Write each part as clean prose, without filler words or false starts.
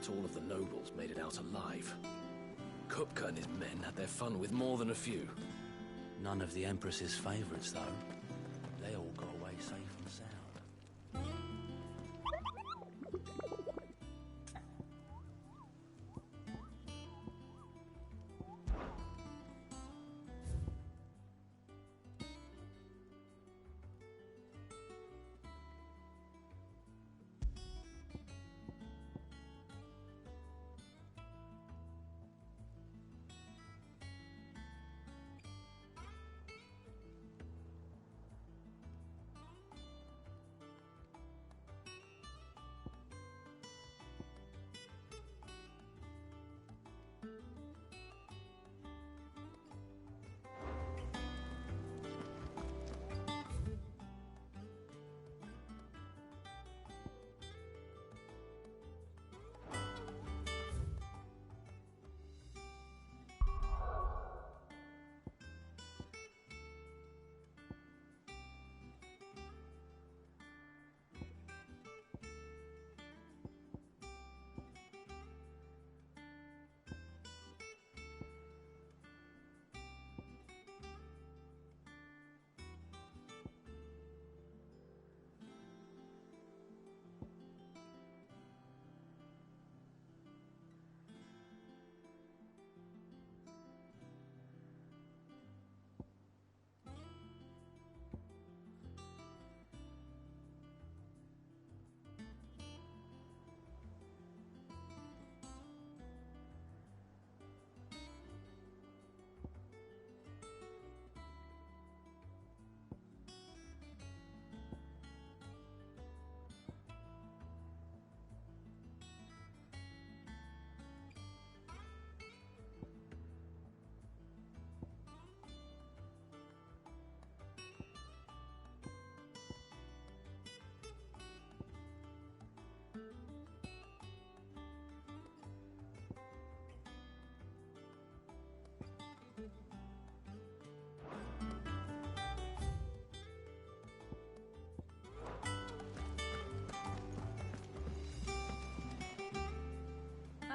not all of the nobles made it out alive. Kupka and his men had their fun with more than a few. None of the Empress's favorites, though. They all got away safe and sound.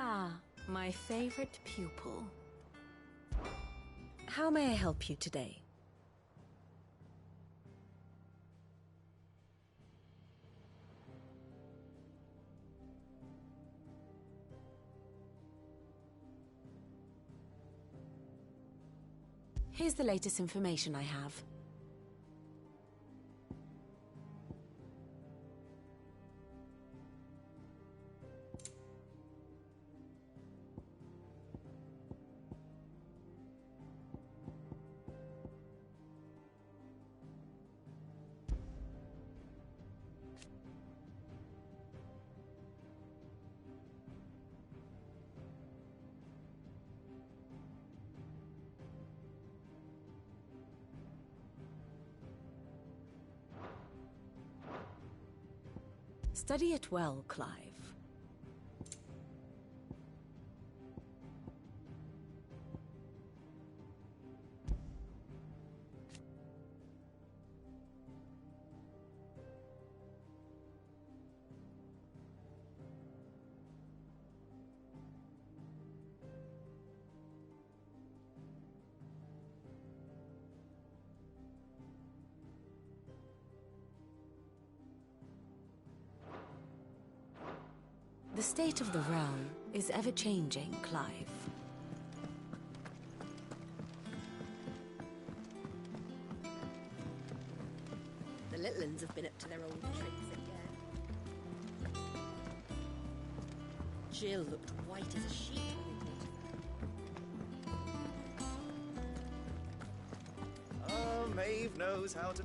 Ah, my favorite pupil. How may I help you today? Here's the latest information I have. Study it well, Clive. The state of the realm is ever-changing, Clive. The little uns have been up to their old tricks again. Jill looked white as a sheet when we caught her. Oh, Maeve knows how to...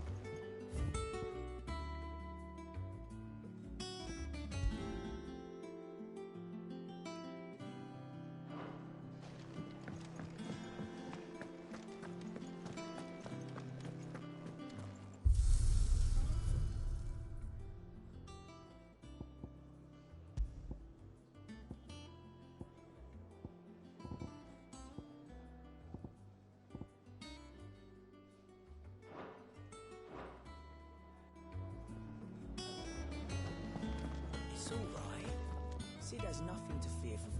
has nothing to fear from...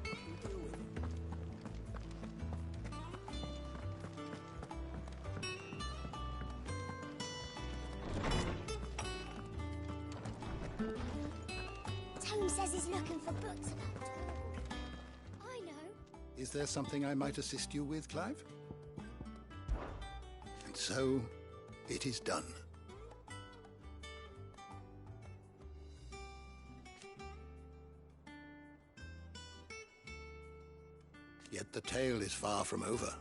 We'll deal with him. Tone says he's looking for books about Torgal. I know. Is there something I might assist you with, Clive? And so, it is done. Yet the tale is far from over.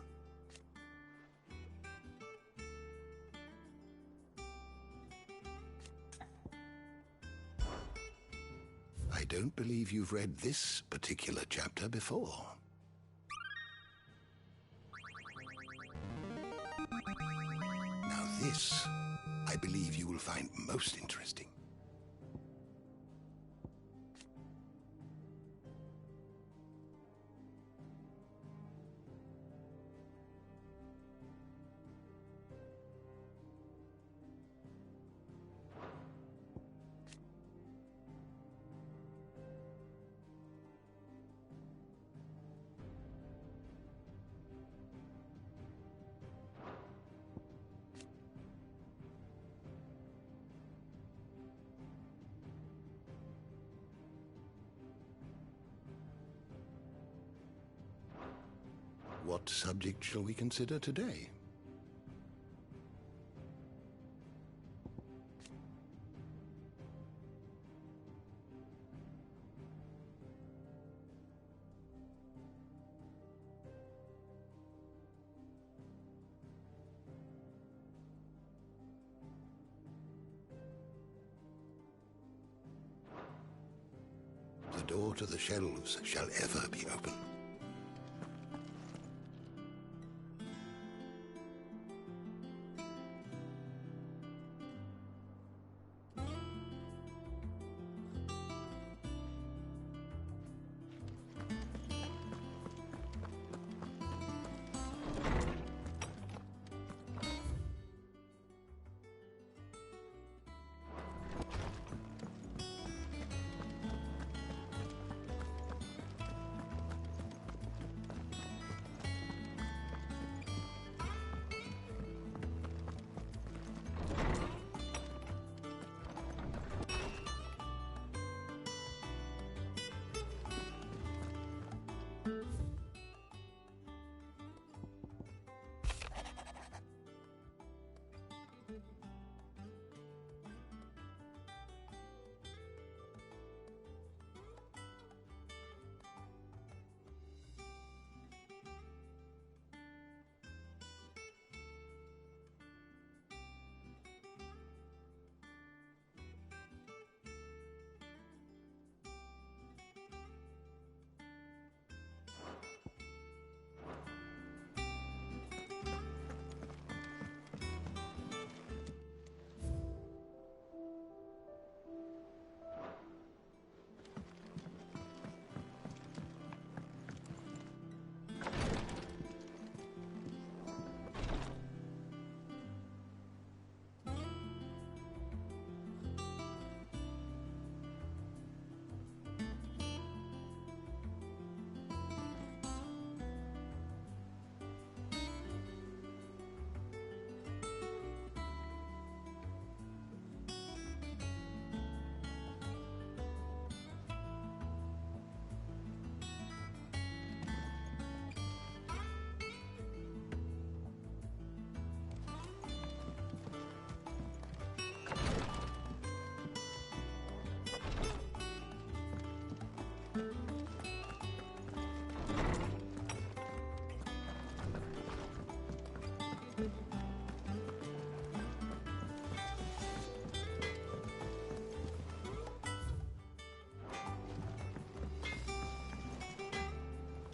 I don't believe you've read this particular chapter before. Now this, I believe you will find most interesting. What subject shall we consider today? The door to the shelves shall ever be open.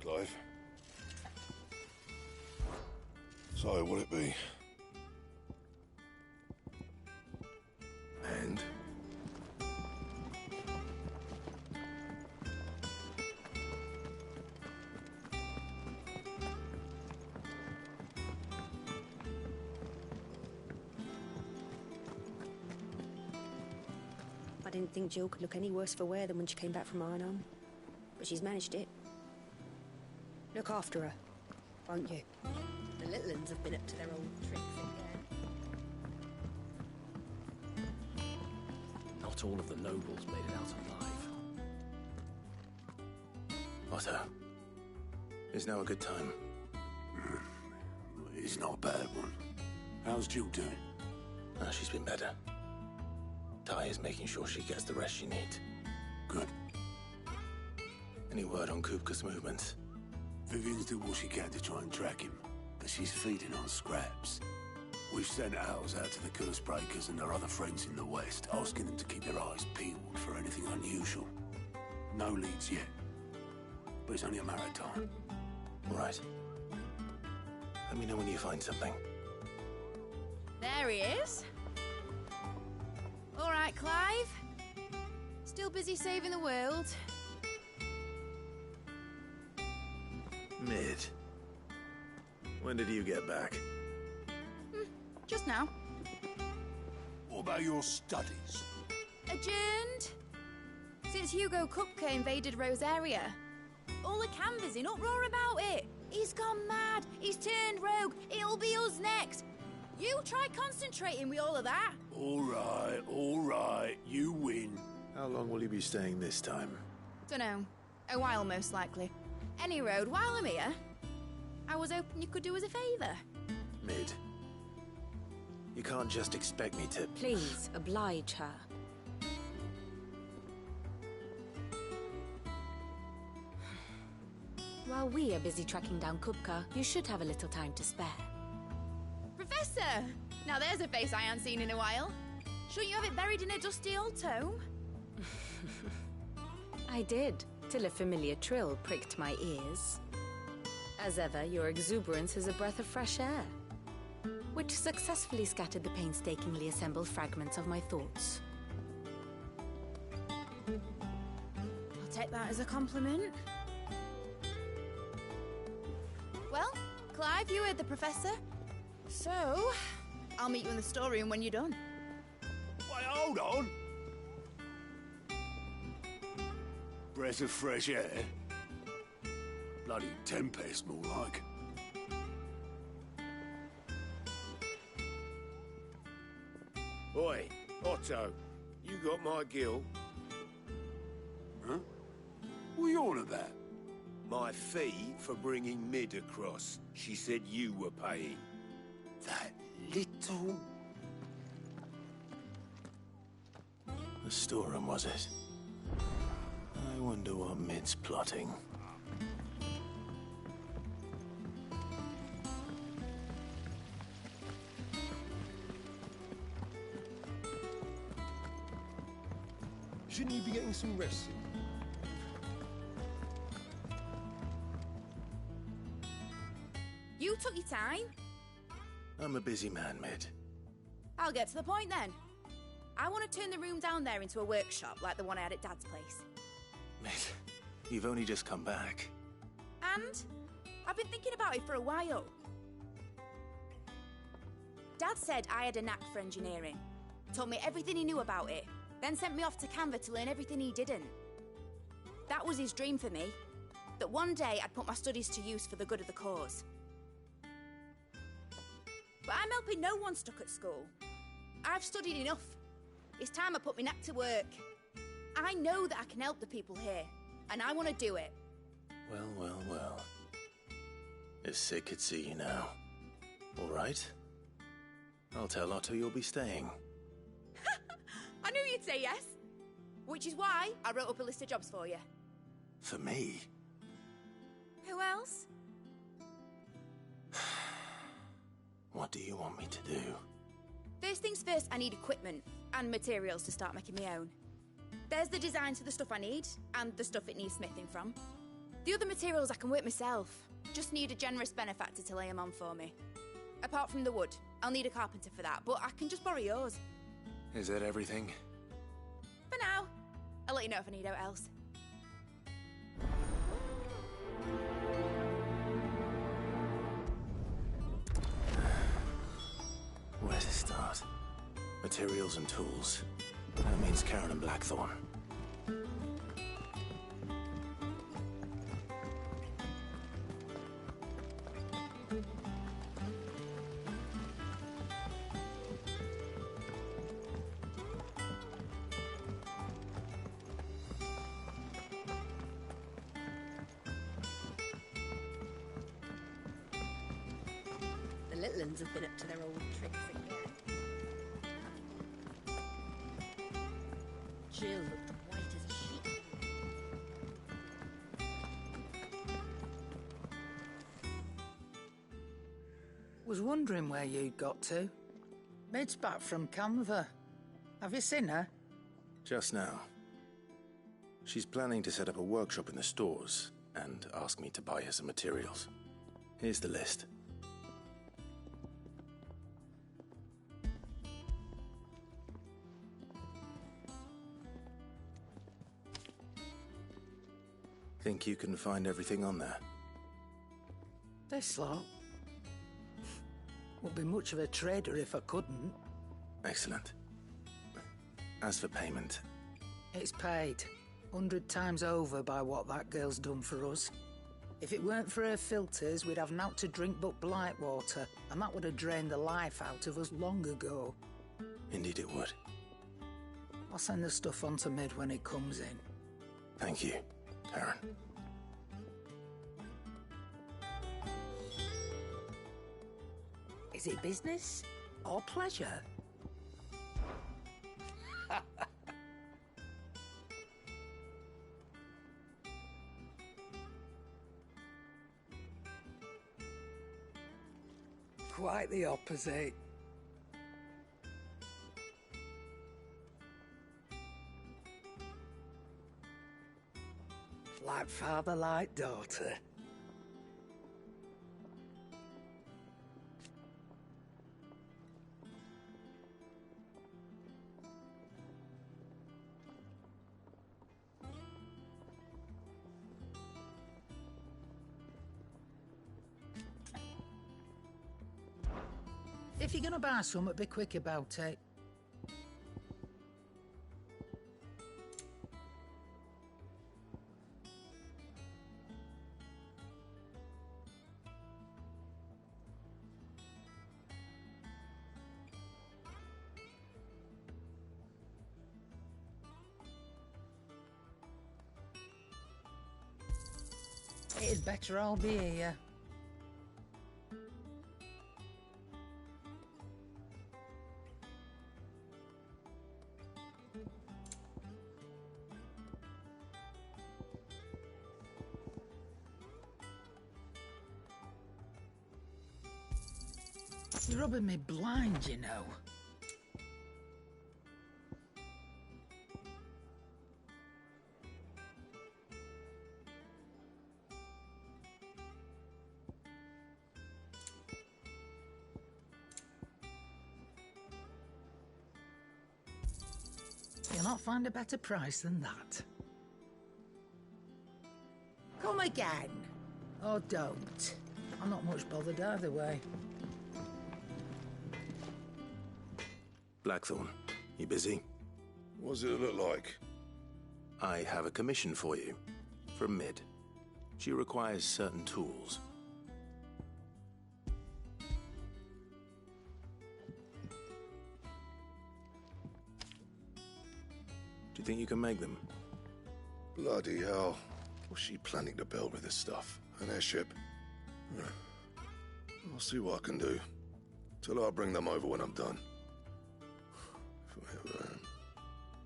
Clive. So, what'd it be? And? didn't think Jill could look any worse for wear than when she came back from Arnhem. But she's managed it. Look after her, won't you? The little ones have been up to their old tricks again. Not all of the nobles made it out alive. Otto, is now a good time? It's not a bad one. How's Jill doing? Oh, she's been better. Ty is making sure she gets the rest she needs. Good. Any word on Kupka's movements? Vivian's did what she can to try and track him, but she's feeding on scraps. We've sent ours out to the Cursebreakers and their other friends in the West, asking them to keep their eyes peeled for anything unusual. No leads yet, but it's only a matter of time. Right. Let me know when you find something. There he is. All right, Clive. Still busy saving the world. Mid. When did you get back? Just now. What about your studies? Adjourned. Since Hugo Kupka invaded Rosaria. All the Canvas in uproar about it. He's gone mad. He's turned rogue. It'll be us next. You try concentrating with all of that. All right. You win. How long will you be staying this time? Dunno. A while, most likely. Any road, while I'm here, I was hoping you could do us a favour. Mid. You can't just expect me to... Please, oblige her. While we are busy tracking down Kupka, you should have a little time to spare. Professor! Now there's a face I haven't seen in a while. Shouldn't you have it buried in a dusty old tome? I did, till a familiar trill pricked my ears. As ever, your exuberance is a breath of fresh air, which successfully scattered the painstakingly assembled fragments of my thoughts. I'll take that as a compliment. Well, Clive, you heard the Professor. So, I'll meet you in the storeroom when you're done. Wait, hold on. Breath of fresh air? Bloody tempest, more like. Oi, Otto, you got my gill? Huh? What are you on about? My fee for bringing Mid across. She said you were paying. That little... The storeroom, was it? I wonder what Mid's plotting. Shouldn't you be getting some rest? You took your time. I'm a busy man, Mid. I'll get to the point then. I want to turn the room down there into a workshop like the one I had at Dad's place. Mid, you've only just come back. And I've been thinking about it for a while. Dad said I had a knack for engineering. Told me everything he knew about it. Then sent me off to Canva to learn everything he didn't. That was his dream for me. That one day I'd put my studies to use for the good of the cause. But I'm helping no one stuck at school. I've studied enough. It's time I put my neck to work. I know that I can help the people here, and I want to do it. Well. If Sid could see you now. All right. I'll tell Otto you'll be staying. I knew you'd say yes. Which is why I wrote up a list of jobs for you. For me? Who else? What do you want me to do? First things first, I need equipment and materials to start making my own. There's the designs for the stuff I need, and the stuff it needs smithing from. The other materials I can work myself. Just need a generous benefactor to lay them on for me. Apart from the wood, I'll need a carpenter for that, but I can just borrow yours. Is that everything? For now. I'll let you know if I need out else. Where to start? Materials and tools. That means Karen and Blackthorn. The Littlands have been up to their old tricks again. Jill looked white as a sheet. Was wondering where you'd got to. Mid's back from Canva. Have you seen her? Just now. She's planning to set up a workshop in the stores and ask me to buy her some materials. Here's the list. Think you can find everything on there? This lot. Wouldn't be much of a trader if I couldn't. Excellent. As for payment... It's paid. 100 times over by what that girl's done for us. If it weren't for her filters, we'd have naught to drink but blight water, and that would have drained the life out of us long ago. Indeed it would. I'll send the stuff on to Mid when it comes in. Thank you, Karen. Is it business or pleasure? Quite the opposite. Like father, like daughter. If you're gonna buy something, be quick about it. It's better I'll be here. You're rubbing me blind, you know. You'll not find a better price than that. Come again. Or don't. I'm not much bothered either way. Blackthorn, you busy? What does it look like? I have a commission for you. From Mid. She requires certain tools. Do you think you can make them? Bloody hell. What's she planning to build with this stuff? An airship? I'll see what I can do. Tell her I'll bring them over when I'm done.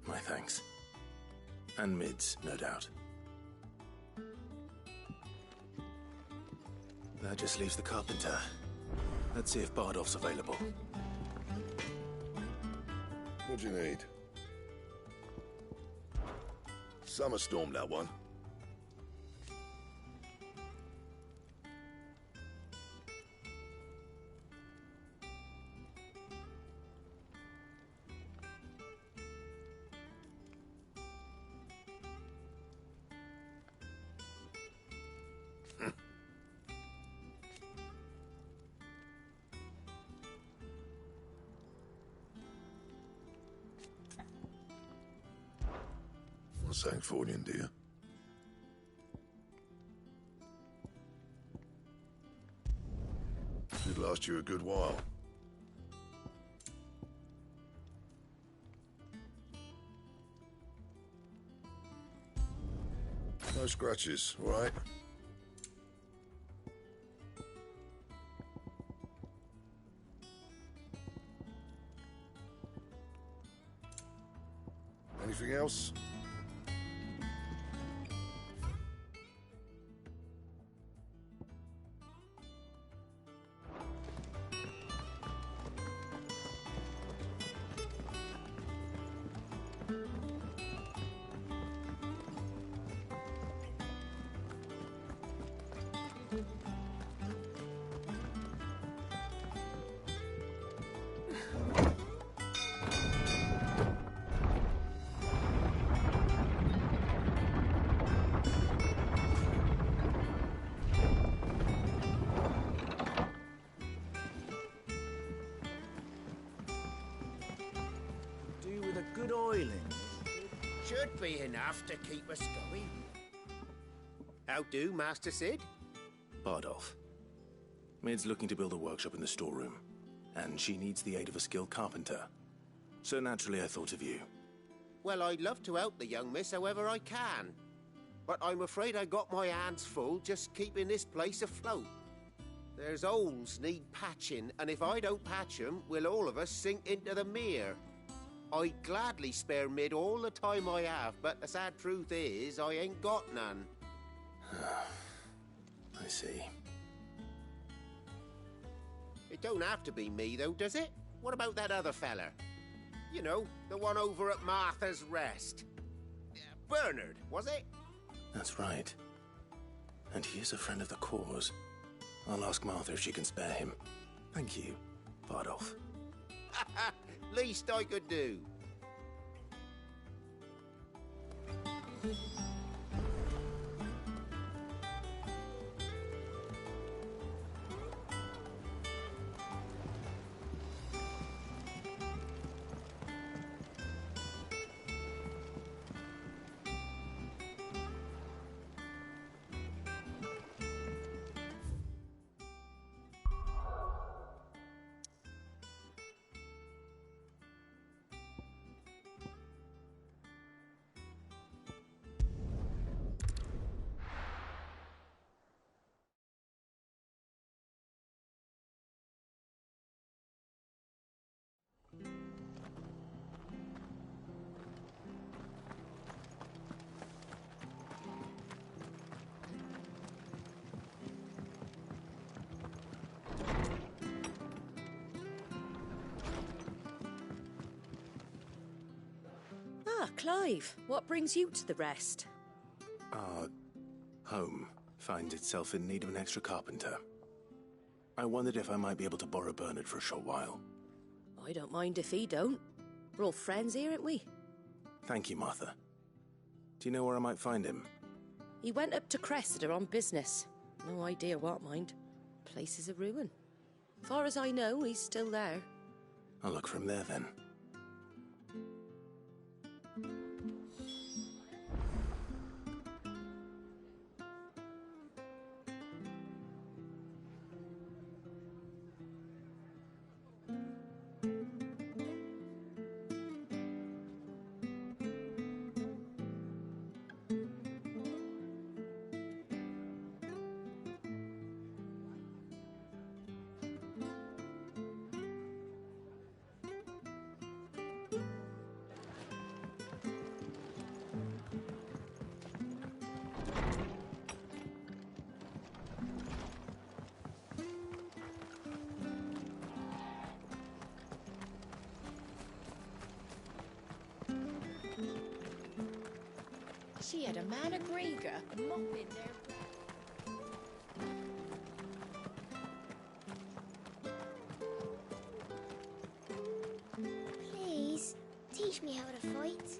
My thanks. And Mid's, no doubt. That just leaves the carpenter. Let's see if Bardolph's available. What do you need? Summer storm, that one. on Sancthornian, do you? Should last you a good while. No scratches, all right? Anything else? Do with a good oiling. Should be enough to keep us going. How do, Master Sid? Bardolph. Mid's looking to build a workshop in the storeroom, and she needs the aid of a skilled carpenter. So naturally I thought of you. Well, I'd love to help the young miss however I can. But I'm afraid I got my hands full just keeping this place afloat. There's holes need patching, and if I don't patch 'em, we'll all of us sink into the mere. I'd gladly spare Mid all the time I have, but the sad truth is, I ain't got none. I see. It don't have to be me, though, does it? What about that other fella? You know, the one over at Martha's Rest. Bernard, was it? That's right. And he is a friend of the cause. I'll ask Martha if she can spare him. Thank you, Bardolph. Least I could do. Ah, Clive, what brings you to the Rest? Our home finds itself in need of an extra carpenter. I wondered if I might be able to borrow Bernard for a short while. I don't mind if he don't. We're all friends here, ain't we? Thank you, Martha. Do you know where I might find him? He went up to Cressida on business. No idea what, mind. Place is a ruin. Far as I know, he's still there. I'll look for him there, then. She had a man of Grieger mopping their... Please, teach me how to fight.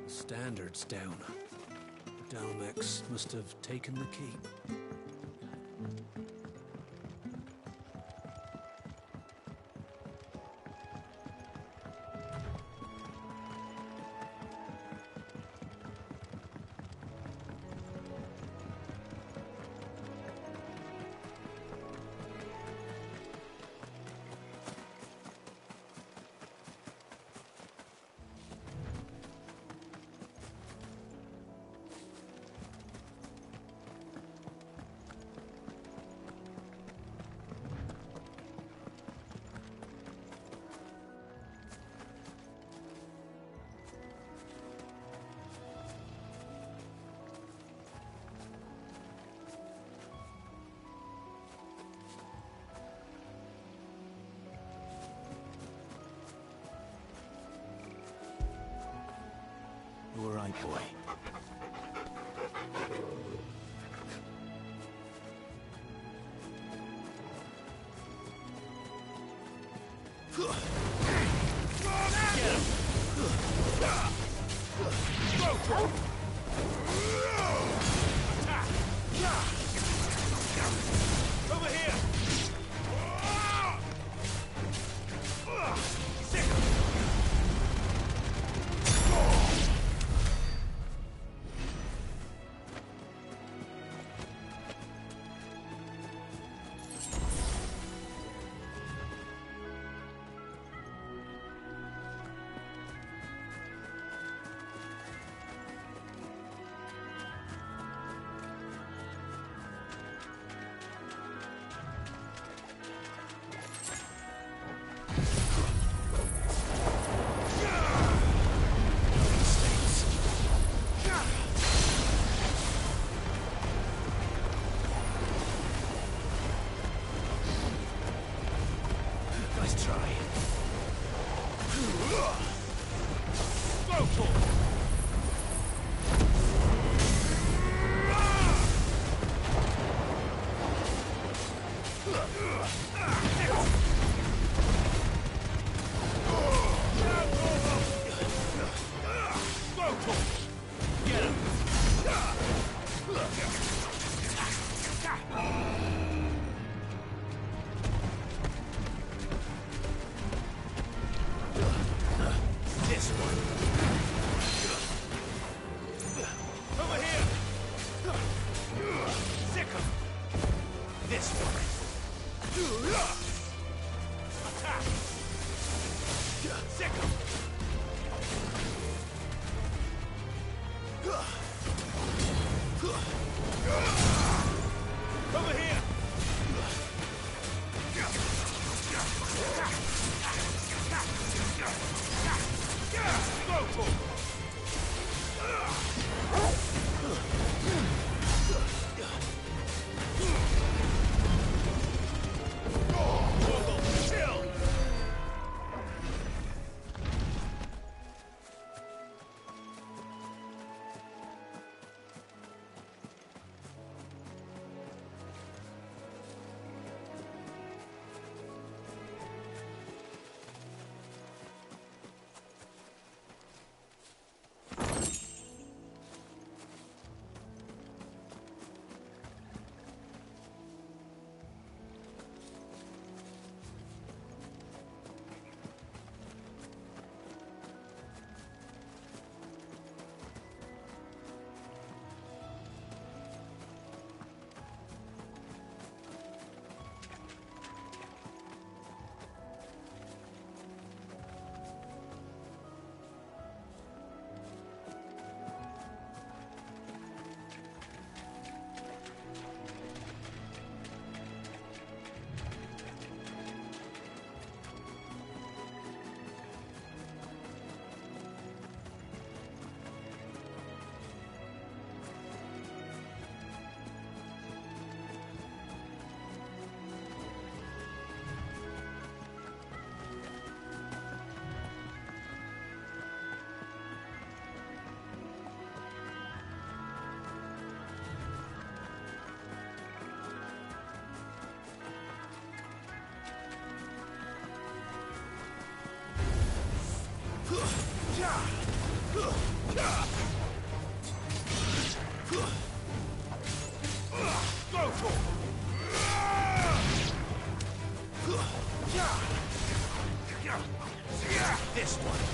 Standards down. Dalmex must have taken the keep. You all right, boy? Over here! Nice try. Go for it! This one. Over here! Sick of this one. Attack! Sick of Over here! Go for it! Go for it! This one.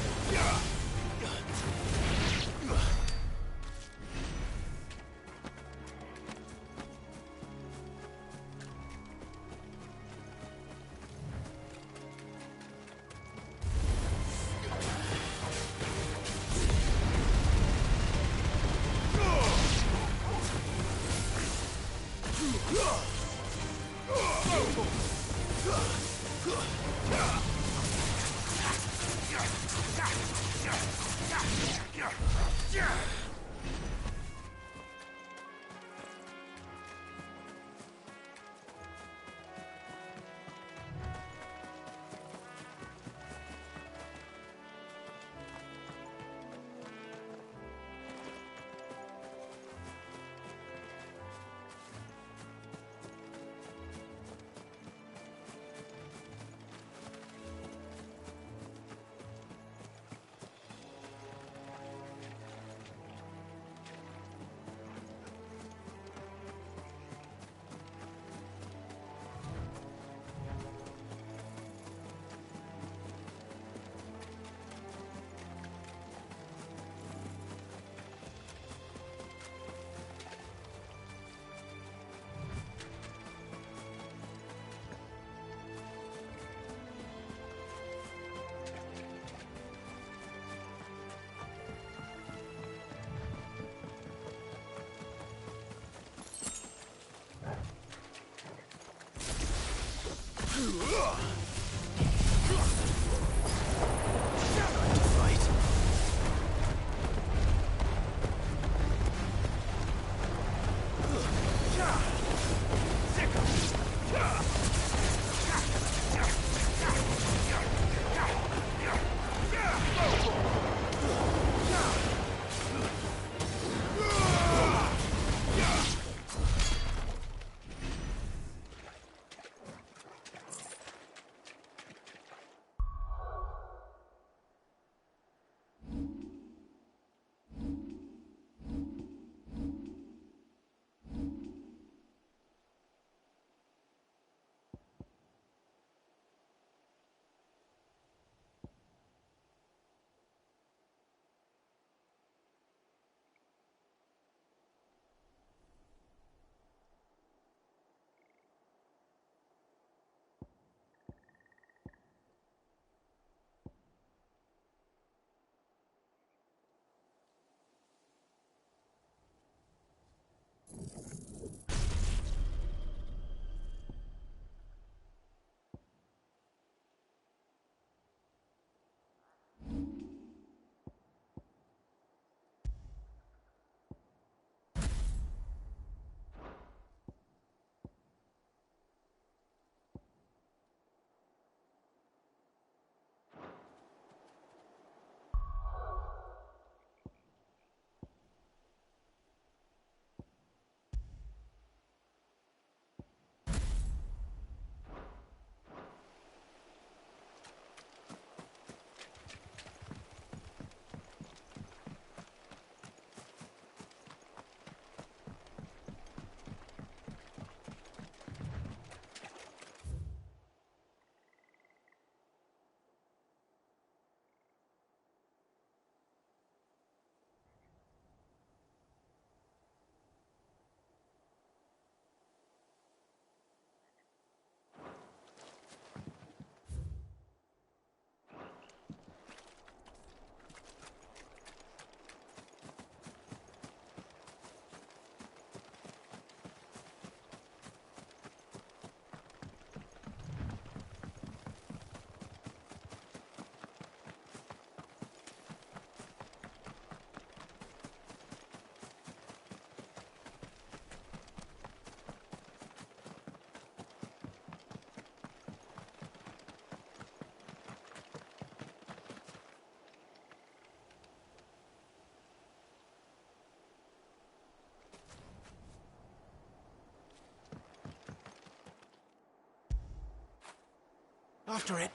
After it.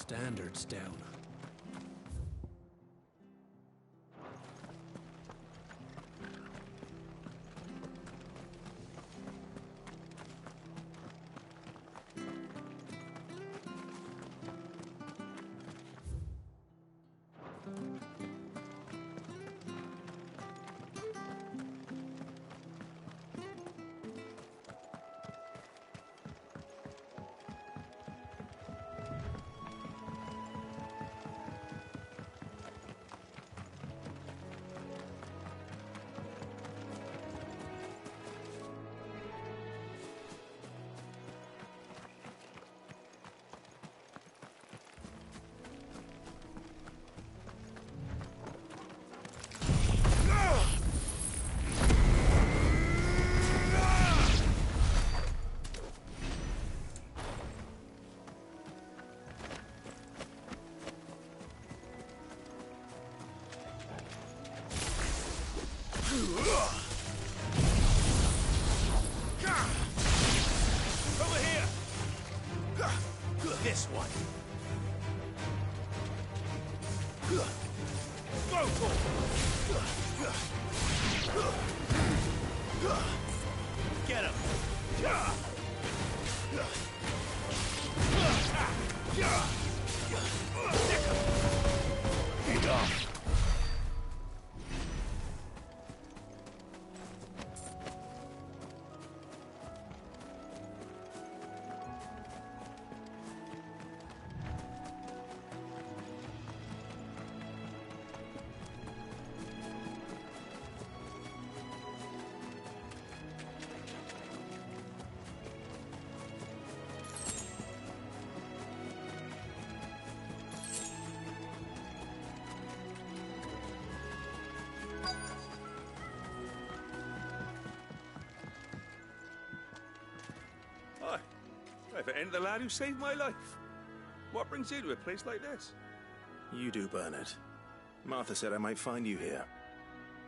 Standards down. Over here! This one. Get him! Enough! Hi. If it ain't the lad who saved my life. What brings you to a place like this? You do, Bernard. Martha said I might find you here.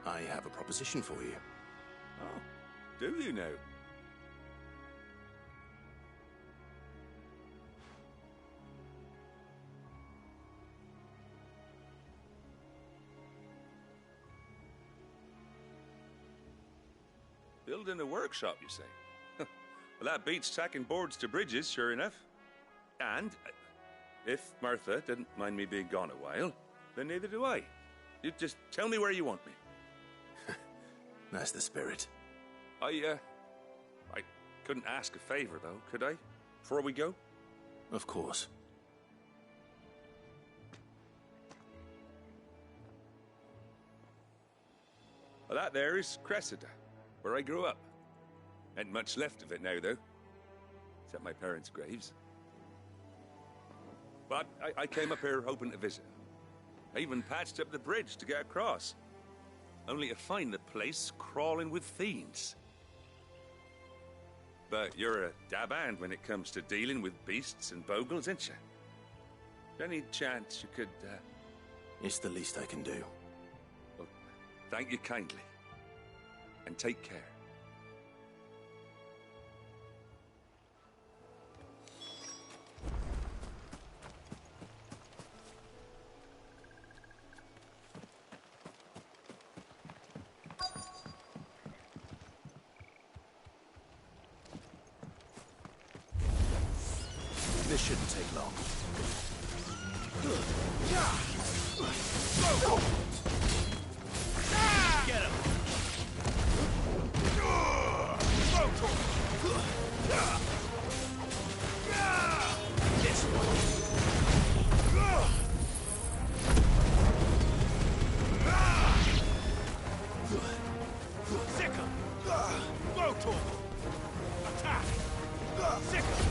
I have a proposition for you. Oh, do you now? Building a workshop, you say? Well, that beats tacking boards to bridges, sure enough. And if Martha didn't mind me being gone a while, then neither do I. You just tell me where you want me. That's the spirit. I couldn't ask a favor, though, could I? Before we go? Of course. Well, that there is Cressida, where I grew up. Ain't much left of it now, though. Except my parents' graves. But I came up here hoping to visit. I even patched up the bridge to get across. Only to find the place crawling with fiends. But you're a dab hand when it comes to dealing with beasts and bogles, ain't you? Any chance you could, It's the least I can do. Well, thank you kindly. And take care. This shouldn't take long. Get him! This one. Sick him! Rotor! Attack! Sick him!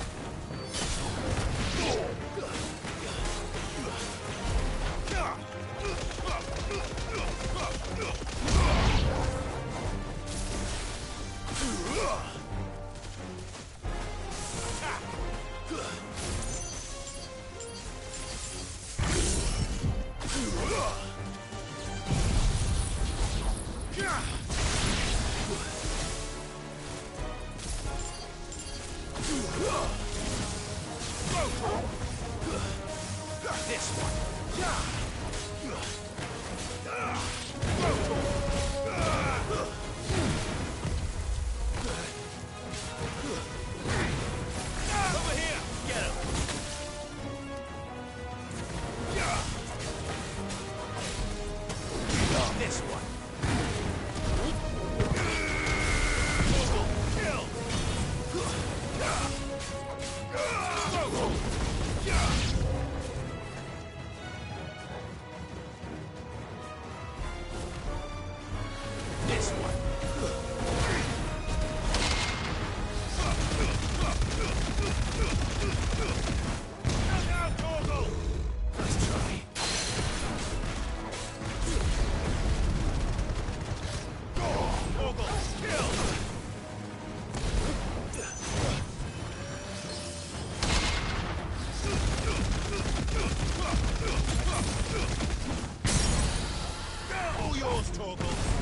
yours, Torgal.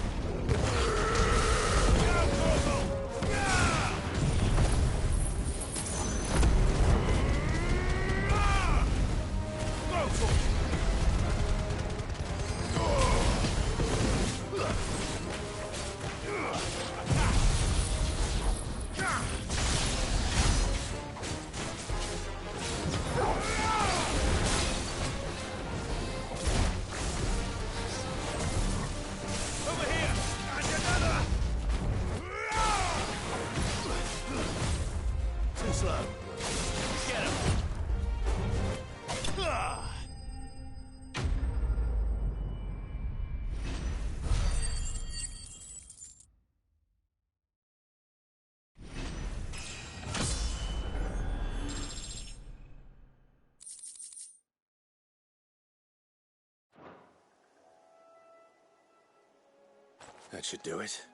That should do it.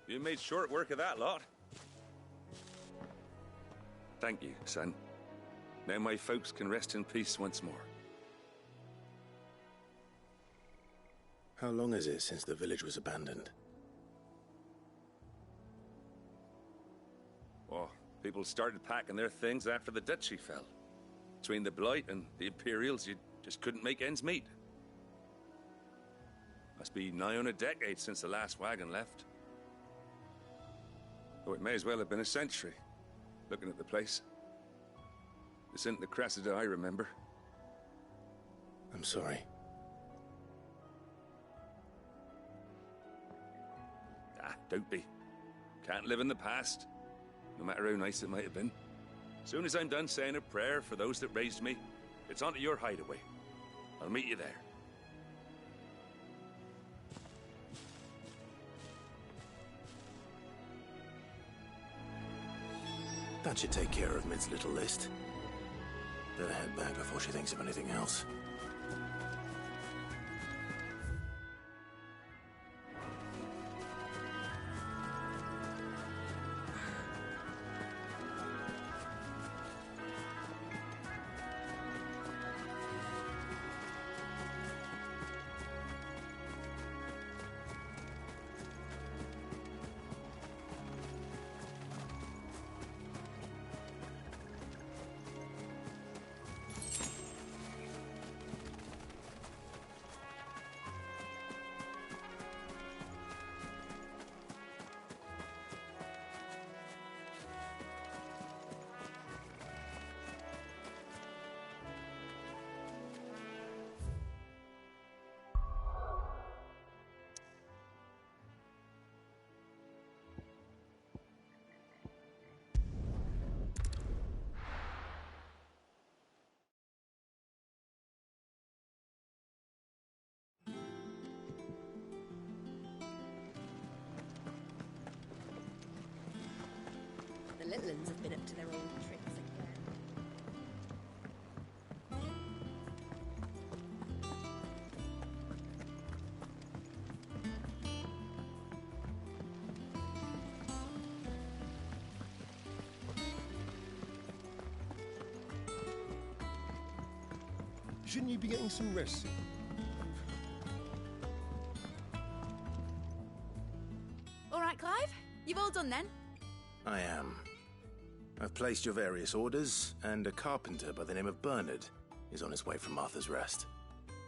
You made short work of that lot. Thank you, son. Now my folks can rest in peace once more. How long is it since the village was abandoned? Oh, people started packing their things after the duchy fell. Between the Blight and the Imperials, you just couldn't make ends meet. Must be nigh on a decade since the last wagon left. Oh, it may as well have been a century, looking at the place. This isn't the Cressida I remember. I'm sorry. Ah, don't be. Can't live in the past, no matter how nice it might have been. Soon as I'm done saying a prayer for those that raised me, it's on to your hideaway. I'll meet you there. That should take care of Mid's little list. Better head back before she thinks of anything else. The little ones have been up to their old tricks Shouldn't you be getting some rest? All right, Clive? You've all done then? I am. I've placed your various orders, and a carpenter by the name of Bernard is on his way from Martha's Rest.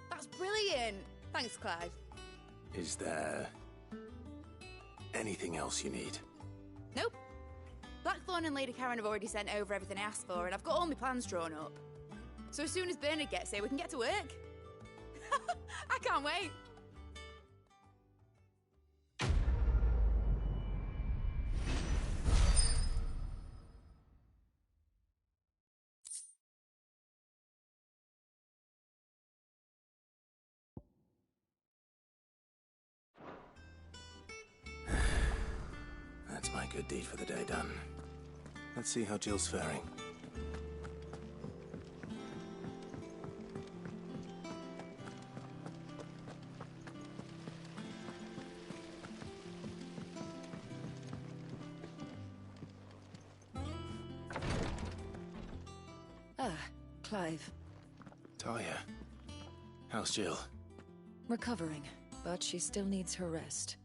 That's brilliant! Thanks, Clive. Is there anything else you need? Nope. Blackthorn and Lady Karen have already sent over everything I asked for, and I've got all my plans drawn up. So as soon as Bernard gets here, we can get to work. I can't wait. That's my good deed for the day done. Let's see how Jill's faring. Ah, Clive. Talia. How's Jill? Recovering, but she still needs her rest.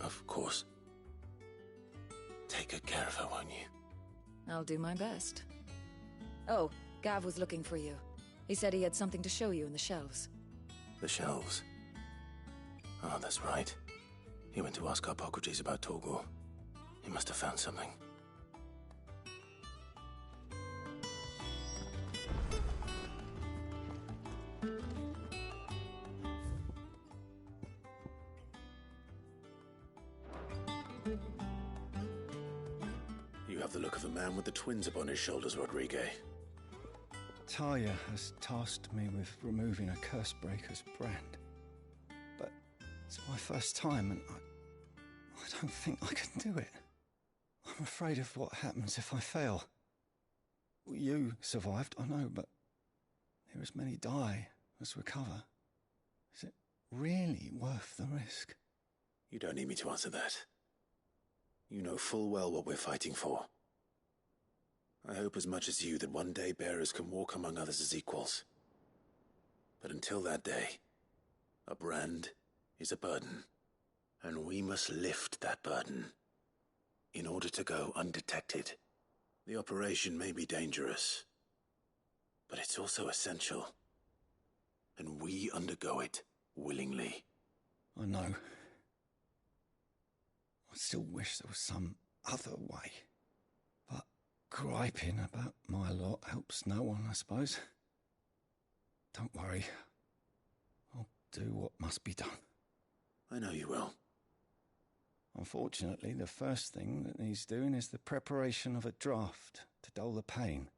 Of course. Take good care of her, won't you? I'll do my best. Oh, Gav was looking for you. He said he had something to show you in the shelves. The shelves? Oh, that's right. He went to ask Harpocrates about Torgor. He must have found something. You have the look of a man with the twins upon his shoulders, Rodriguez. Talia has tasked me with removing a Cursebreaker's brand. But it's my first time and I don't think I can do it. I'm afraid of what happens if I fail. You survived, I know, but there as many die as recover. Is it really worth the risk? You don't need me to answer that. You know full well what we're fighting for. I hope as much as you that one day bearers can walk among others as equals. But until that day, a brand is a burden, and we must lift that burden in order to go undetected. The operation may be dangerous, but it's also essential, and we undergo it willingly. I know. I still wish there was some other way. But griping about my lot helps no one, I suppose. Don't worry. I'll do what must be done. I know you will. Unfortunately, the first thing that needs doing is the preparation of a draft to dull the pain.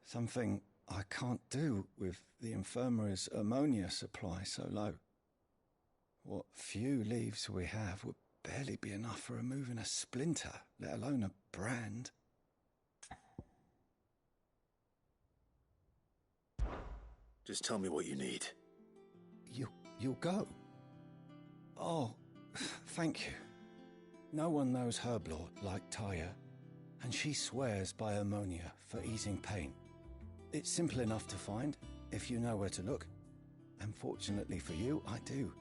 Something I can't do with the infirmary's ammonia supply so low. What few leaves we have would barely be enough for removing a splinter, let alone a brand. Just tell me what you need. You'll go? Oh, thank you. No one knows Herblord like Taya, and she swears by ammonia for easing pain. It's simple enough to find, if you know where to look. And fortunately for you, I do.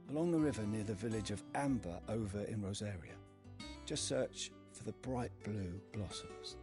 Along the river near the village of Amber over in Rosaria. Just search for the bright blue blossoms.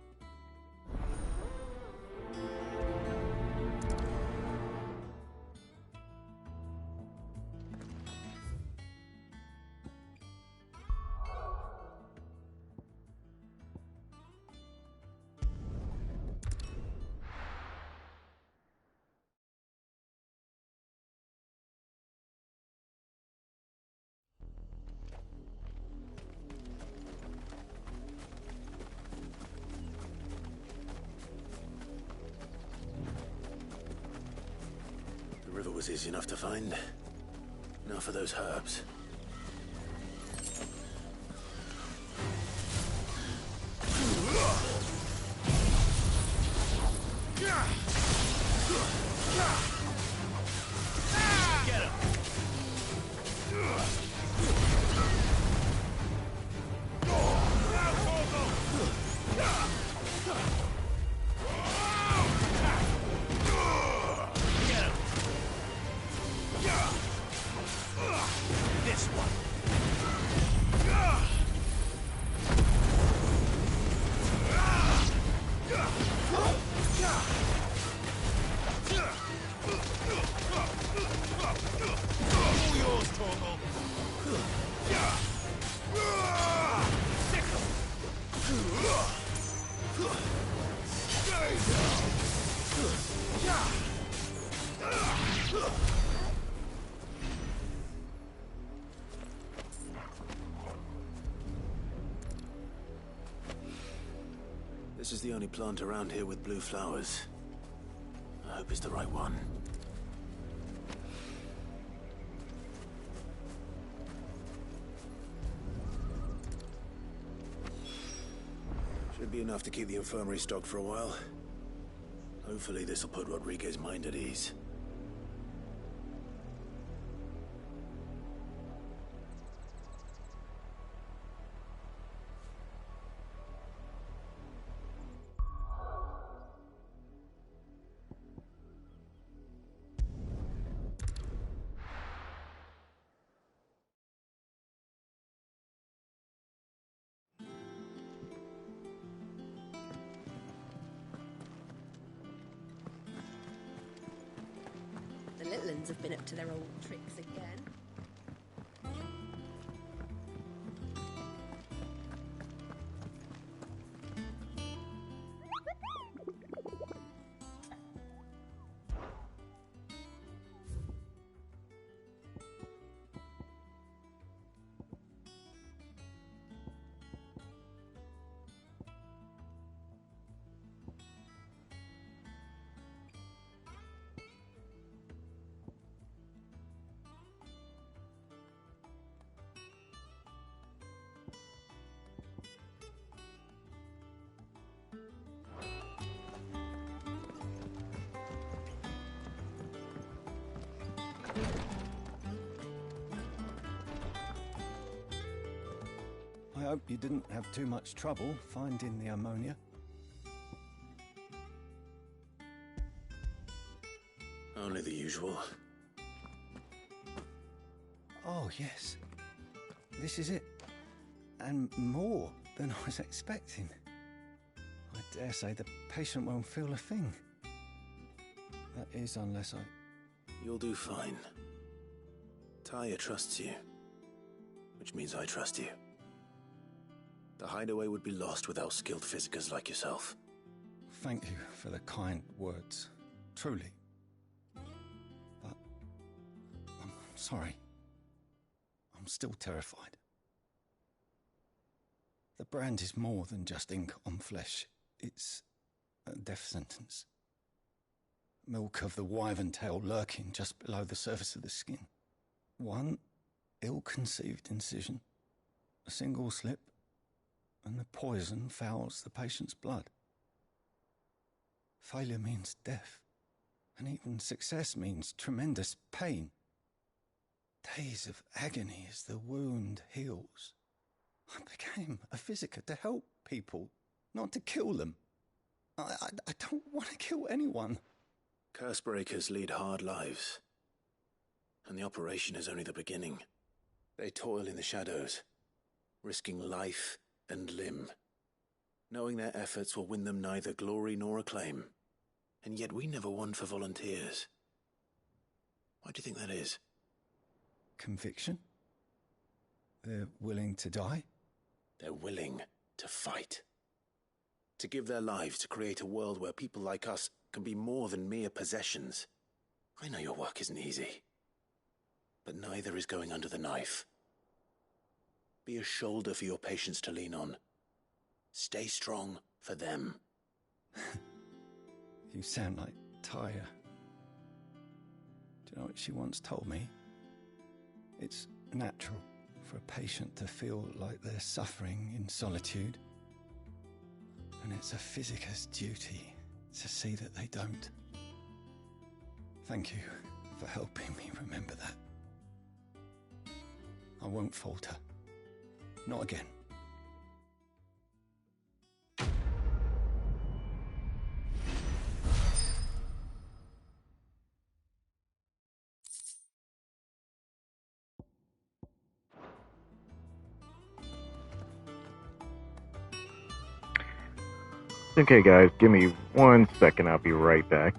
The river was easy enough to find. Now for those herbs. Get him! This one. All yours, Torgal. This is the only plant around here with blue flowers. I hope it's the right one. Should be enough to keep the infirmary stocked for a while. Hopefully this will put Rodriguez's mind at ease. little uns have been up to their old tricks again. I hope you didn't have too much trouble finding the ammonia. Only the usual. Oh, yes. This is it. And more than I was expecting. I dare say the patient won't feel a thing. That is, unless I... You'll do fine. Tyre trusts you, which means I trust you. The hideaway would be lost without skilled physicers like yourself. Thank you for the kind words. Truly. But... I'm sorry. I'm still terrified. The brand is more than just ink on flesh. It's a death sentence. Milk of the wyvern tail lurking just below the surface of the skin. One ill-conceived incision, a single slip, and the poison fouls the patient's blood. Failure means death, and even success means tremendous pain. Days of agony as the wound heals. I became a physiker to help people, not to kill them. I don't want to kill anyone. Cursebreakers lead hard lives, and the operation is only the beginning. They toil in the shadows, risking life and limb, knowing their efforts will win them neither glory nor acclaim. And yet we never won for volunteers. Why do you think that is? Conviction? They're willing to die? They're willing to fight. To give their lives to create a world where people like us can be more than mere possessions. I know your work isn't easy, but neither is going under the knife. Be a shoulder for your patients to lean on. Stay strong for them. You sound like Tyre. Do you know what she once told me? It's natural for a patient to feel like they're suffering in solitude. And it's a physiker's duty to see that they don't. Thank you for helping me remember that. I won't falter. Not again. Okay, guys, give me 1 second. I'll be right back.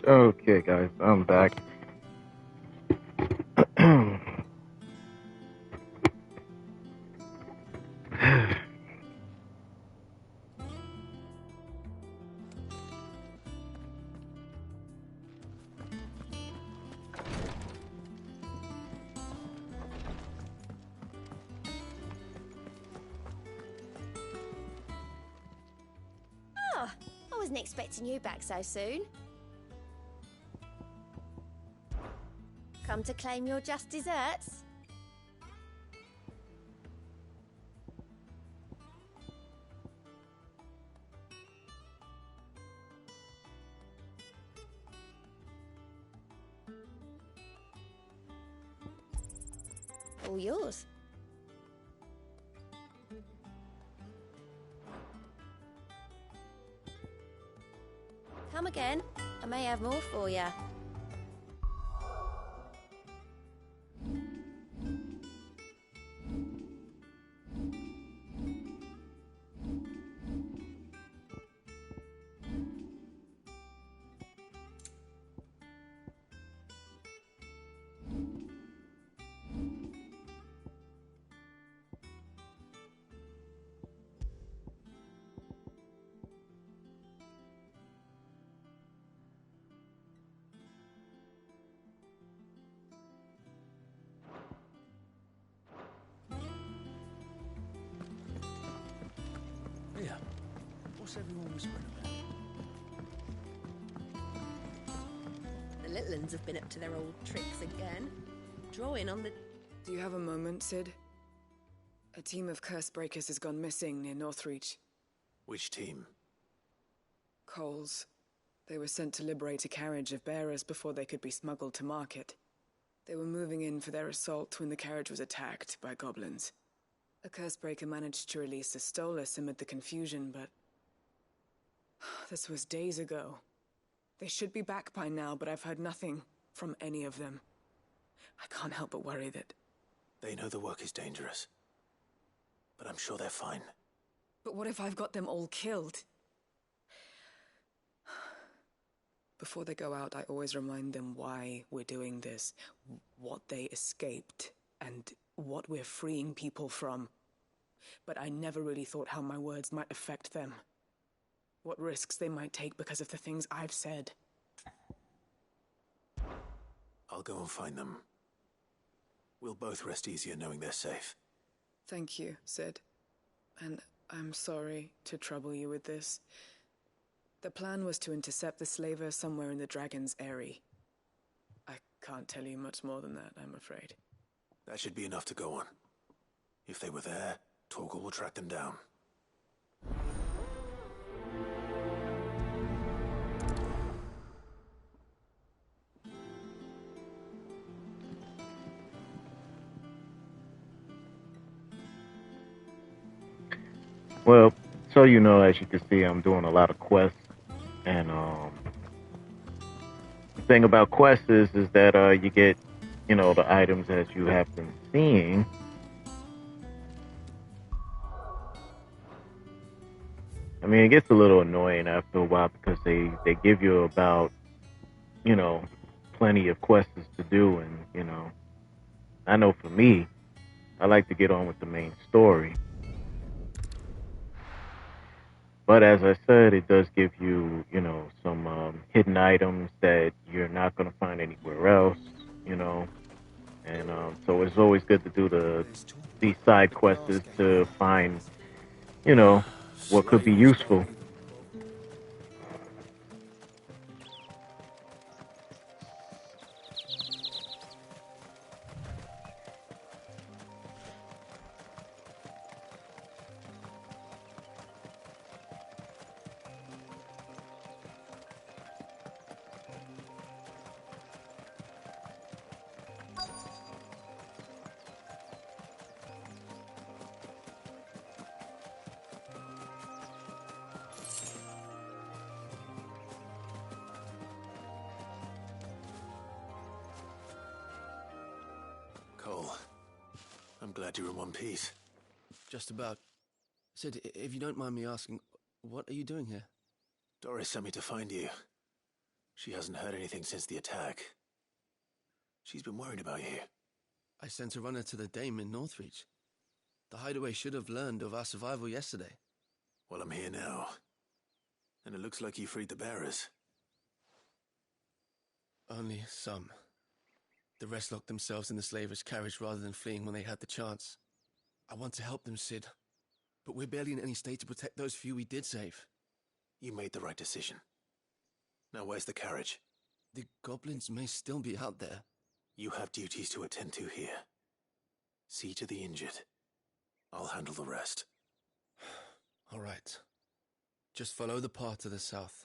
Okay, guys, I'm back. Oh, I wasn't expecting you back so soon. Come to claim your just desserts? All yours. Come again. I may have more for you. Here, what's everyone whispering about? The little uns have been up to their old tricks again. Drawing on the... Do you have a moment, Sid? A team of curse breakers has gone missing near Northreach. Which team? Coles. They were sent to liberate a carriage of bearers before they could be smuggled to market. They were moving in for their assault when the carriage was attacked by goblins. A cursebreaker managed to release a Stolas amid the confusion, but... this was days ago. They should be back by now, but I've heard nothing from any of them. I can't help but worry that... They know the work is dangerous. But I'm sure they're fine. But what if I've got them all killed? Before they go out, I always remind them why we're doing this, what they escaped, and what we're freeing people from. But I never really thought how my words might affect them. What risks they might take because of the things I've said. I'll go and find them. We'll both rest easier knowing they're safe. Thank you, Sid. And I'm sorry to trouble you with this. The plan was to intercept the slaver somewhere in the Dragon's Eyrie. I can't tell you much more than that, I'm afraid. That should be enough to go on. If they were there, Torgal will track them down. Well, so you know, as you can see, I'm doing a lot of quests, and the thing about quests is that you get, you know, the items as you have been seeing. I mean, it gets a little annoying after a while because they give you about, you know, plenty of quests to do, and you know, I know for me, I like to get on with the main story. But as I said, it does give you, you know, some hidden items that you're not going to find anywhere else, you know. And so it's always good to do these side quests to find, you know, what could be useful. I'm glad you're in one piece. Just about. Sid, if you don't mind me asking, what are you doing here? Doris sent me to find you. She hasn't heard anything since the attack. She's been worried about you. I sent a runner to the Dame in Northreach. The Hideaway should have learned of our survival yesterday. Well, I'm here now. And it looks like you freed the bearers. Only some. The rest locked themselves in the slaver's carriage rather than fleeing when they had the chance. I want to help them, Sid. But we're barely in any state to protect those few we did save. You made the right decision. Now where's the carriage? The goblins may still be out there. You have duties to attend to here. See to the injured. I'll handle the rest. All right. Just follow the path to the south.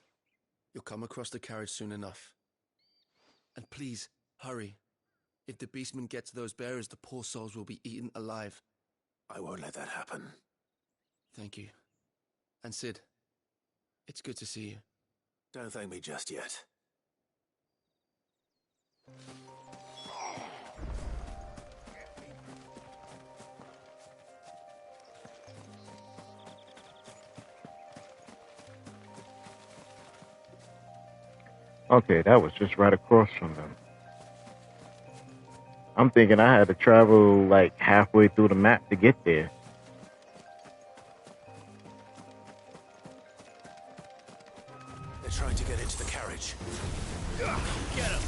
You'll come across the carriage soon enough. And please, hurry. If the beastmen get to those bearers, the poor souls will be eaten alive. I won't let that happen. Thank you. And Sid, it's good to see you. Don't thank me just yet. Okay, that was just right across from them. I'm thinking I had to travel like halfway through the map to get there. They're trying to get into the carriage. Get him!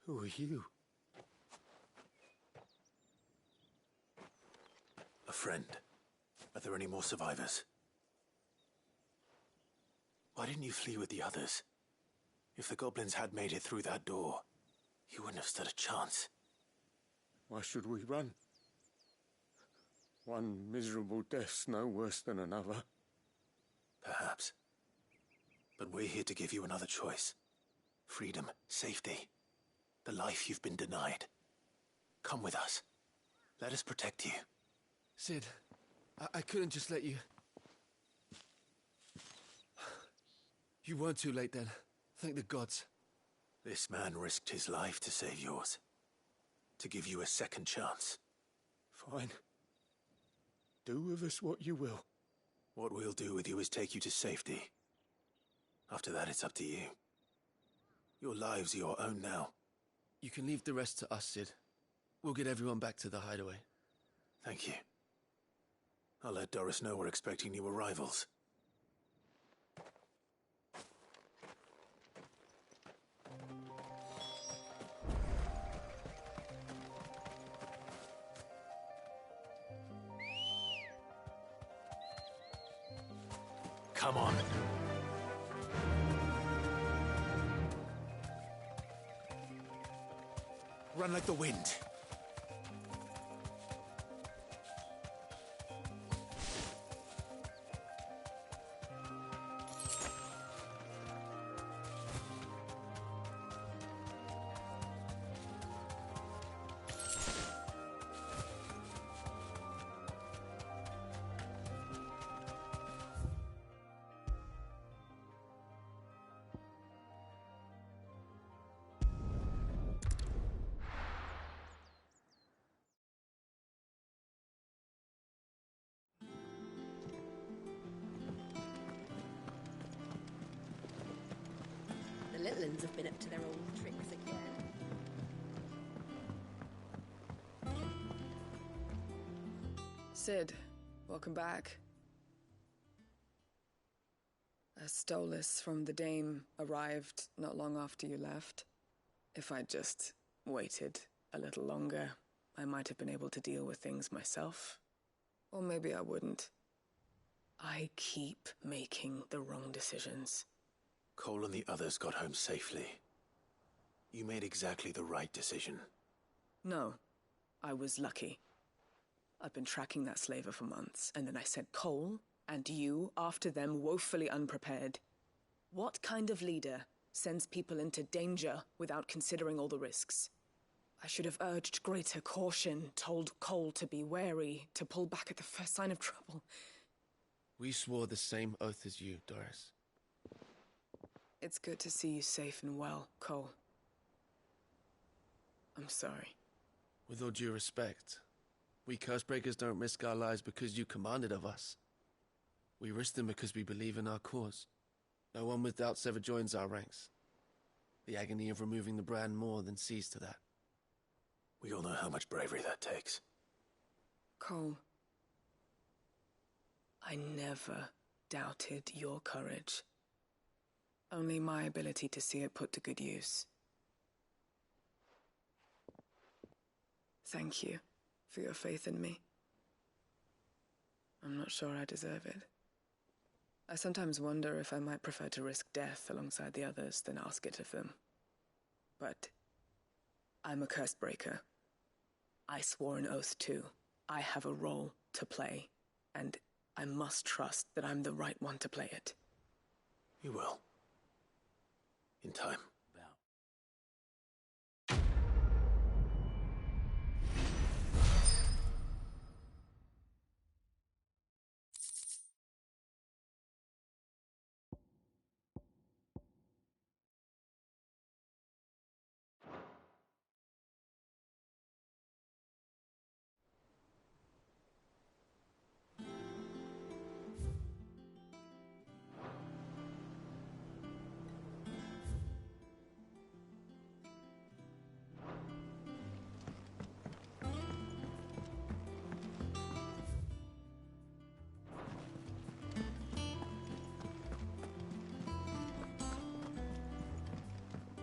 Who are you? A friend. Are there any more survivors? Why didn't you flee with the others? If the goblins had made it through that door, you wouldn't have stood a chance. Why should we run? One miserable death's no worse than another. Perhaps. But we're here to give you another choice. Freedom, safety. The life you've been denied. Come with us. Let us protect you. Sid, I couldn't just let you... You weren't too late then. Thank the gods. This man risked his life to save yours. To give you a second chance. Fine. Do with us what you will. What we'll do with you is take you to safety. After that, it's up to you. Your lives are your own now. You can leave the rest to us, Sid. We'll get everyone back to the hideaway. Thank you. I'll let Doris know we're expecting new arrivals. Come on. Run like the wind. The little uns have been up to their old tricks again. Sid, welcome back. A Stolas from the Dame arrived not long after you left. If I'd just waited a little longer, I might have been able to deal with things myself. Or maybe I wouldn't. I keep making the wrong decisions. Cole and the others got home safely. You made exactly the right decision. No, I was lucky. I've been tracking that slaver for months, and then I sent Cole and you after them woefully unprepared. What kind of leader sends people into danger without considering all the risks? I should have urged greater caution, told Cole to be wary, to pull back at the first sign of trouble. We swore the same oath as you, Doris. It's good to see you safe and well, Cole. I'm sorry. With all due respect, we Cursebreakers don't risk our lives because you commanded of us. We risk them because we believe in our cause. No one with doubts ever joins our ranks. The agony of removing the brand more than sees to that. We all know how much bravery that takes. Cole, I never doubted your courage. Only my ability to see it put to good use. Thank you for your faith in me. I'm not sure I deserve it. I sometimes wonder if I might prefer to risk death alongside the others than ask it of them. But I'm a Cursebreaker. I swore an oath too. I have a role to play, and I must trust that I'm the right one to play it. You will. In time.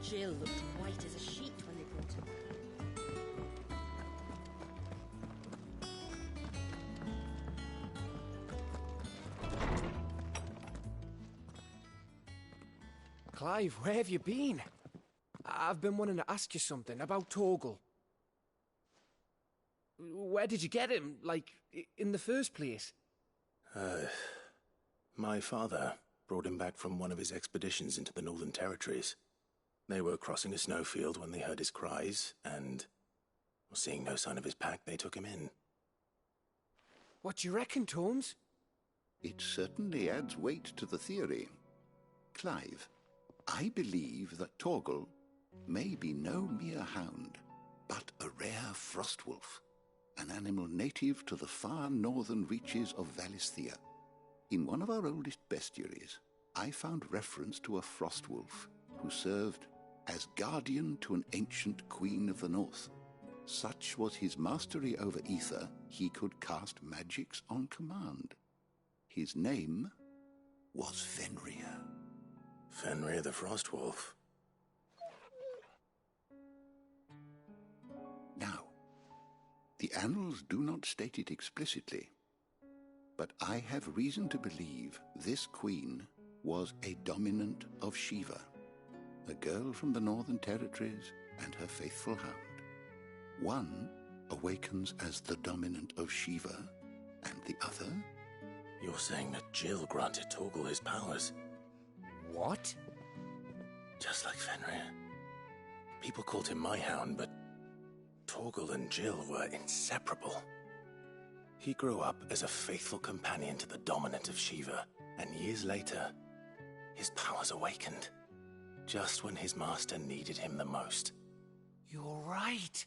Jill looked white as a sheet when they brought her. Clive, where have you been? I've been wanting to ask you something about Torgal. Where did you get him, like, in the first place? My father brought him back from one of his expeditions into the Northern Territories. They were crossing a snowfield when they heard his cries, and, seeing no sign of his pack, they took him in. What do you reckon, Tomes? It certainly adds weight to the theory. Clive, I believe that Torgal may be no mere hound, but a rare frostwolf, an animal native to the far northern reaches of Valisthea. In one of our oldest bestiaries, I found reference to a frostwolf who served as guardian to an ancient queen of the north. Such was his mastery over ether, he could cast magics on command. His name was Fenrir. Fenrir the Frostwolf. Now, the annals do not state it explicitly, but I have reason to believe this queen was a dominant of Shiva, a girl from the Northern Territories and her faithful hound. One awakens as the dominant of Shiva, and the other... You're saying that Jill granted Torgal his powers? What? Just like Fenrir. People called him my hound, but Torgal and Jill were inseparable. He grew up as a faithful companion to the dominant of Shiva, and years later, his powers awakened, just when his master needed him the most. You're right.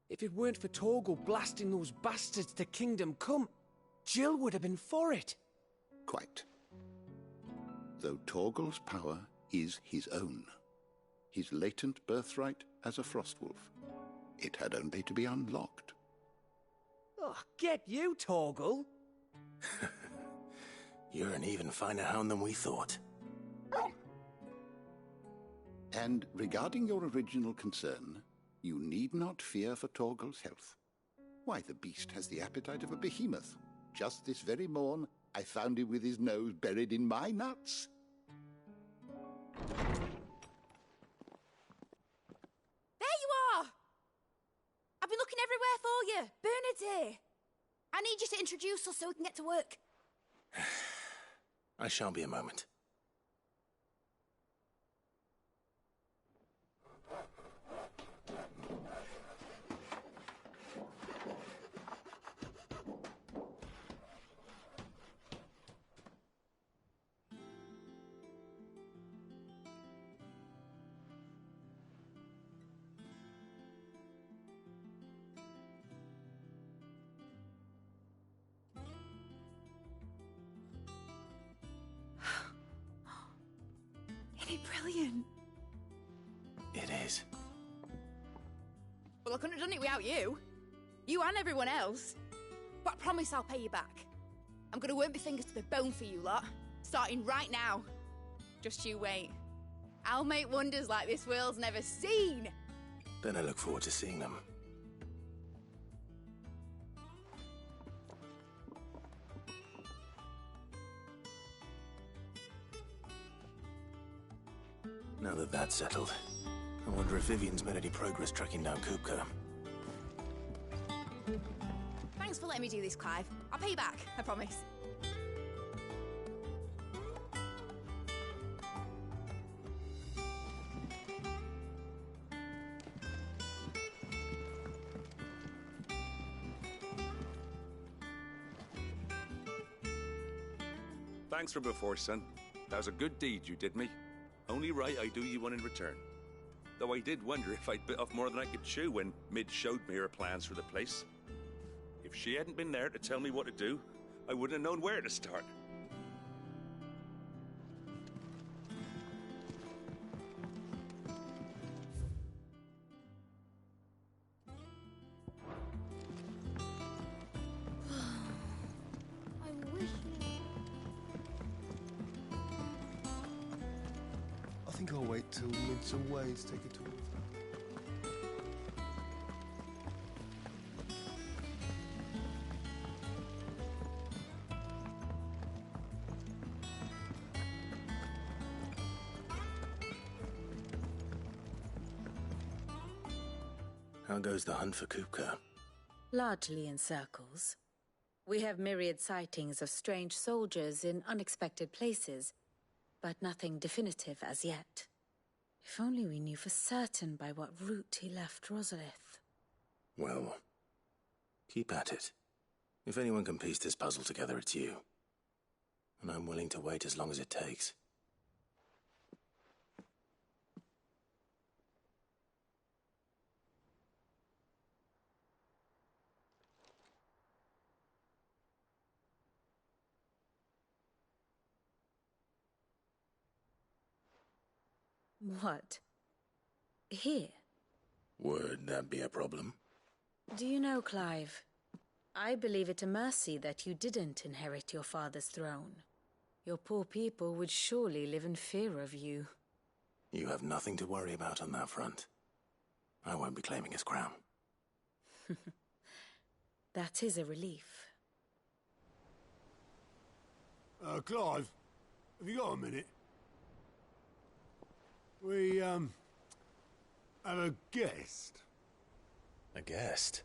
If it weren't for Torgal blasting those bastards to Kingdom Come, Jill would have been for it. Quite. Though Torgal's power is his own, his latent birthright as a Frostwolf, it had only to be unlocked. Oh, get you, Torgal! You're an even finer hound than we thought. And regarding your original concern, you need not fear for Torgal's health. Why, the beast has the appetite of a behemoth. Just this very morn, I found him with his nose buried in my nuts. There you are! I've been looking everywhere for you. Bernard's here. I need you to introduce us so we can get to work. I shan't be a moment. Brilliant. It is. Well, I couldn't have done it without you. You and everyone else. But I promise I'll pay you back. I'm gonna work my fingers to the bone for you lot, starting right now. Just you wait. I'll make wonders like this world's never seen. Then I look forward to seeing them. Now that that's settled, I wonder if Vivian's made any progress tracking down Kupka. Thanks for letting me do this, Clive. I'll pay you back, I promise. Thanks for before, son. That was a good deed you did me. Only right I do you one in return. Though I did wonder if I'd bit off more than I could chew when Mid showed me her plans for the place. If she hadn't been there to tell me what to do, I wouldn't have known where to start. I think I'll wait till Mid's away to take a tour of her. How goes the hunt for Kupka? Largely in circles. We have myriad sightings of strange soldiers in unexpected places, but nothing definitive as yet. If only we knew for certain by what route he left Rosalith. Well, keep at it. If anyone can piece this puzzle together, it's you. And I'm willing to wait as long as it takes. What? Here? Would that be a problem? Do you know, Clive? I believe it a mercy that you didn't inherit your father's throne. Your poor people would surely live in fear of you. You have nothing to worry about on that front. I won't be claiming his crown. That is a relief. Clive, have you got a minute? We, have a guest. A guest?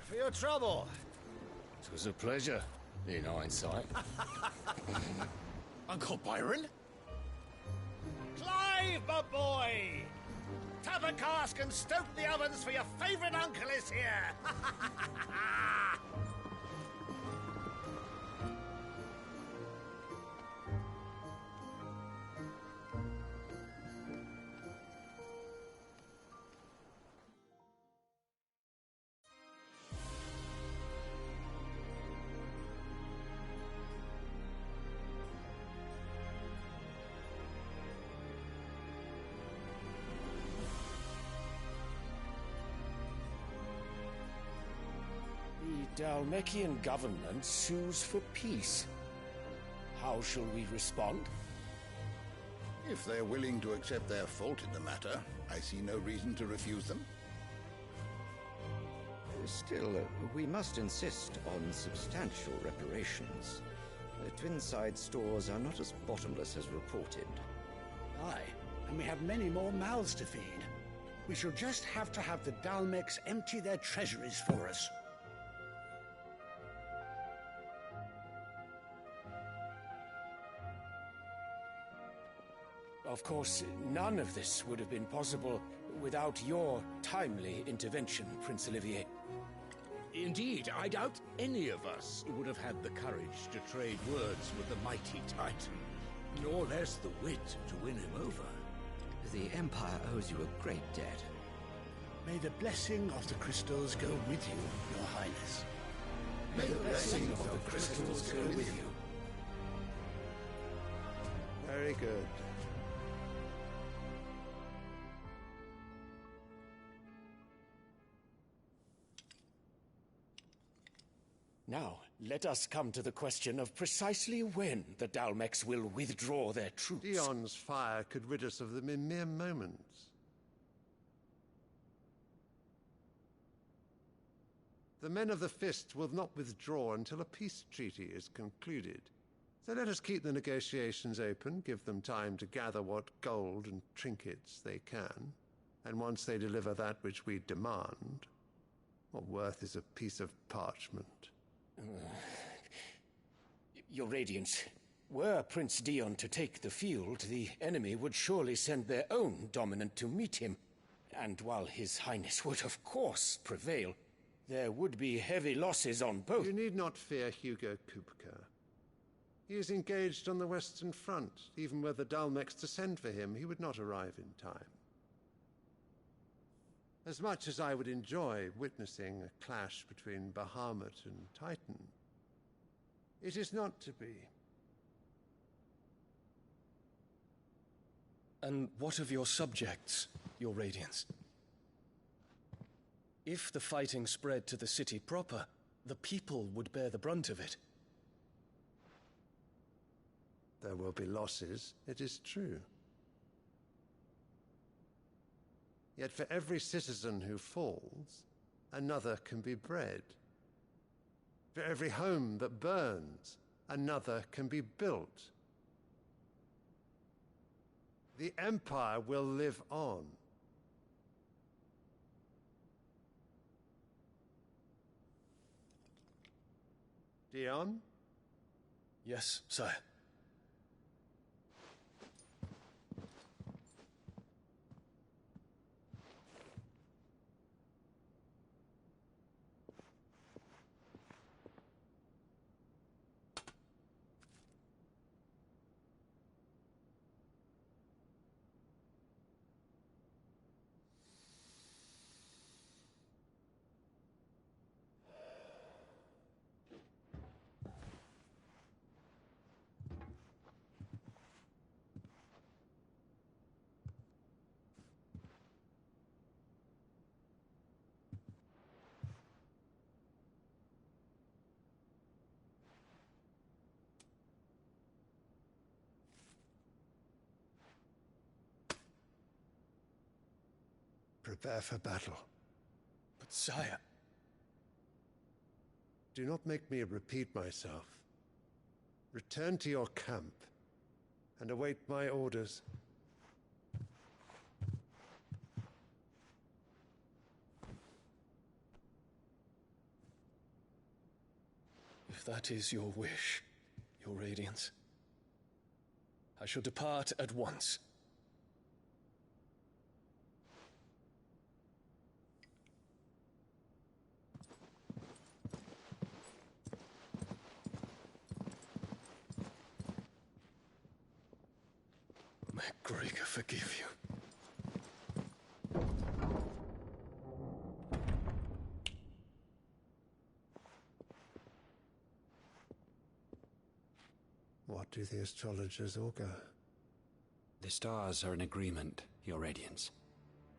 For your trouble. It was a pleasure, in hindsight. Uncle Byron? Clive, my boy! Tap a cask and stoke the ovens, for your favourite uncle is here! The Dalmekian government sues for peace. How shall we respond? If they're willing to accept their fault in the matter, I see no reason to refuse them. Still, we must insist on substantial reparations. The Twinside stores are not as bottomless as reported. Aye, and we have many more mouths to feed. We shall just have to have the Dalmecs empty their treasuries for us. Of course, none of this would have been possible without your timely intervention, Prince Olivier. Indeed, I doubt any of us would have had the courage to trade words with the mighty Titan, nor less the wit to win him over. The Empire owes you a great debt. May the blessing of the crystals go with you, Your Highness. May the blessing of the crystals go with you. Very good. Now, let us come to the question of precisely when the Dalmecs will withdraw their troops. Dion's fire could rid us of them in mere moments. The men of the Fist will not withdraw until a peace treaty is concluded. So let us keep the negotiations open, give them time to gather what gold and trinkets they can, and once they deliver that which we demand, what worth is a piece of parchment? Your Radiance, were Prince Dion to take the field, the enemy would surely send their own dominant to meet him. And while His Highness would of course prevail, there would be heavy losses on both. You need not fear Hugo Kupka. He is engaged on the Western Front. Even were the Dalmex to send for him, he would not arrive in time. As much as I would enjoy witnessing a clash between Bahamut and Titan, it is not to be. And what of your subjects, your Radiance? If the fighting spread to the city proper, the people would bear the brunt of it. There will be losses, it is true. Yet for every citizen who falls, another can be bred. For every home that burns, another can be built. The Empire will live on. Dion? Yes, sire. Prepare for battle. But sire... Do not make me repeat myself. Return to your camp and await my orders. If that is your wish, your Radiance, I shall depart at once. May Gregor forgive you. What do the astrologers augur? The stars are in agreement, Your Radiance.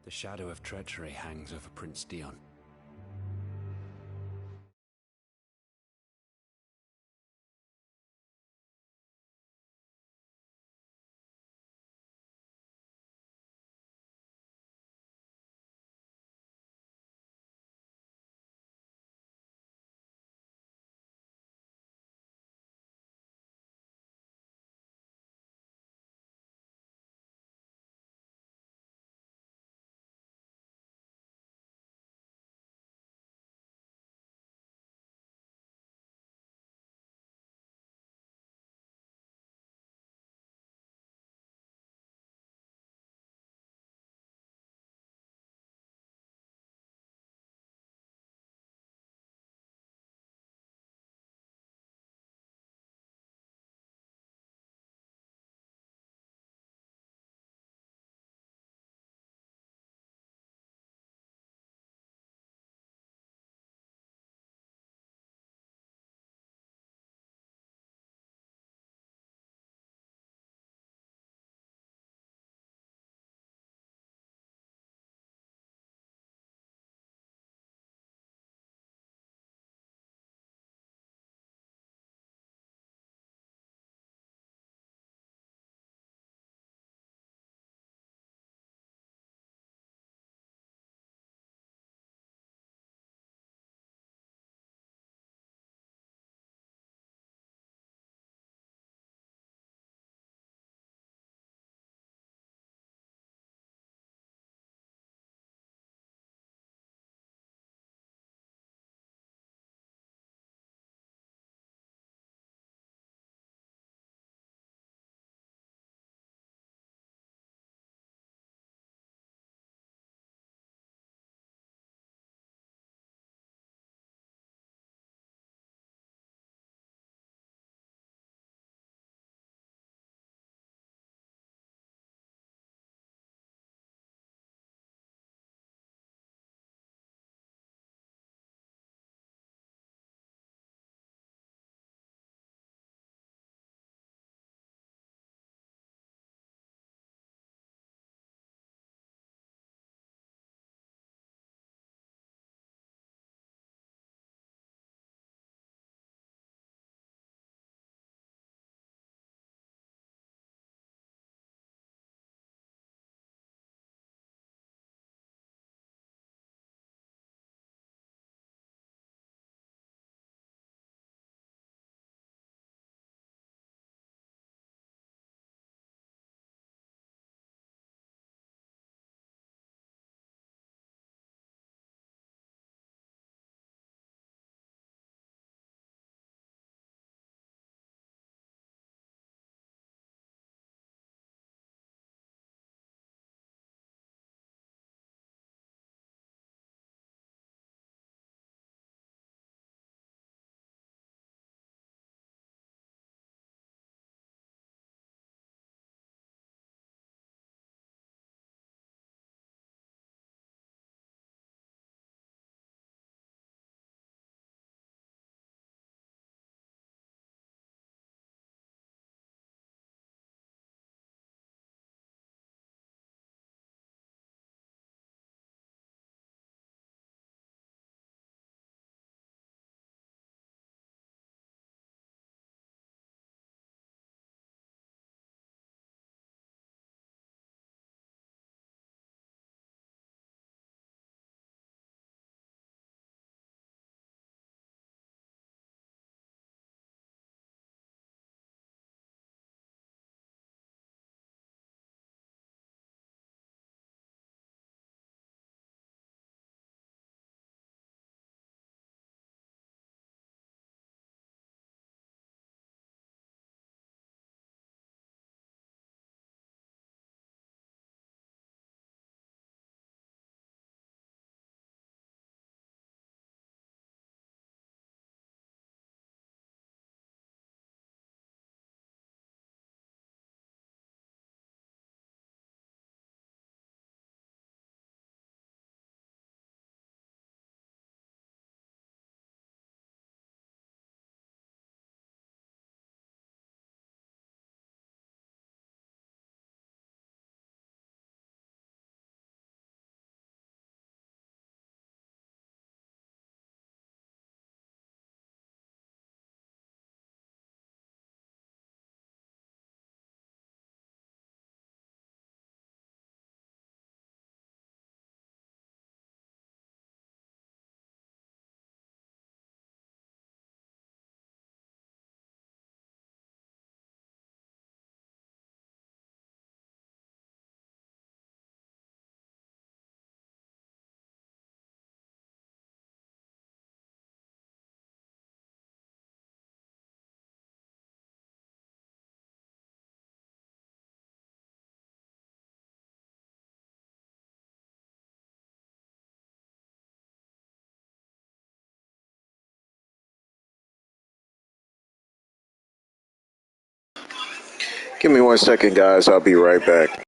The shadow of treachery hangs over Prince Dion. Give me 1 second, guys. I'll be right back.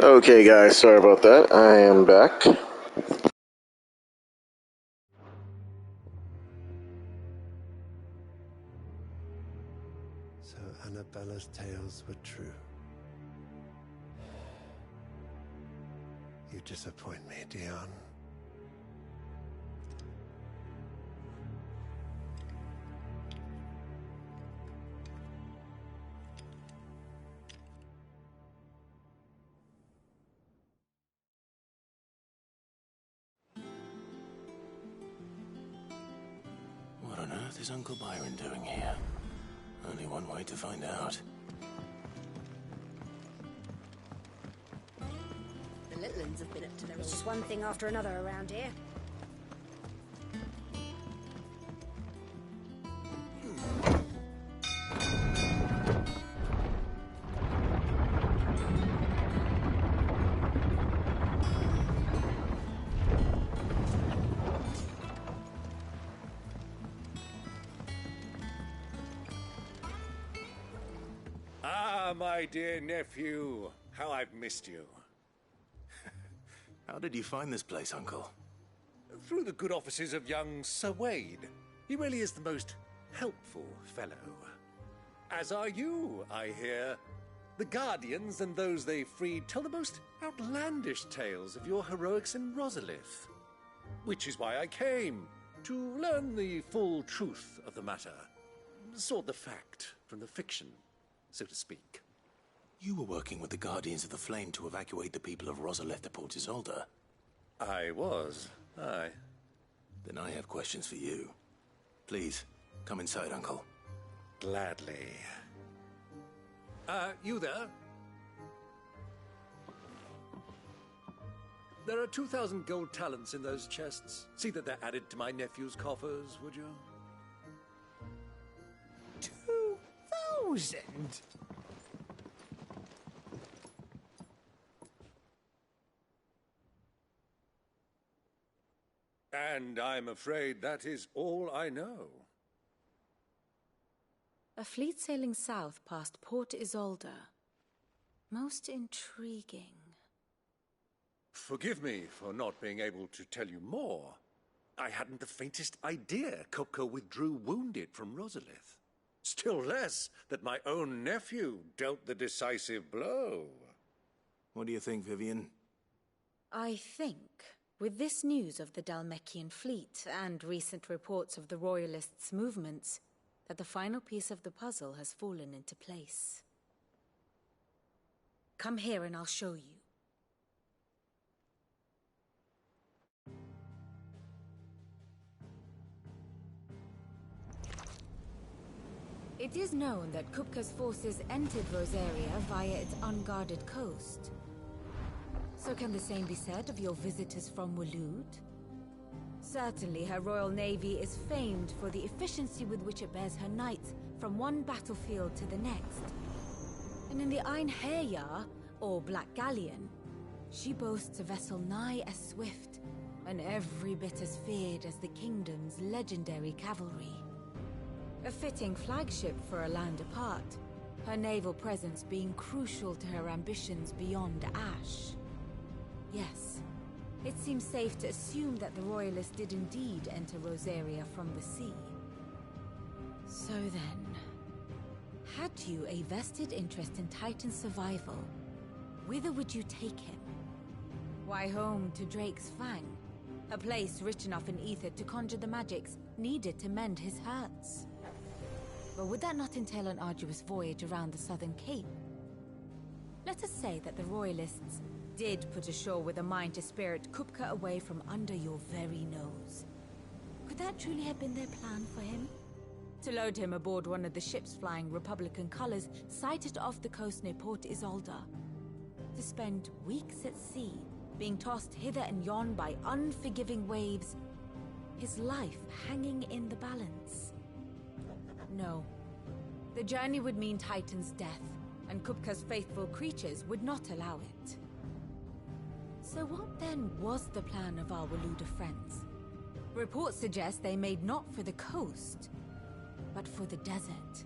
Okay, guys, sorry about that. I am back. So Annabella's tales were true. You disappoint me, Dion. earth is Uncle Byron doing here? Only one way to find out. The Littlands have been up to their... It's just one thing after another around here. My dear nephew, how I've missed you. How did you find this place, Uncle? Through the good offices of young Sir Wade. He really is the most helpful fellow. As are you, I hear. The Guardians and those they freed tell the most outlandish tales of your heroics in Rosalith. Which is why I came, to learn the full truth of the matter. Sort the fact from the fiction, so to speak. You were working with the Guardians of the Flame to evacuate the people of Rosalith to Port Isolde. I was, aye. Then I have questions for you. Please, come inside, Uncle. Gladly. You there? There are 2,000 gold talents in those chests. See that they're added to my nephew's coffers, would you? 2,000? And I'm afraid that is all I know. A fleet sailing south past Port Isolde. Most intriguing. Forgive me for not being able to tell you more. I hadn't the faintest idea Kupka withdrew wounded from Rosalith. Still less that my own nephew dealt the decisive blow. What do you think, Vivian? I think, with this news of the Dhalmekian fleet and recent reports of the Royalists' movements, that the final piece of the puzzle has fallen into place. Come here and I'll show you. It is known that Kupka's forces entered Rosaria via its unguarded coast. So can the same be said of your visitors from Waloed? Certainly her Royal Navy is famed for the efficiency with which it bears her knights from one battlefield to the next. And in the Einherjar, or Black Galleon, she boasts a vessel nigh as swift and every bit as feared as the kingdom's legendary cavalry. A fitting flagship for a land apart, her naval presence being crucial to her ambitions beyond Ash. Yes, it seems safe to assume that the Royalists did indeed enter Rosaria from the sea. So then, had you a vested interest in Titan's survival, whither would you take him? Why, home to Drake's Fang, a place rich enough in ether to conjure the magics needed to mend his hurts. But would that not entail an arduous voyage around the southern cape? Let us say that the Royalists did put ashore with a mind to spirit Kupka away from under your very nose. Could that truly have been their plan for him? To load him aboard one of the ships flying Republican colors sighted off the coast near Port Isolde. To spend weeks at sea, being tossed hither and yon by unforgiving waves, his life hanging in the balance. No. The journey would mean Titan's death, and Kupka's faithful creatures would not allow it. So what then was the plan of our Waluda friends? Reports suggest they made not for the coast, but for the desert.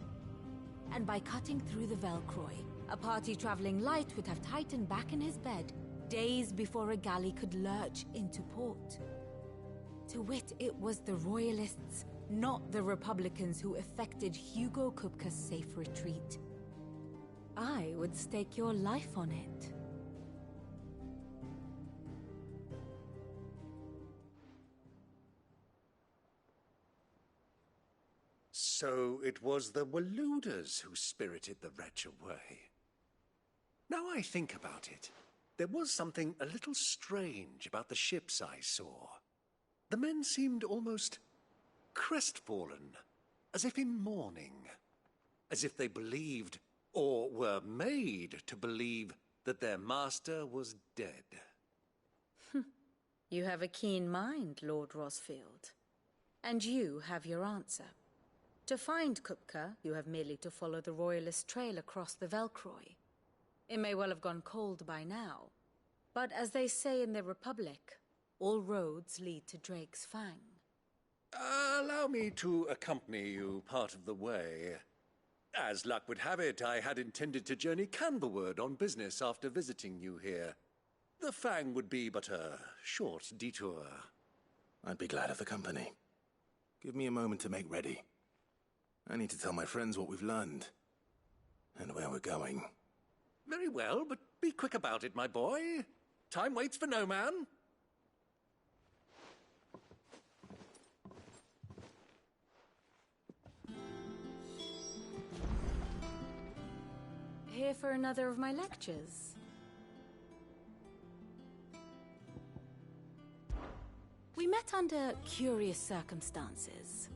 And by cutting through the Velcroy, a party traveling light would have Titan back in his bed days before a galley could lurch into port. To wit, it was the Royalists, not the Republicans, who effected Hugo Kupka's safe retreat. I would stake your life on it. So it was the Waluders who spirited the wretch away. Now I think about it, there was something a little strange about the ships I saw. The men seemed almost crestfallen, as if in mourning, as if they believed, or were made to believe, that their master was dead. You have a keen mind, Lord Rosfield. And you have your answer. To find Kupka, you have merely to follow the Royalist trail across the Velcroy. It may well have gone cold by now, but as they say in the Republic, all roads lead to Drake's Fang. Allow me to accompany you part of the way. As luck would have it, I had intended to journey Canberward on business after visiting you here. The Fang would be but a short detour. I'd be glad of the company. Give me a moment to make ready. I need to tell my friends what we've learned, and where we're going. Very well, but be quick about it, my boy. Time waits for no man. Here for another of my lectures. We met under curious circumstances.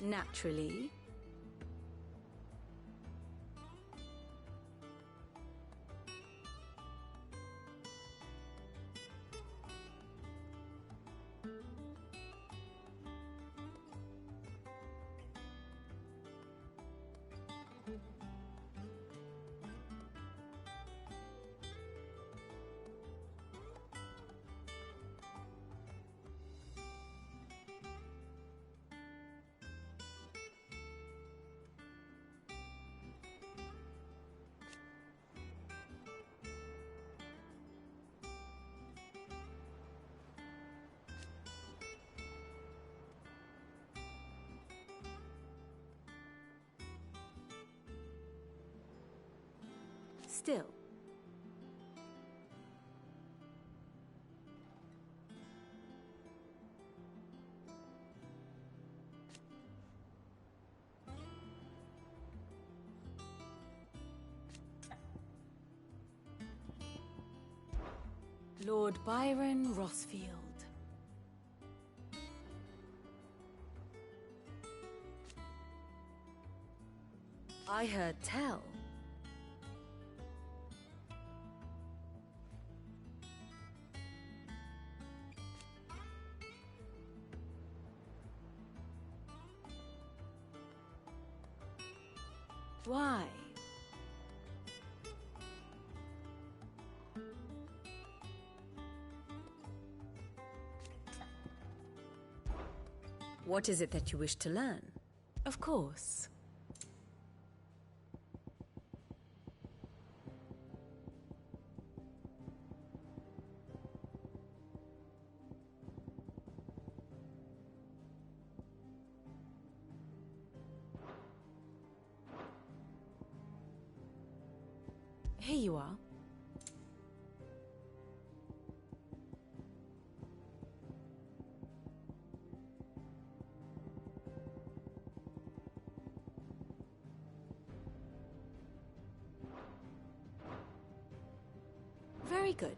Naturally. Still. Lord Byron Rosfield. I heard tell. Why? What is it that you wish to learn? Of course. Here you are. Very good.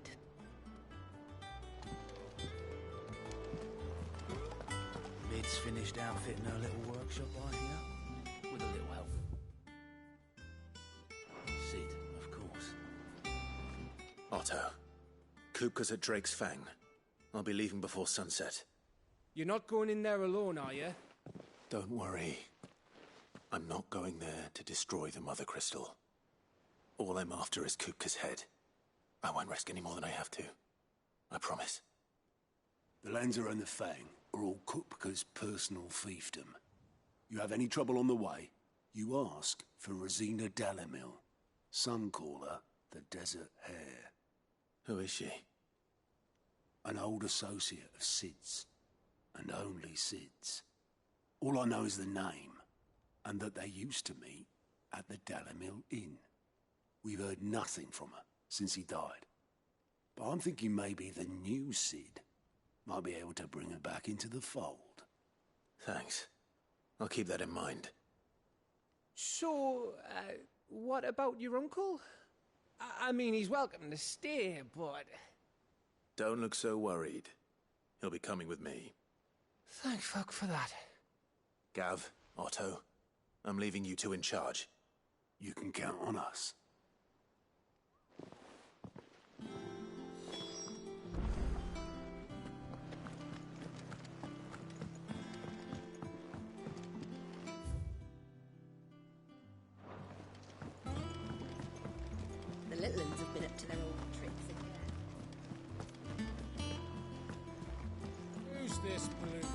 Mid's finished outfitting her little workshop, I hear. With a little help. Sid, of course. Otto, Kupka's at Drake's Fang. I'll be leaving before sunset. You're not going in there alone, are you? Don't worry. I'm not going there to destroy the Mother Crystal. All I'm after is Kupka's head. I won't risk any more than I have to. I promise. The Lanza and the Fang are all Kupka's personal fiefdom. You have any trouble on the way, you ask for Rosina Dalimil. Some call her the Desert Hare. Who is she? An old associate of Sid's, and only Sid's. All I know is the name, and that they used to meet at the Dalimil Inn. We've heard nothing from her since he died. But I'm thinking maybe the new Cid might be able to bring her back into the fold. Thanks. I'll keep that in mind. So, what about your uncle? I mean, he's welcome to stay, but... Don't look so worried. He'll be coming with me. Thank fuck for that. Gav, Otto, I'm leaving you two in charge. You can count on us. The little ones have been up to their old tricks again. Who's this blue lad?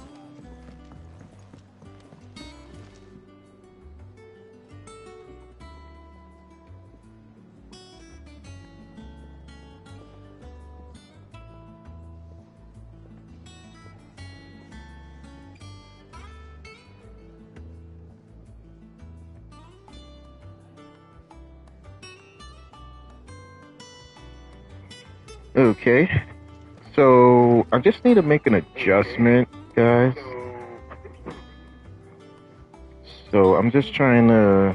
Okay, so I just need to make an adjustment, guys. So I'm just trying to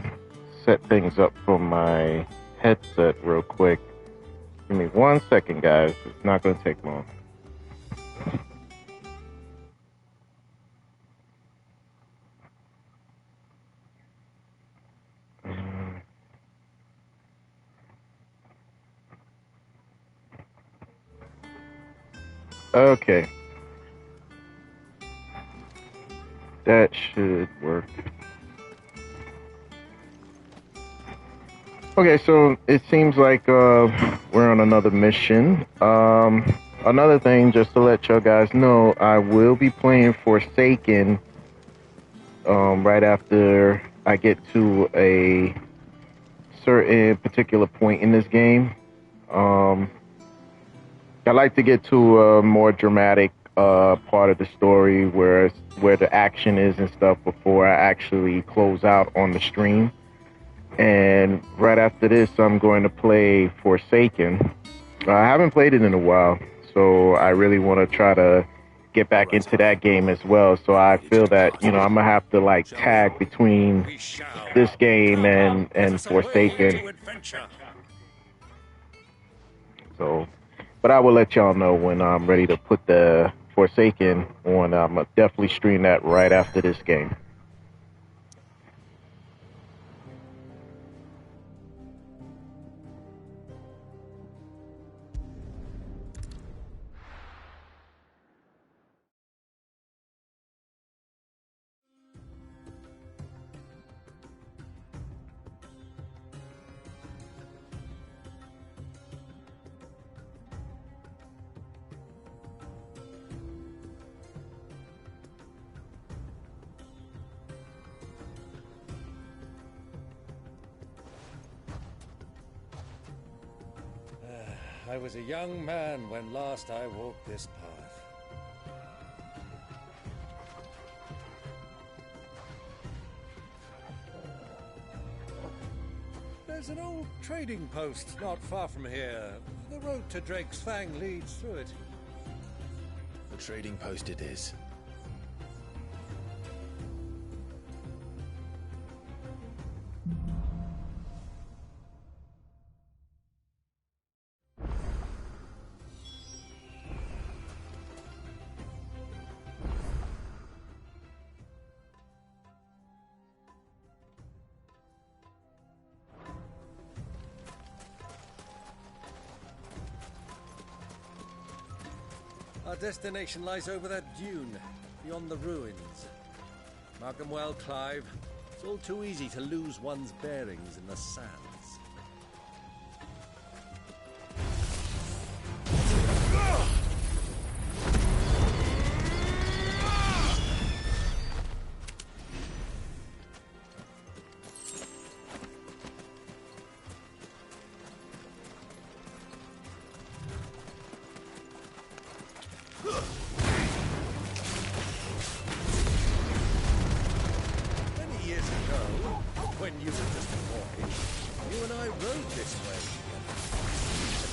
set things up for my headset real quick. Give me 1 second, guys. It's not going to take long. Okay. That should work. Okay, so it seems like we're on another mission. Another thing, just to let y'all guys know, I will be playing Forsaken right after I get to a certain particular point in this game. I like to get to a more dramatic part of the story where the action is and stuff before I actually close out on the stream. And right after this, I'm going to play Forsaken. I haven't played it in a while, so I really want to try to get back into that game as well. So I feel that, you know, I'm going to have to like tag between this game and Forsaken. So... but I will let y'all know when I'm ready to put the Forsaken on. I'm going to definitely stream that right after this game. I was a young man when last I walked this path. There's an old trading post not far from here. The road to Drake's Fang leads through it. The trading post it is. Our destination lies over that dune, beyond the ruins. Mark 'em well, Clive. It's all too easy to lose one's bearings in the sands.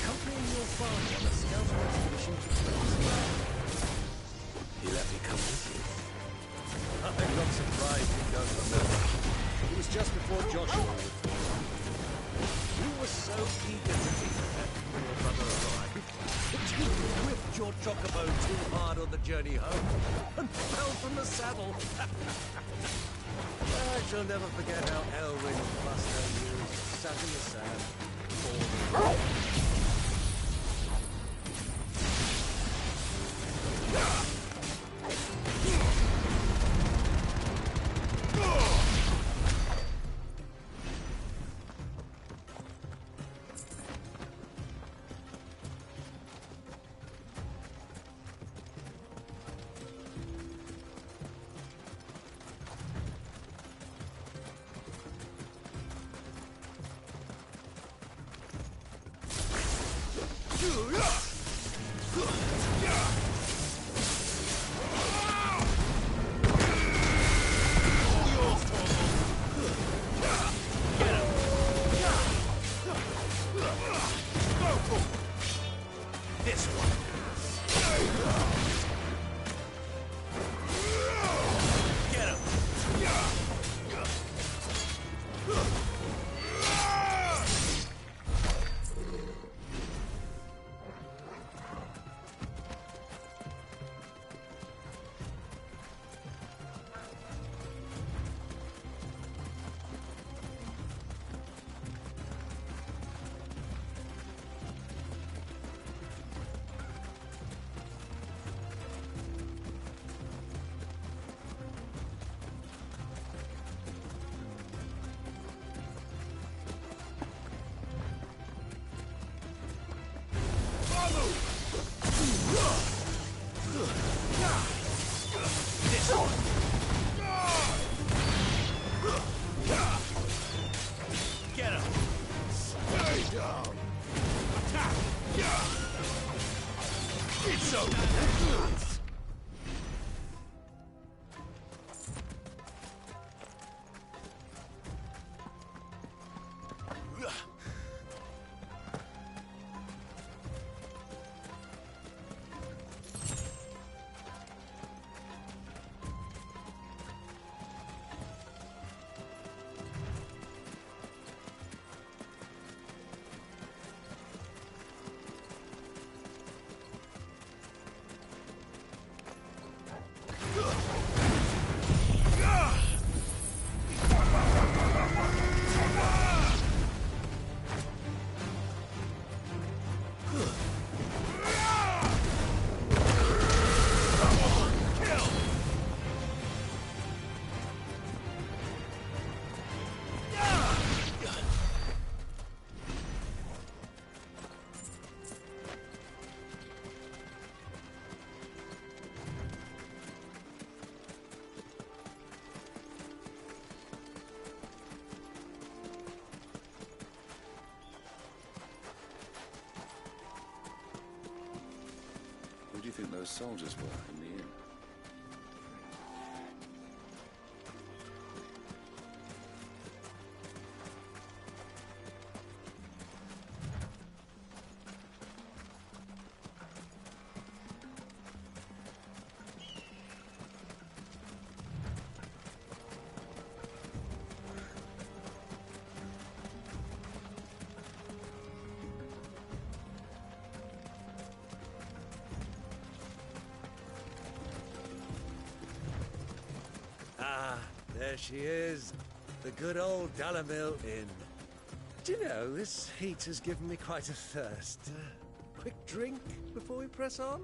accompanying your father on a scouting expedition to Trace. He let me come with you. I'm not surprised you don't remember. It was just before Joshua was born. You were so eager to be back when your brother arrived that you whipped your chocobo too hard on the journey home and fell from the saddle. I shall never forget how Elwyn and Buster and you sat in the sand, falling. Get him! Stay down! Attack! It's over! Who do you think those soldiers were in the inn? There she is, the good old Dalamil Inn. Do you know, this heat has given me quite a thirst. Quick drink before we press on?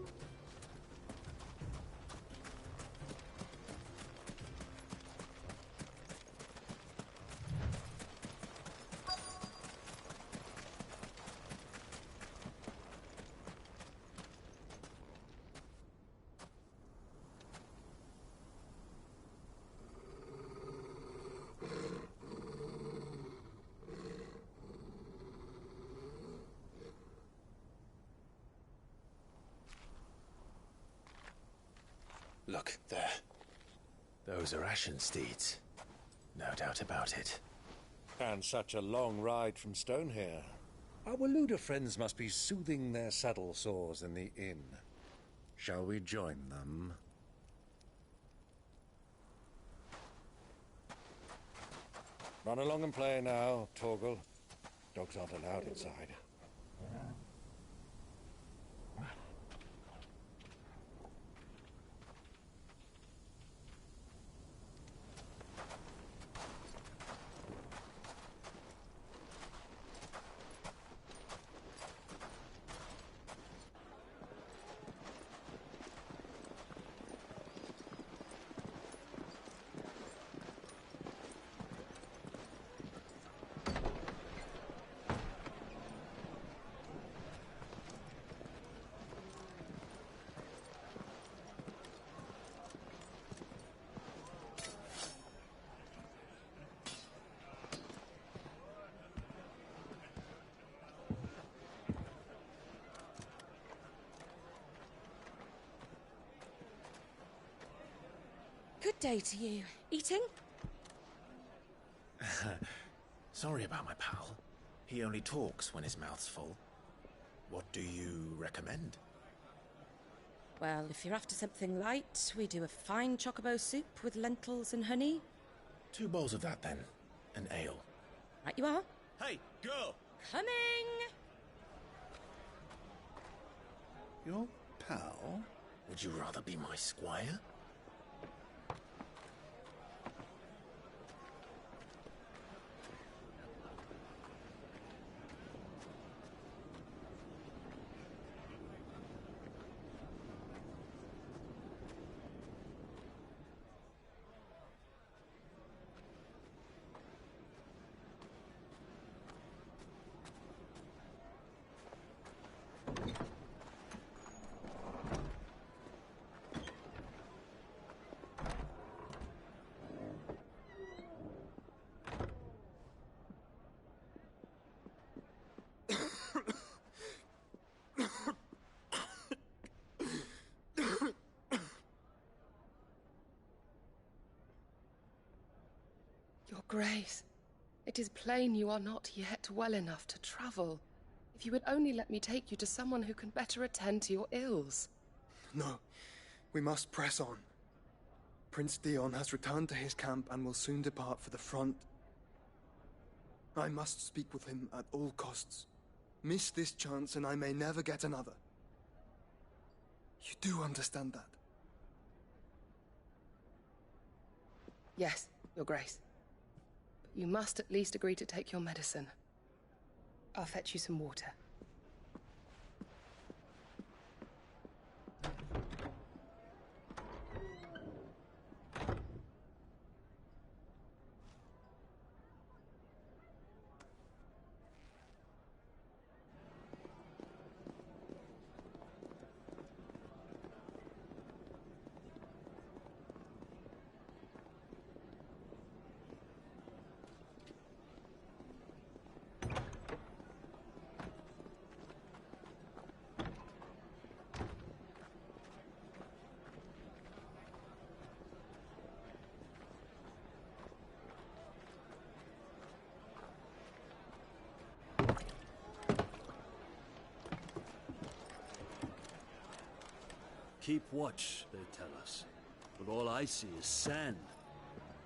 Look, there. Those are Ashen steeds. No doubt about it. And such a long ride from Stonehair. Our Luda friends must be soothing their saddle sores in the inn. Shall we join them? Run along and play now, Torgal. Dogs aren't allowed inside. Good day to you. Eating? Sorry about my pal. He only talks when his mouth's full. What do you recommend? Well, if you're after something light, we do a fine chocobo soup with lentils and honey. 2 bowls of that, then. An ale. Right you are. Hey, girl! Coming! Your pal? Would you rather be my squire? Your Grace, it is plain you are not yet well enough to travel. If you would only let me take you to someone who can better attend to your ills. No, we must press on. Prince Dion has returned to his camp and will soon depart for the front. I must speak with him at all costs. Miss this chance and I may never get another. You do understand that? Yes, Your Grace. But you must at least agree to take your medicine. I'll fetch you some water. Keep watch, they tell us. But all I see is sand.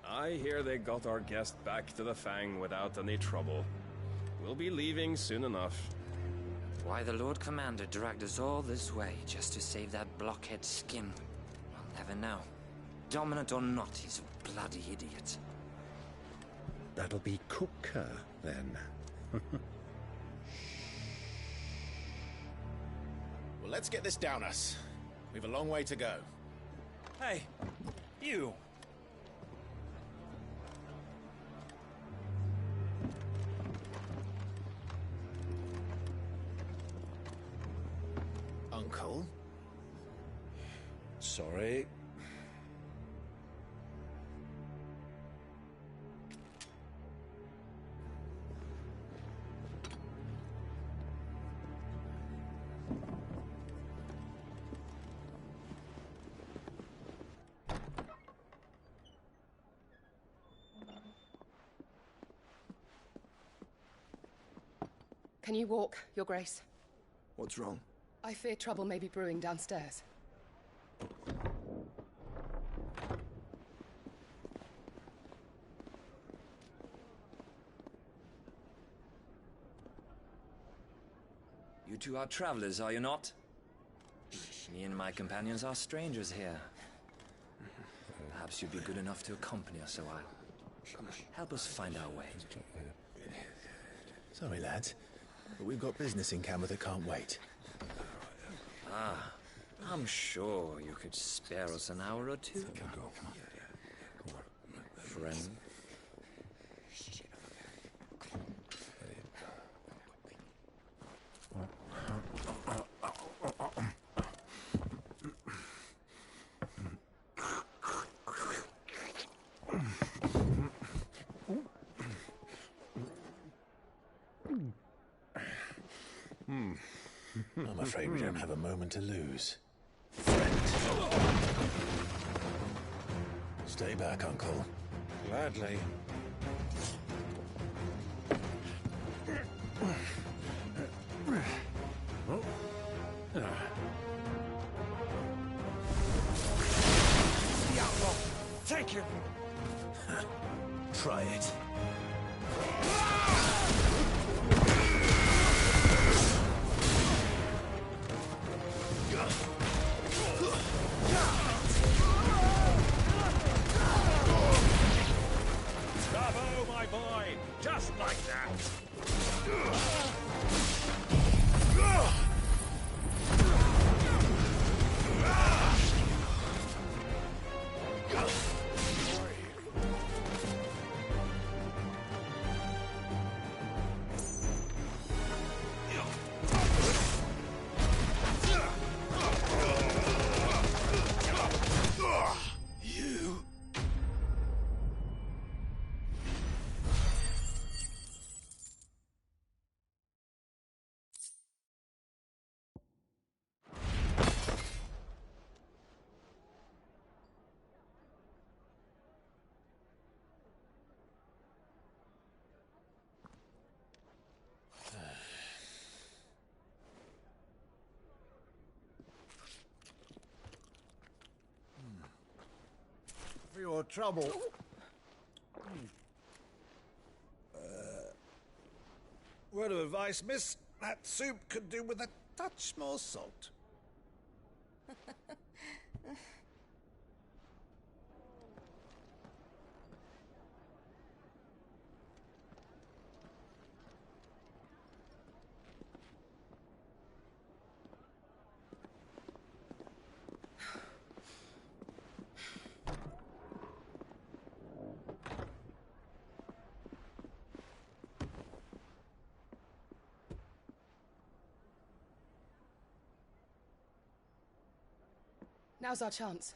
I hear they got our guest back to the Fang without any trouble. We'll be leaving soon enough. Why the Lord Commander dragged us all this way just to save that blockhead Skim, I'll never know. Dominant or not, he's a bloody idiot. That'll be Cooker, then. Well, let's get this down us. We've a long way to go. Hey, you! Uncle? Sorry. Can you walk, Your Grace? What's wrong? I fear trouble may be brewing downstairs. You two are travelers, are you not? Me and my companions are strangers here. Perhaps you'd be good enough to accompany us a while. Help us find our way. Sorry, lads, but we've got business in Camber that can't wait. Ah, I'm sure you could spare us an hour or two. Friend. I'm afraid we don't have a moment to lose. Stay back, Uncle. Gladly. The outlaw! Take him! Try it. Bravo, my boy! Just like that! You... For your trouble. Word of advice, miss. That soup could do with a touch more salt. Now's our chance.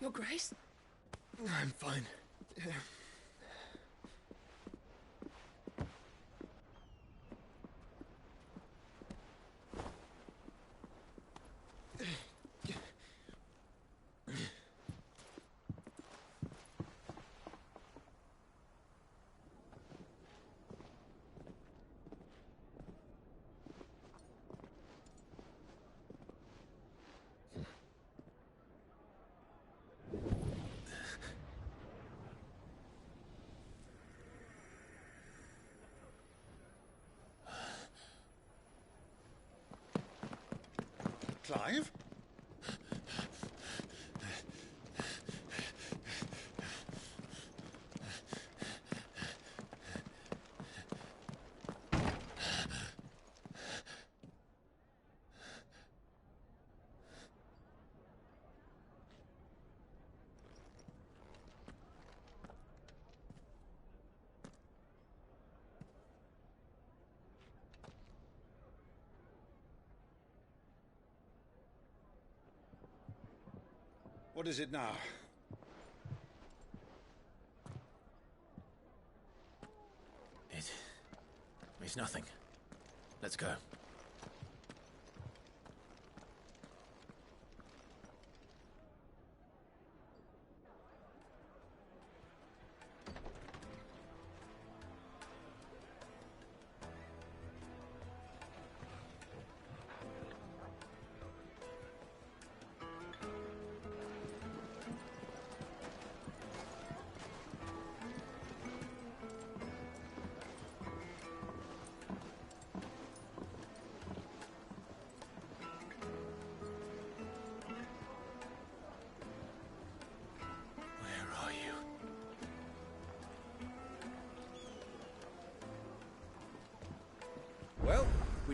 Your Grace? I'm fine. Clive? What is it now? It's nothing. Let's go.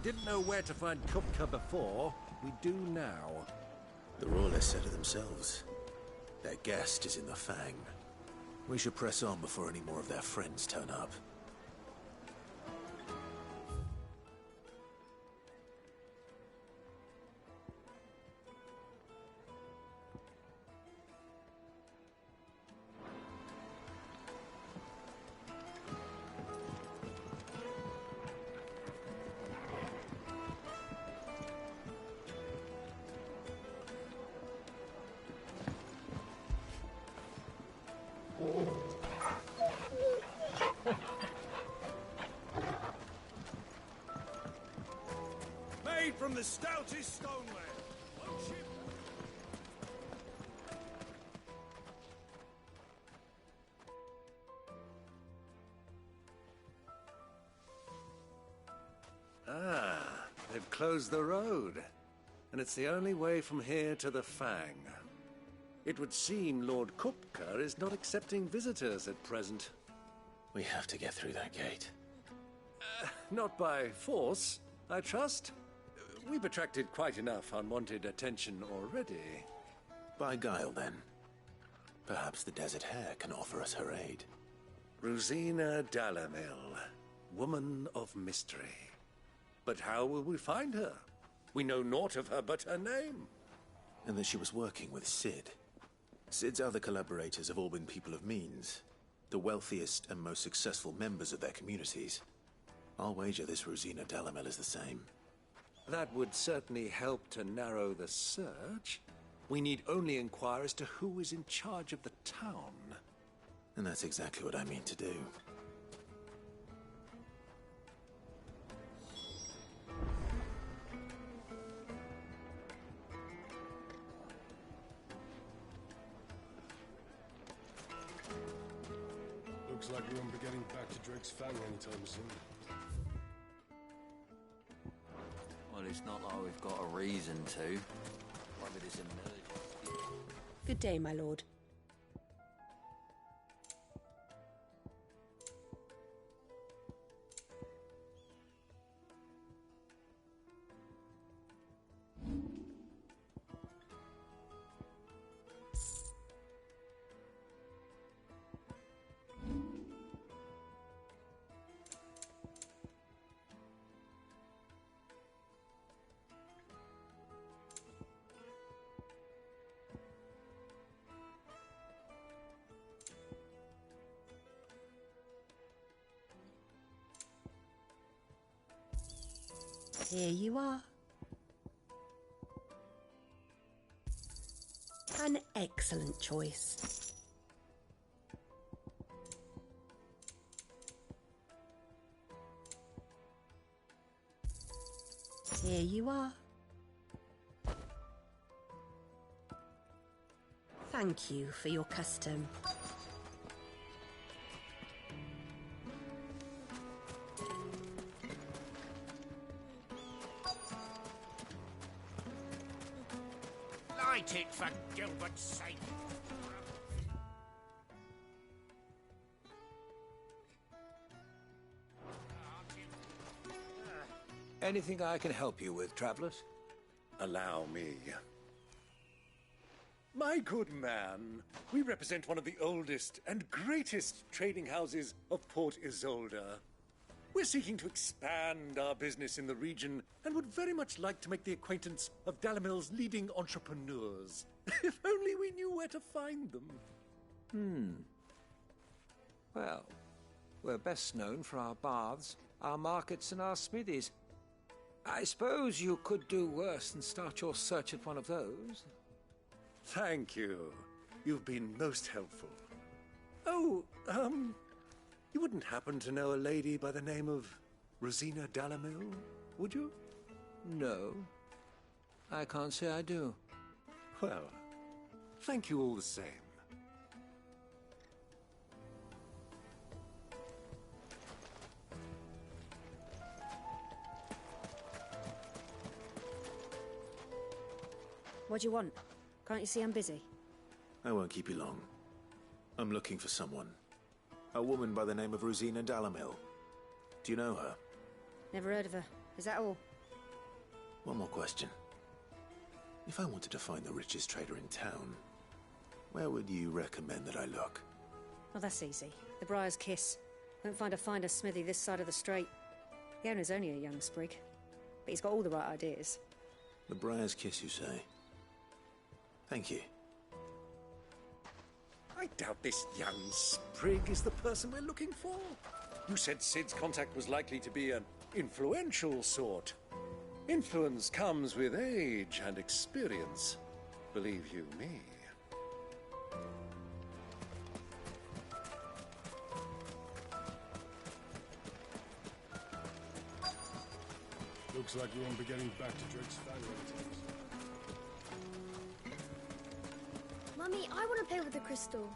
didn't know where to find Kupka before, we do now. The Royalists said it themselves. Their guest is in the Fang. We should press on before any more of their friends turn up. Made from the stoutest stoneware. One ship. Ah, they've closed the road. And it's the only way from here to the Fang. It would seem Lord Kupka is not accepting visitors at present. We have to get through that gate. Not by force, I trust. We've attracted quite enough unwanted attention already. By guile, then. Perhaps the Desert Hare can offer us her aid. Rosina Dalamil, woman of mystery. But how will we find her? We know naught of her but her name. And that she was working with Cid. Cid's other collaborators have all been people of means, the wealthiest and most successful members of their communities. I'll wager this Rosina Dalamil is the same. That would certainly help to narrow the search. We need only inquire as to who is in charge of the town. And that's exactly what I mean to do. Looks like we won't be getting back to Drake's Fang anytime soon. Well, it's not like we've got a reason to. Maybe there's an emergency. Good day, my lord. Here you are. An excellent choice. Here you are. Thank you for your custom. Light it for Gilbert's sake. Anything I can help you with, travelers? Allow me. My good man, we represent one of the oldest and greatest trading houses of Port Isolde. We're seeking to expand our business in the region and would very much like to make the acquaintance of Dalamil's leading entrepreneurs. If only we knew where to find them. Well, we're best known for our baths, our markets, and our smithies. I suppose you could do worse than start your search at one of those. Thank you. You've been most helpful. Oh, you wouldn't happen to know a lady by the name of Rosina Dalamil, would you? No, I can't say I do. Well, thank you all the same. What do you want? Can't you see I'm busy? I won't keep you long. I'm looking for someone. A woman by the name of Rosina Dalamil. Do you know her? Never heard of her. Is that all? One more question. If I wanted to find the richest trader in town, where would you recommend that I look? Oh, that's easy. The Briar's Kiss. Won't find a finer smithy this side of the strait. The owner's only a young sprig, but he's got all the right ideas. The Briar's Kiss, you say? Thank you. I doubt this young sprig is the person we're looking for. You said Sid's contact was likely to be an influential sort. Influence comes with age and experience, believe you me. Looks like we won't be getting back to Drake's family. Mummy, I want to play with the crystal.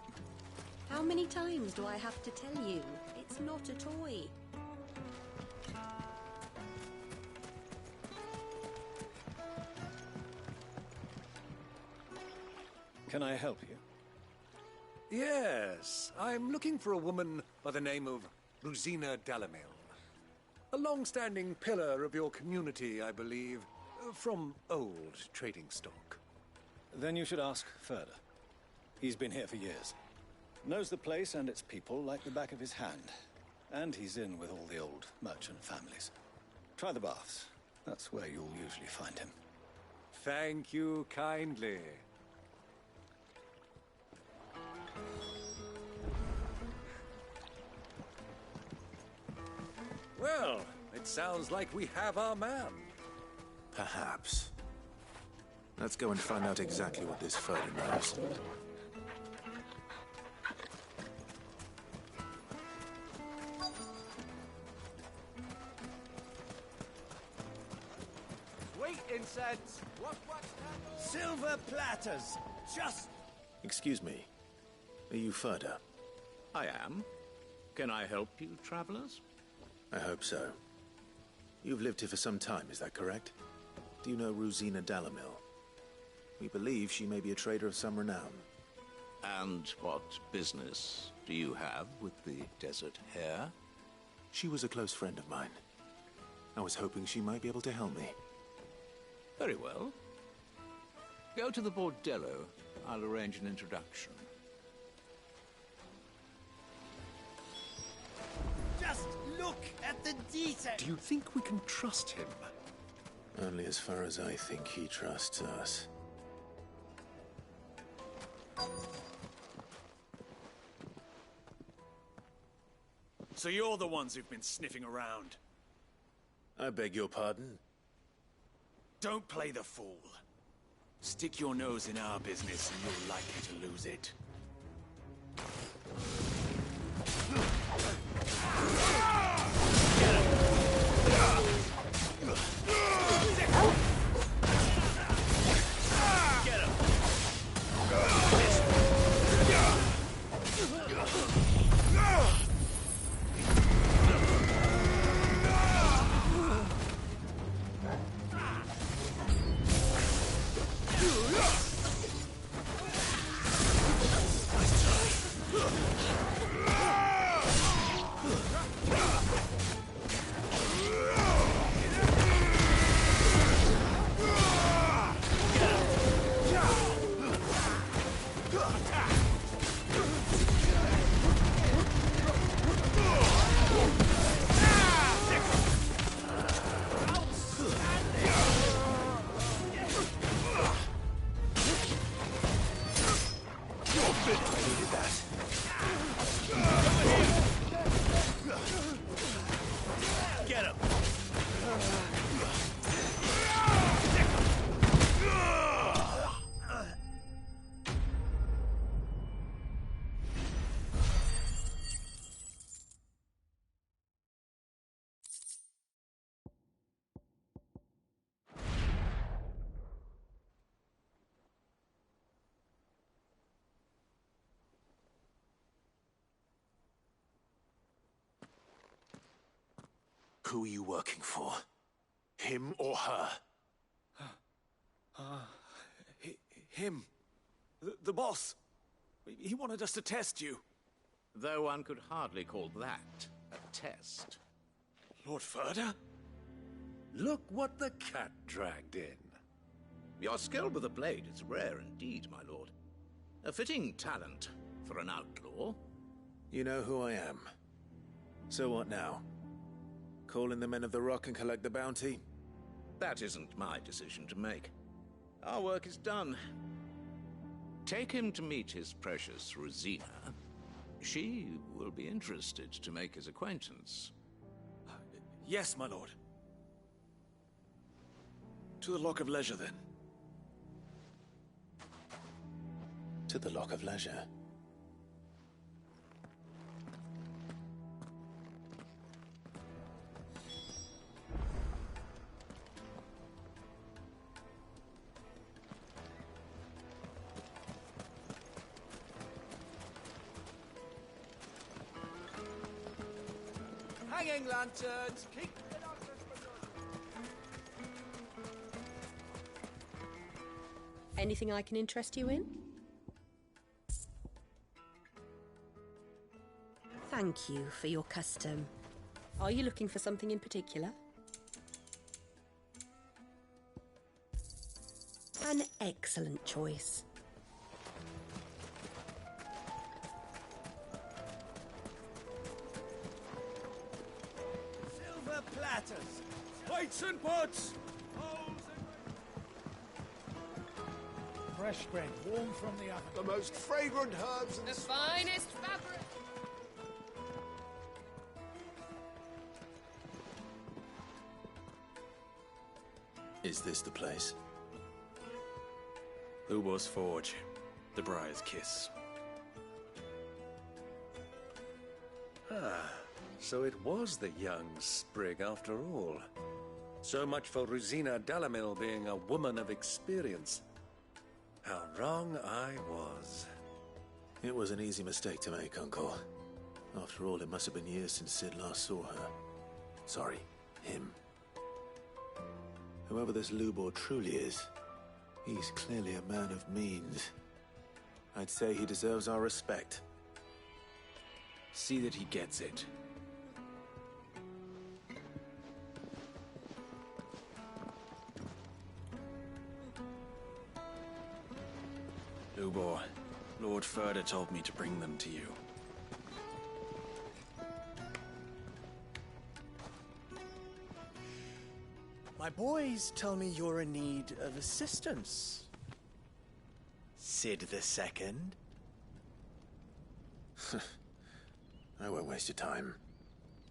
How many times do I have to tell you? It's not a toy. Can I help you? Yes, I'm looking for a woman by the name of Rosina Dalamil. A long-standing pillar of your community, I believe, from old trading stock. Then you should ask Ferda. He's been here for years. Knows the place and its people like the back of his hand. And he's in with all the old merchant families. Try the baths. That's where you'll usually find him. Thank you kindly. Well, it sounds like we have our man. Perhaps. Let's go and find out exactly what this Ferda knows. Sweet incense! Silver platters! Just... Excuse me. Are you Ferda? I am. Can I help you, travelers? I hope so. You've lived here for some time, is that correct? Do you know Rosina Dalamil? We believe she may be a trader of some renown. And what business do you have with the Desert Hare? She was a close friend of mine. I was hoping she might be able to help me. Very well. Go to the Bordello. I'll arrange an introduction. Just look at the detail! Do you think we can trust him? Only as far as I think he trusts us. So you're the ones who've been sniffing around. I beg your pardon? Don't play the fool. Stick your nose in our business and you're likely to lose it. Who are you working for? Him or her? Him. The boss. He wanted us to test you. Though one could hardly call that a test. Lord Ferda? Look what the cat dragged in. Your skill with the blade is rare indeed, my lord. A fitting talent for an outlaw. You know who I am. So what now? Call in the Men of the Rock and collect the bounty? That isn't my decision to make. Our work is done. Take him to meet his precious Rosina. She will be interested to make his acquaintance. Yes, my lord. To the Lock of Leisure, then. To the Lock of Leisure. Hanging lanterns! Keep... Anything I can interest you in? Thank you for your custom. Are you looking for something in particular? An excellent choice. Silver platters! Plates and pots! Fresh bread, warm from the oven. The most fragrant herbs and... The finest fabric! Is this the place? Lubo's Forge. The Briar's Kiss. Ah, so it was the young sprig after all. So much for Rosina Dalamil being a woman of experience. How wrong I was. It was an easy mistake to make, Uncle. After all, it must have been years since Sid last saw her. Sorry, him. Whoever this Lubor truly is, he's clearly a man of means. I'd say he deserves our respect. See that he gets it. Lubor, Lord Furder told me to bring them to you. My boys tell me you're in need of assistance. Sid the Second? I won't waste your time.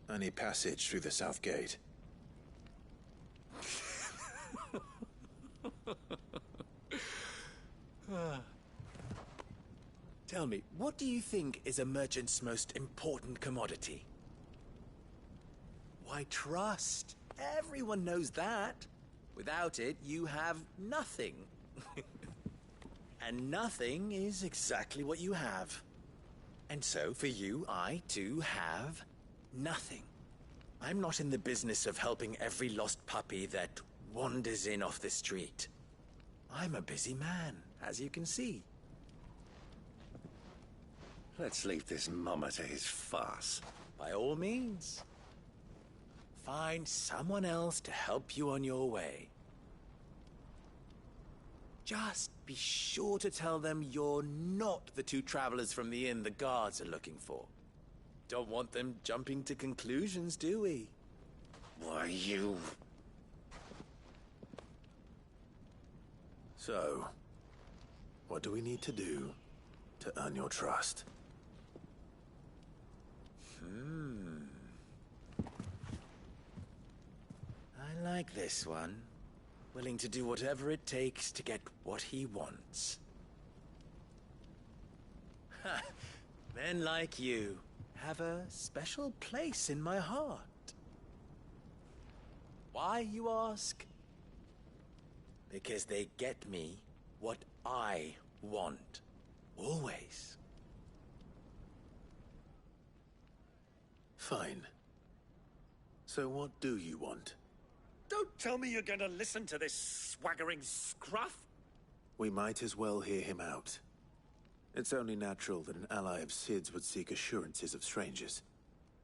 I need passage through the south gate. Tell me, what do you think is a merchant's most important commodity? Why, trust. Everyone knows that. Without it, you have nothing. And nothing is exactly what you have. And so, for you, I, too, have nothing. I'm not in the business of helping every lost puppy that wanders in off the street. I'm a busy man, as you can see. Let's leave this mummer to his farce. By all means. Find someone else to help you on your way. Just be sure to tell them you're not the two travelers from the inn the guards are looking for. Don't want them jumping to conclusions, do we? Why, you... So, what do we need to do to earn your trust? I like this one. Willing to do whatever it takes to get what he wants. Ha! Men like you have a special place in my heart. Why, you ask? Because they get me what I want. Always. Fine. So what do you want? Don't tell me you're going to listen to this swaggering scruff! We might as well hear him out. It's only natural that an ally of Sid's would seek assurances of strangers.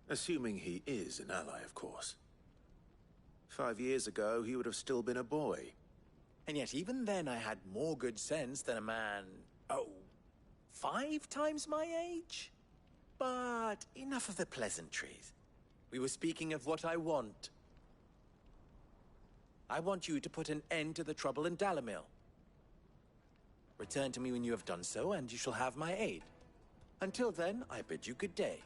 Assuming he is an ally, of course. 5 years ago, he would have still been a boy. And yet, even then, I had more good sense than a man, 5 times my age? But enough of the pleasantries. We were speaking of what I want. I want you to put an end to the trouble in Dalimil. Return to me when you have done so, and you shall have my aid. Until then, I bid you good day.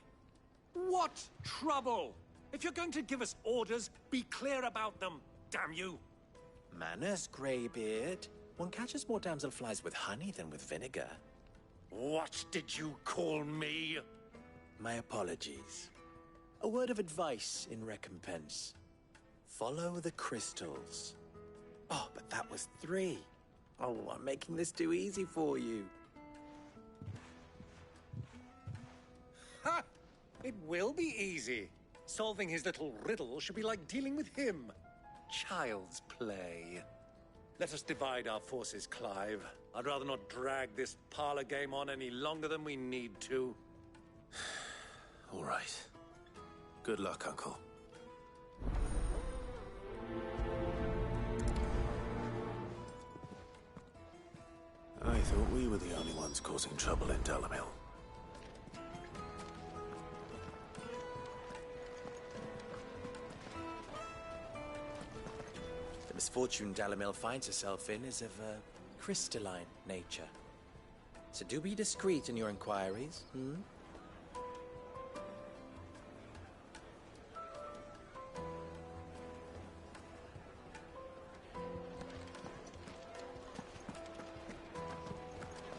What trouble? If you're going to give us orders, be clear about them, damn you! Manners, Greybeard. One catches more damselflies with honey than with vinegar. What did you call me? My apologies. A word of advice in recompense. Follow the crystals. Oh, but that was 3. Oh, I'm making this too easy for you. Ha! It will be easy. Solving his little riddle should be like dealing with him. Child's play. Let us divide our forces, Clive. I'd rather not drag this parlor game on any longer than we need to. All right. Good luck, Uncle. I thought we were the only ones causing trouble in Dalimil. The misfortune Dalimil finds herself in is of a crystalline nature. So do be discreet in your inquiries,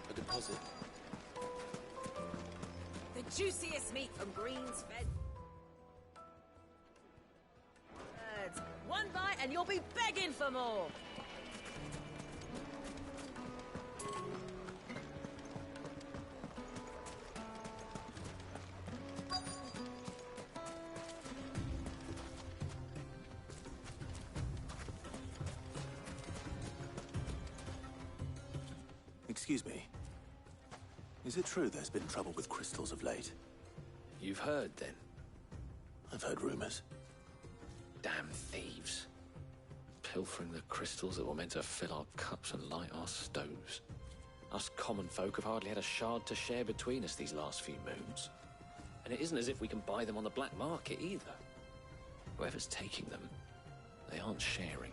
A deposit. The juiciest meat from Green's Fed. Birds. One bite and you'll be begging for more. Excuse me. Is it true there's been trouble with crystals of late? You've heard, then? I've heard rumors. Damn thieves. Pilfering the crystals that were meant to fill our cups and light our stoves. Us common folk have hardly had a shard to share between us these last few moons. And it isn't as if we can buy them on the black market either. Whoever's taking them, they aren't sharing.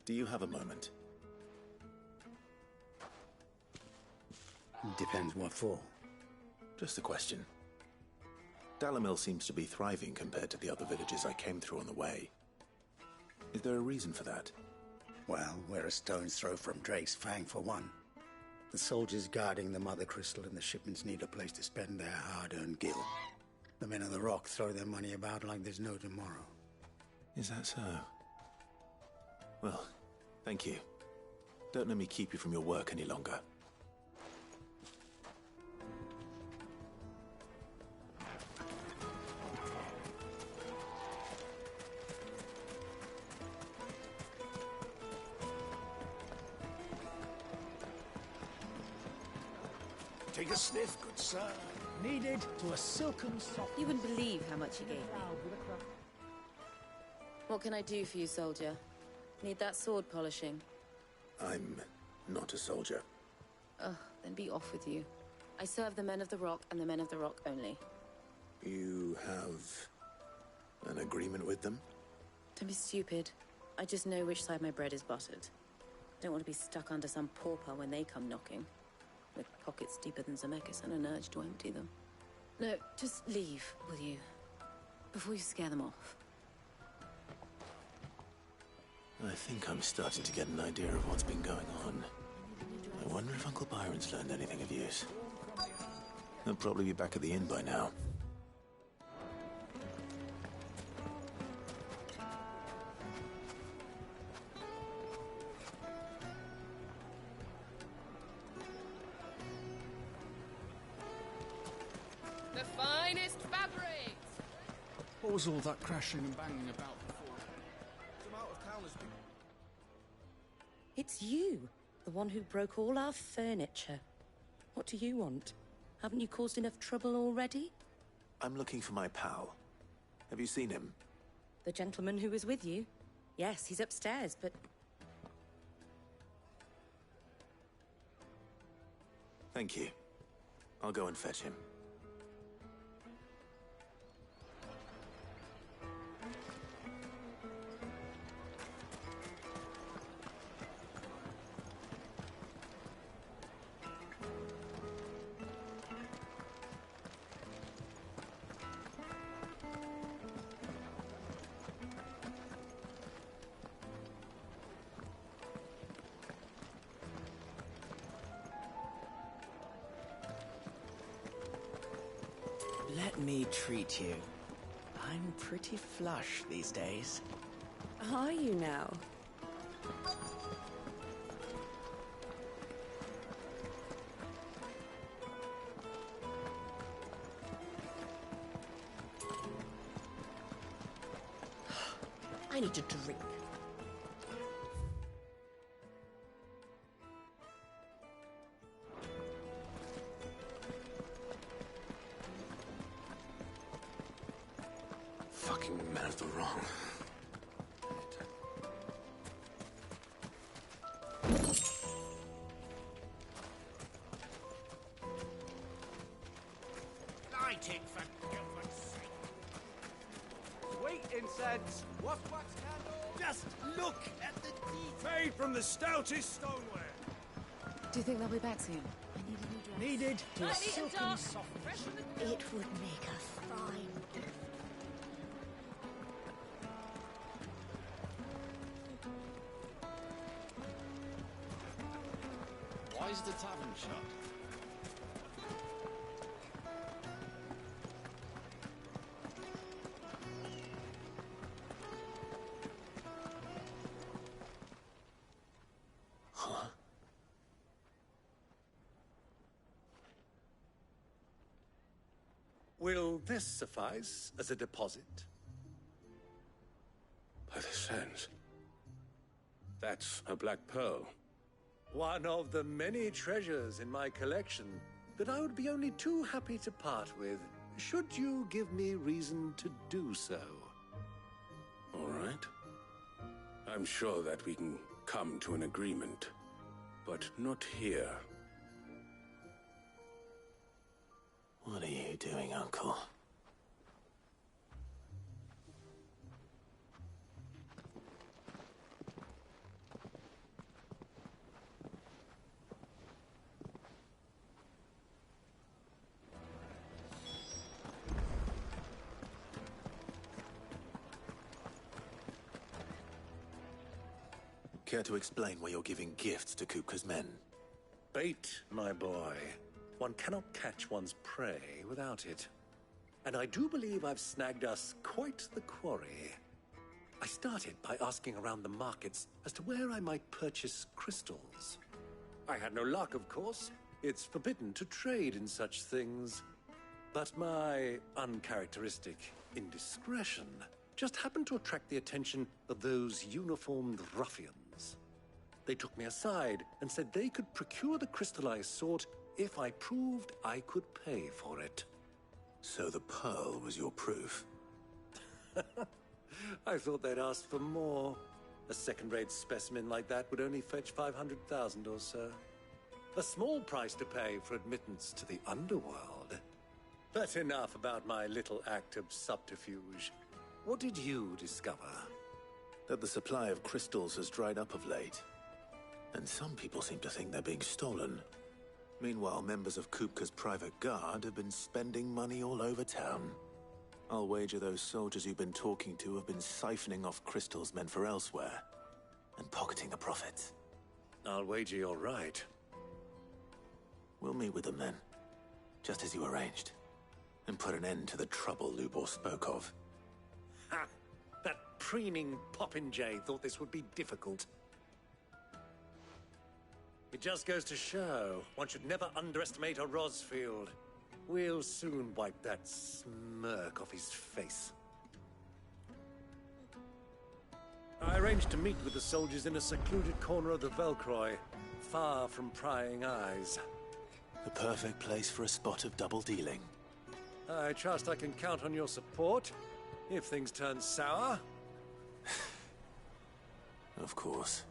Do you have a moment? Depends what for. Just a question. Dalimil seems to be thriving compared to the other villages I came through on the way. Is there a reason for that? Well, we're a stone's throw from Drake's Fang, for one. The soldiers guarding the Mother Crystal and the shipments need a place to spend their hard-earned gil. The men of the Rock throw their money about like there's no tomorrow. Is that so? Well, thank you. Don't let me keep you from your work any longer. Take a sniff, good sir. Needed to a silken soft... You wouldn't believe how much he gave me. What can I do for you, soldier? Need that sword polishing? I'm not a soldier. Ugh, then be off with you. I serve the men of the Rock and the men of the Rock only. You have an agreement with them? Don't be stupid. I just know which side my bread is buttered. Don't want to be stuck under some pauper when they come knocking. With pockets deeper than Zemeckis and an urge to empty them. No, just leave, will you? Before you scare them off. I think I'm starting to get an idea of what's been going on. I wonder if Uncle Byron's learned anything of use. He'll probably be back at the inn by now. was all that crashing and banging about before? Some out-of-towners been... It's you, the one who broke all our furniture. What do you want? Haven't you caused enough trouble already? I'm looking for my pal. Have you seen him? The gentleman who was with you? Yes, he's upstairs, but... Thank you. I'll go and fetch him. Let me treat you. I'm pretty flush these days. Are you now? I need to drink. Fucking men of the wrong. Light it, for God's sake. Sweet incense, wax candle. Just look at the detail. Made from the stoutest stoneware. Do you think they'll be back soon? I need a new dress. Needed to Right, silk Doc. and soft. It would make a fine gift. Why is the tavern shut? Huh? Will this suffice as a deposit? By the sands. That's a black pearl. One of the many treasures in my collection that I would be only too happy to part with, should you give me reason to do so. All right. I'm sure that we can come to an agreement, but not here. What are you doing, Uncle? Care to explain why you're giving gifts to Kupka's men? Bait, my boy. One cannot catch one's prey without it. And I do believe I've snagged us quite the quarry. I started by asking around the markets as to where I might purchase crystals. I had no luck, of course. It's forbidden to trade in such things. But my uncharacteristic indiscretion just happened to attract the attention of those uniformed ruffians. They took me aside and said they could procure the crystal I sought if I proved I could pay for it. So the pearl was your proof? I thought they'd ask for more. A second-rate specimen like that would only fetch 500,000 or so. A small price to pay for admittance to the underworld. But enough about my little act of subterfuge. What did you discover? That the supply of crystals has dried up of late. And some people seem to think they're being stolen. Meanwhile, members of Kupka's private guard have been spending money all over town. I'll wager those soldiers you've been talking to have been siphoning off crystals meant for elsewhere, and pocketing the profits. I'll wager you're right. We'll meet with them then, just as you arranged, and put an end to the trouble Lubor spoke of. Ha! That preening popinjay thought this would be difficult. It just goes to show one should never underestimate a Rosfield. We'll soon wipe that smirk off his face. arranged to meet with the soldiers in a secluded corner of the Velcroy, far from prying eyes. The perfect place for a spot of double dealing. I trust I can count on your support if things turn sour. Of course.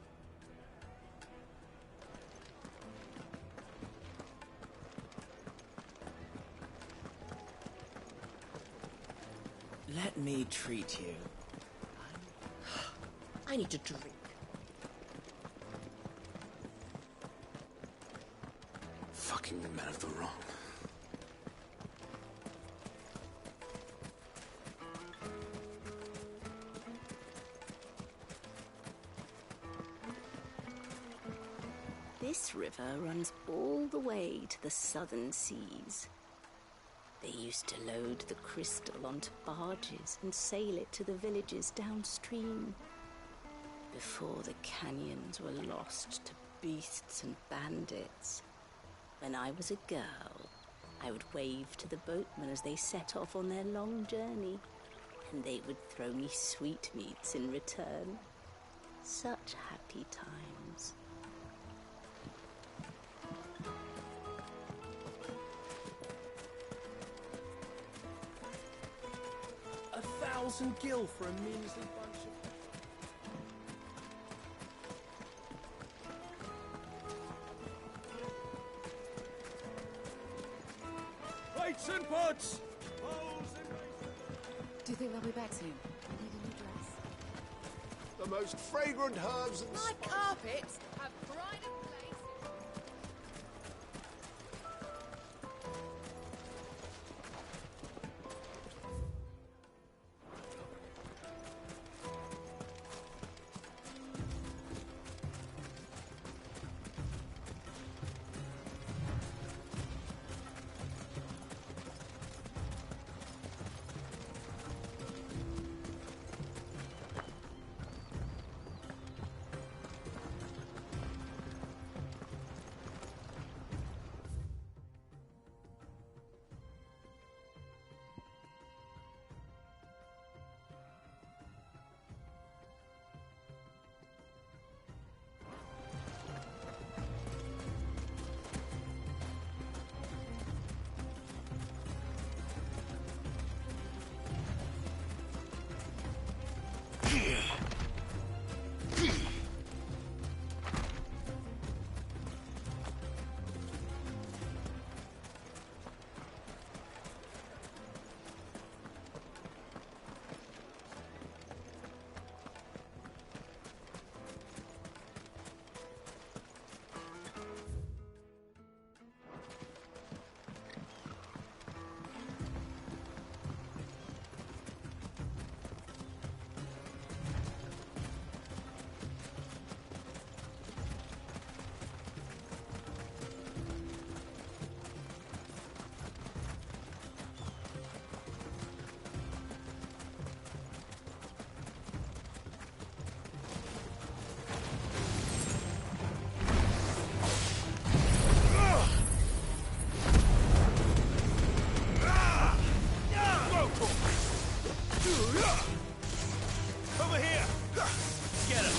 Let me treat you. I need a drink. Fucking men of the wrong. This river runs all the way to the southern seas. They used to load the crystal onto barges and sail it to the villages downstream. Before the canyons were lost to beasts and bandits. When I was a girl, I would wave to the boatmen as they set off on their long journey, and they would throw me sweetmeats in return. Such happy times. $1,000 gil for a measly bunch of... Plates and pots! Bowls and... Do you think they'll be back soon? I need a new dress. The most fragrant herbs and My carpets have pride of place. Over here! Get him!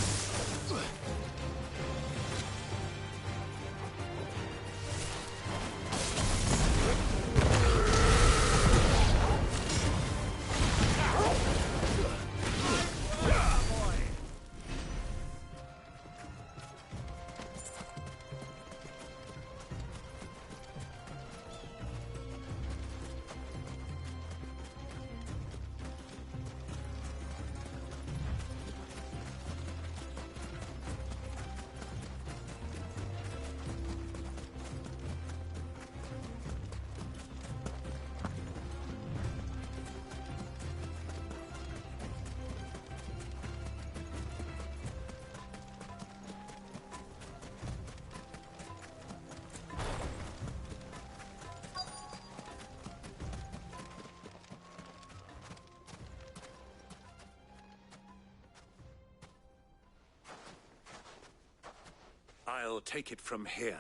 I'll take it from here.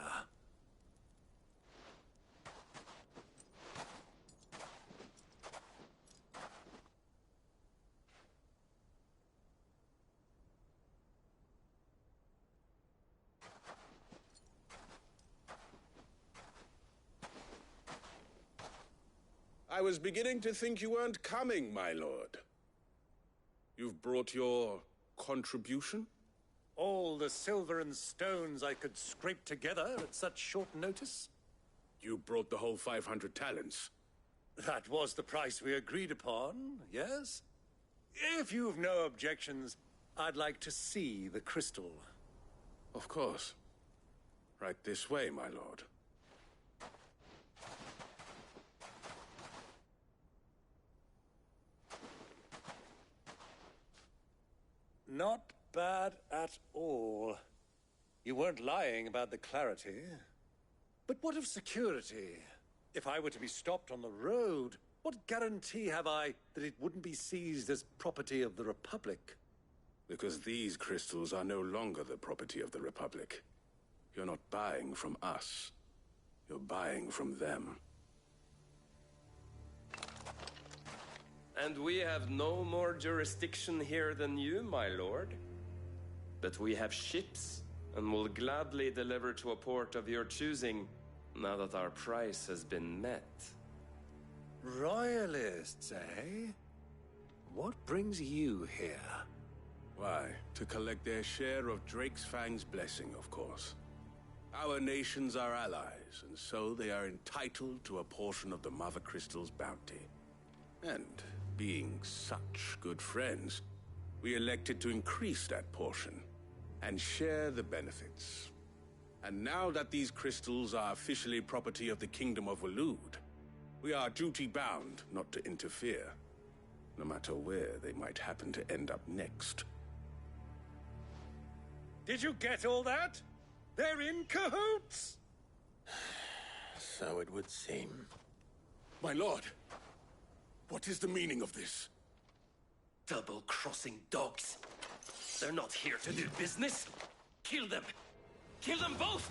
I was beginning to think you weren't coming, my lord. You've brought your contribution? All the silver and stones I could scrape together at such short notice? You brought the whole 500 talents. That was the price we agreed upon, yes? If you've no objections, I'd like to see the crystal. Of course. Right this way, my lord. Not bad at all. You weren't lying about the clarity. But what of security? If I were to be stopped on the road, what guarantee have I that it wouldn't be seized as property of the Republic? Because these crystals are no longer the property of the Republic. You're not buying from us. You're buying from them. And we have no more jurisdiction here than you, my lord. But we have ships, and will gladly deliver to a port of your choosing, now that our price has been met. Royalists, eh? What brings you here? Why, to collect their share of Drake's Fang's blessing, of course. Our nations are allies, and so they are entitled to a portion of the Mother Crystal's bounty. And being such good friends, we elected to increase that portion and share the benefits. And now that these crystals are officially property of the Kingdom of Waloed, we are duty-bound not to interfere, no matter where they might happen to end up next. Did you get all that? They're in cahoots! So it would seem. My lord, what is the meaning of this? Double-crossing dogs. They're not here to do business. Kill them! Kill them both!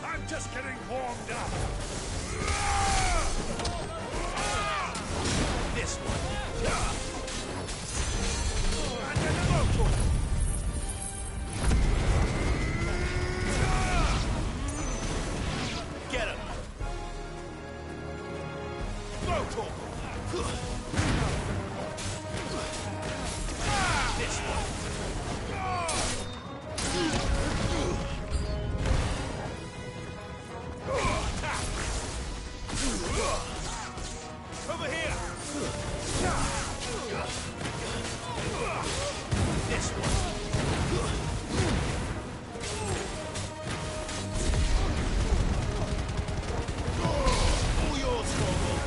I'm just getting warmed up. This one. And another. Get him. Motor. This one. Over here! This one! All yours, Corporal!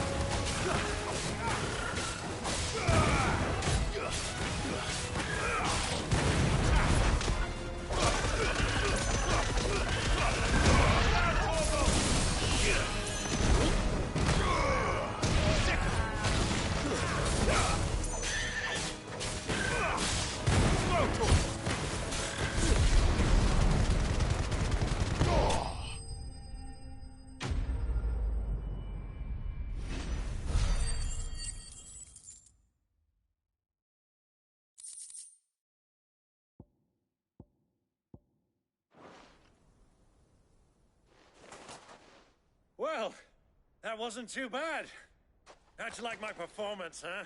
Well, that wasn't too bad. How'd you like my performance, huh?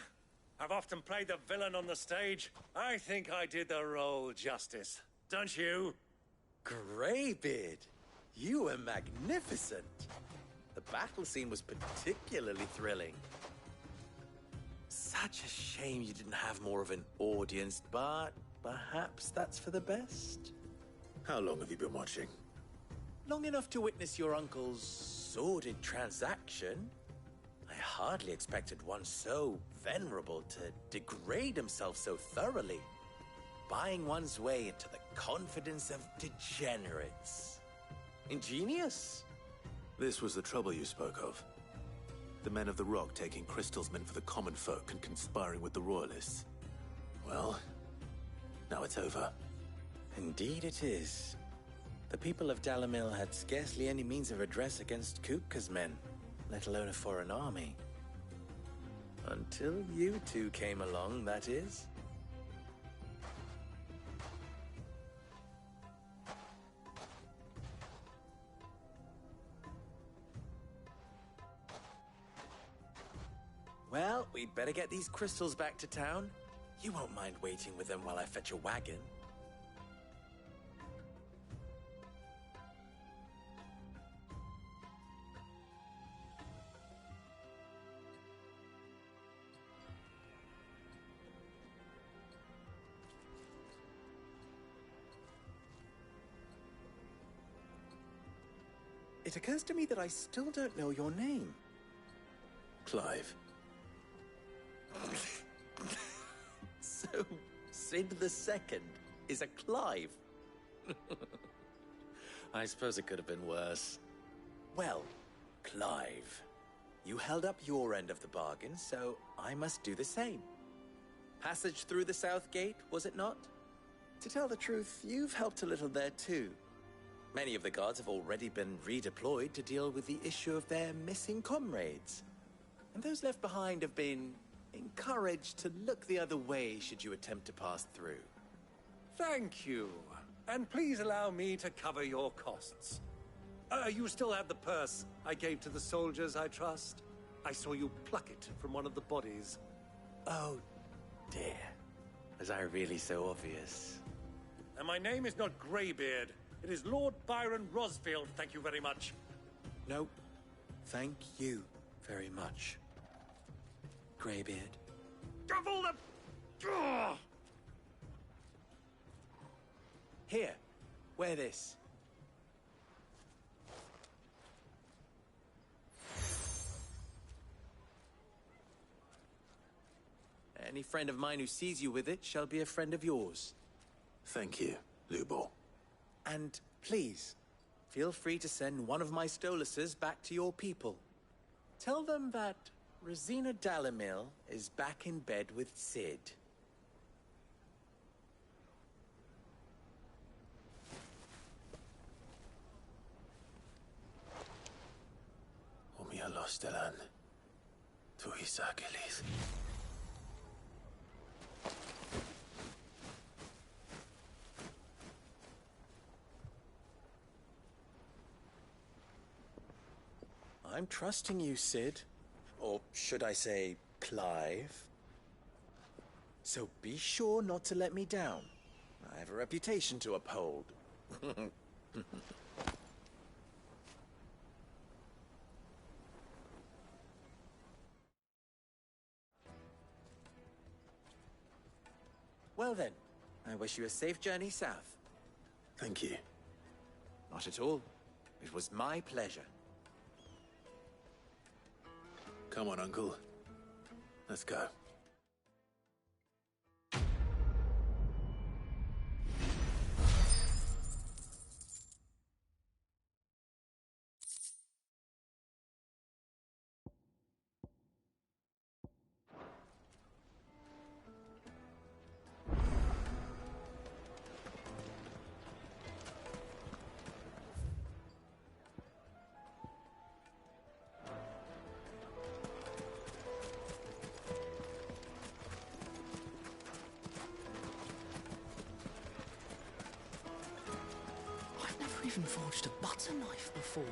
I've often played the villain on the stage. I think I did the role justice. Don't you? Greybeard, you were magnificent. The battle scene was particularly thrilling. Such a shame you didn't have more of an audience, but perhaps that's for the best. How long have you been watching? Long enough to witness your uncle's sordid transaction. I hardly expected one so venerable to degrade himself so thoroughly. buying one's way into the confidence of degenerates. Ingenious. This was the trouble you spoke of. The men of the Rock taking crystals meant for the common folk and conspiring with the Royalists. Well, now it's over. Indeed it is. The people of Dalimil had scarcely any means of redress against Kupka's men, let alone a foreign army. Until you two came along, that is. Well, we'd better get these crystals back to town. You won't mind waiting with them while I fetch a wagon. It occurs to me that I still don't know your name. Clive. So, Sid the Second is a Clive? I suppose it could have been worse. Well, Clive, you held up your end of the bargain, so I must do the same. Passage through the South Gate, was it not? To tell the truth, you've helped a little there too. Many of the guards have already been redeployed to deal with the issue of their missing comrades. And those left behind have been encouraged to look the other way should you attempt to pass through. Thank you. And please allow me to cover your costs. You still have the purse I gave to the soldiers, I trust? I saw you pluck it from one of the bodies. Oh, dear. Was I really so obvious? And my name is not Greybeard. It is Lord Byron Rosfield, thank you very much. Nope. Thank you very much, Greybeard. Of all the... Ugh! Here, wear this. Any friend of mine who sees you with it shall be a friend of yours. Thank you, Lubor. And please, feel free to send one of my Stoluses back to your people. Tell them that Rosina Dalimil is back in bed with Sid. Omia Lostelan. Tuisa Achilles. I'm trusting you, Sid. Or should I say, Clive? So be sure not to let me down. I have a reputation to uphold. Well then, I wish you a safe journey south. Thank you. Not at all. It was my pleasure. Come on, Uncle. Let's go. Even forged a butter knife before.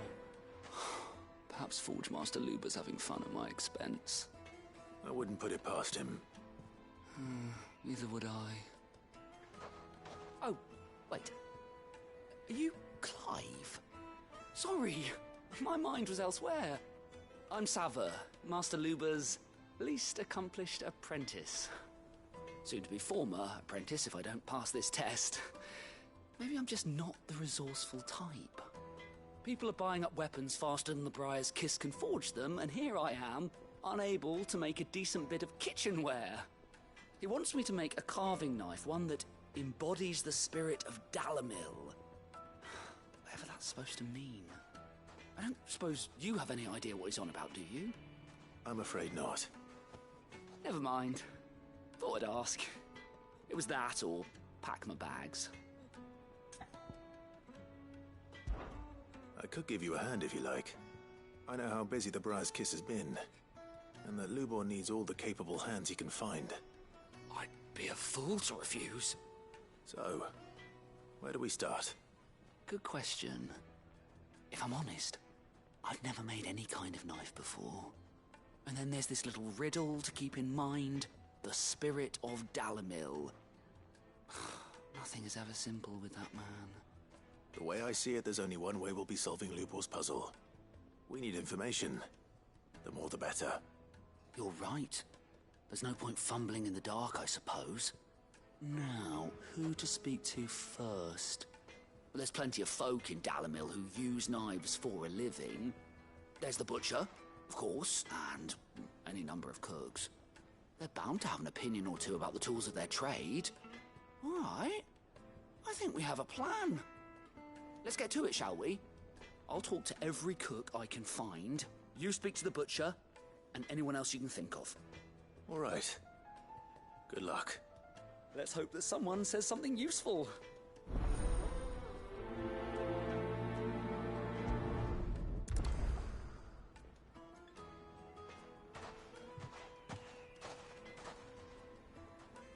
Perhaps Forge Master Luber's having fun at my expense. I wouldn't put it past him. Neither would I. Oh, wait. Are you Clive? Sorry, my mind was elsewhere. I'm Saver, Master Luber's least accomplished apprentice. Soon to be former apprentice if I don't pass this test. Maybe I'm just not the resourceful type. People are buying up weapons faster than the Briar's Kiss can forge them, and here I am, unable to make a decent bit of kitchenware. He wants me to make a carving knife, one that embodies the spirit of Dalamil. Whatever that's supposed to mean. I don't suppose you have any idea what he's on about, do you? I'm afraid not. Never mind. Thought I'd ask. It was that or pack my bags. I could give you a hand if you like. I know how busy the Briar's Kiss has been, and that Lubor needs all the capable hands he can find. I'd be a fool to refuse. So, where do we start? Good question. If I'm honest, I've never made any kind of knife before. And then there's this little riddle to keep in mind. The spirit of Dalamil. Nothing is ever simple with that man. The way I see it, there's only one way we'll be solving Lubor's puzzle. We need information. The more the better. You're right. There's no point fumbling in the dark, I suppose. Now, who to speak to first? Well, there's plenty of folk in Dalamil who use knives for a living. There's the butcher, of course, and any number of cooks. They're bound to have an opinion or two about the tools of their trade. All right. I think we have a plan. Let's get to it, shall we? I'll talk to every cook I can find. You speak to the butcher, and anyone else you can think of. All right. Good luck. Let's hope that someone says something useful.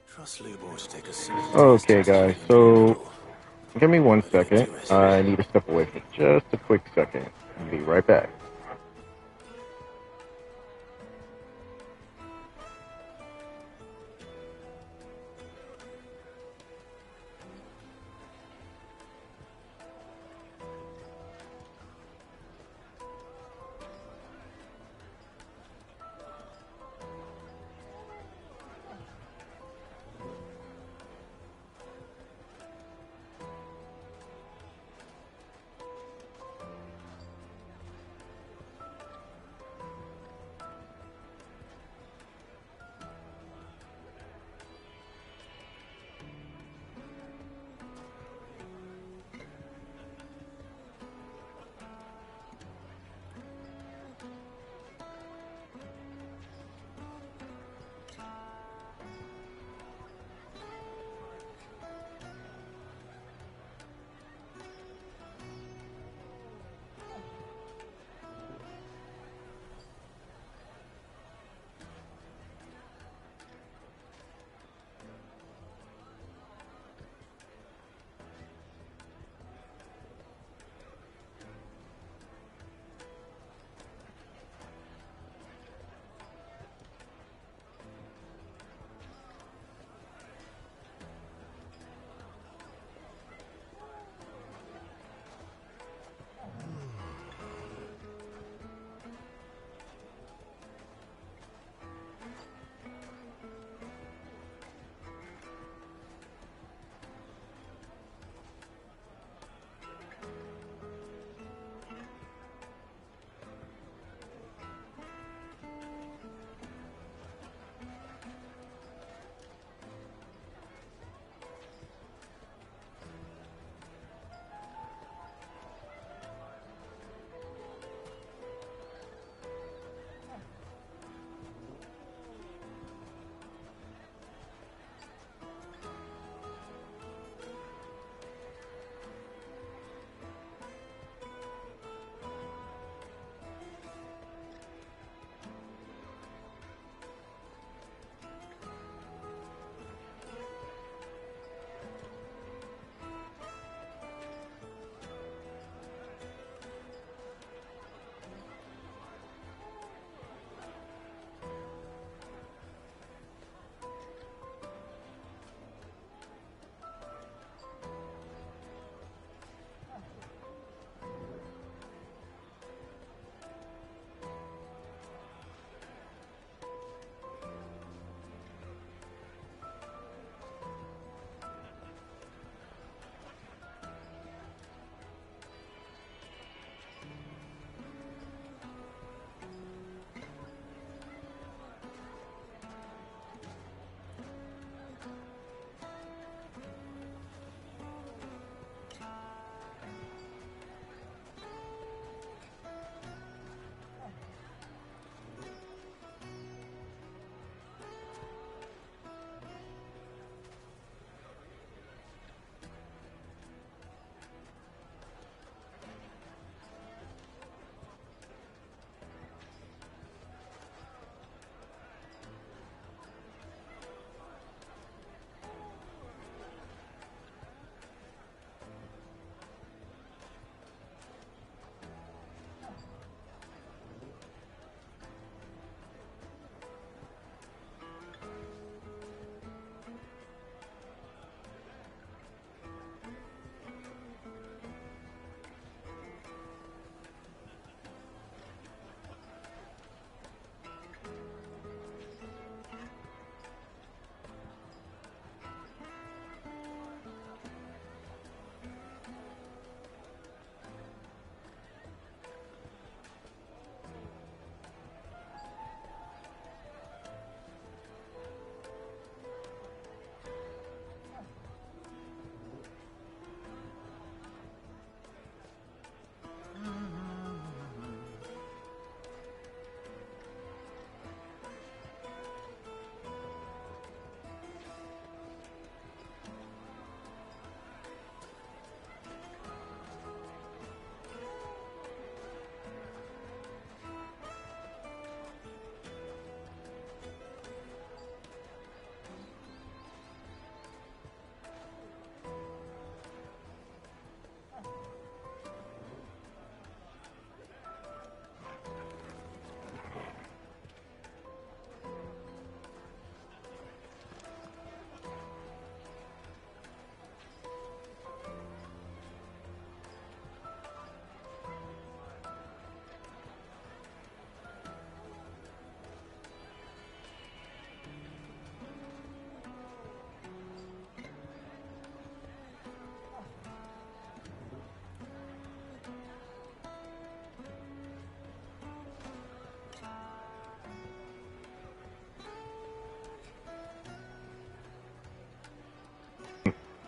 Trust Lubor to take a seat. Okay, guys, so give me 1 second. I need to step away for just a quick second. I'll be right back.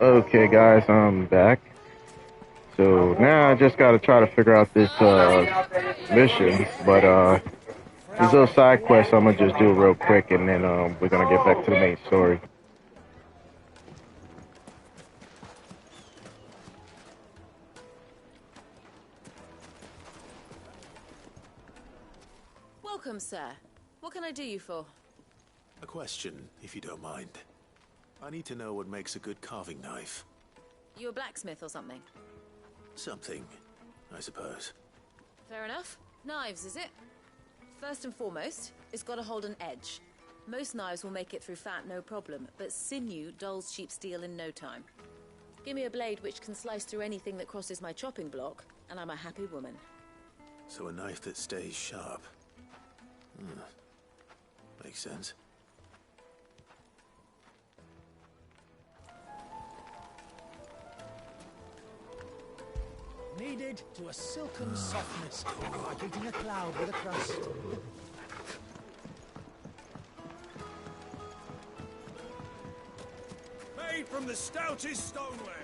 Okay, guys, I'm back. So now I just gotta try to figure out this mission, but these little side quests I'm gonna just do real quick, and then we're gonna get back to the main story. Welcome, sir. What can I do you for? A question, if you don't mind. I need to know what makes a good carving knife. You a blacksmith or something? Something, I suppose. Fair enough. Knives, is it? First and foremost, it's got to hold an edge. Most knives will make it through fat, no problem, but sinew dulls cheap steel in no time. Give me a blade which can slice through anything that crosses my chopping block, and I'm a happy woman. So a knife that stays sharp. Makes sense. Kneaded to a silken softness, like eating a cloud with a crust. Made from the stoutest stoneware.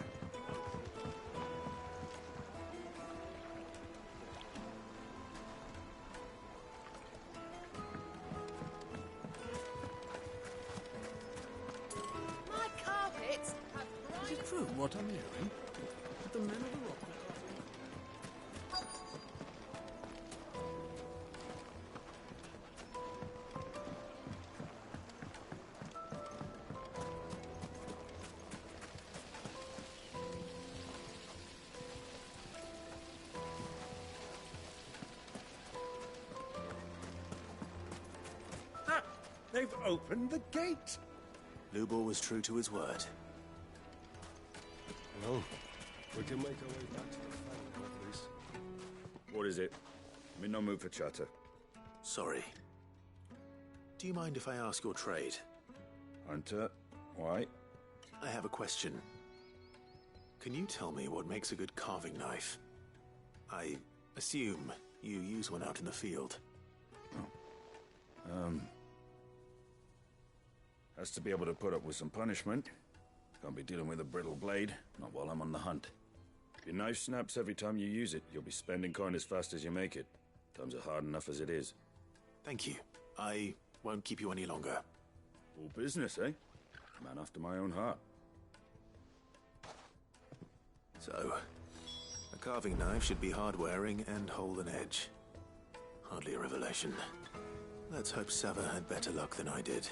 My carpets have Is it true what I'm hearing? That the men of the rock They've opened the gate. Lubor was true to his word. No, we can make our way back to the Fang, at least. What is it? I'm in no mood for chatter. Sorry. Do you mind if I ask your trade? Hunter, why? I have a question. Can you tell me what makes a good carving knife? I assume you use one out in the field. Has to be able to put up with some punishment. Can't be dealing with a brittle blade, not while I'm on the hunt. If your knife snaps every time you use it, you'll be spending coin as fast as you make it. Times are hard enough as it is. Thank you. I won't keep you any longer. All business, eh? Man after my own heart. So, a carving knife should be hard-wearing and hold an edge. Hardly a revelation. Let's hope Sava had better luck than I did.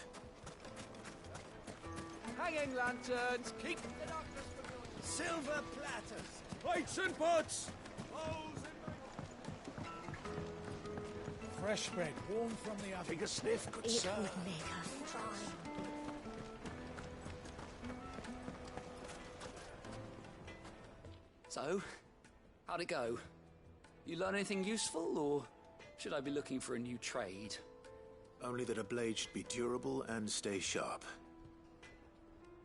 Hanging lanterns, keep the darkness from your silver platters. Plates and pots! Fresh bread, warm from the oven. Take a sniff, good It sir. would make her fry. So, how'd it go? You learn anything useful, or should I be looking for a new trade? Only that a blade should be durable and stay sharp.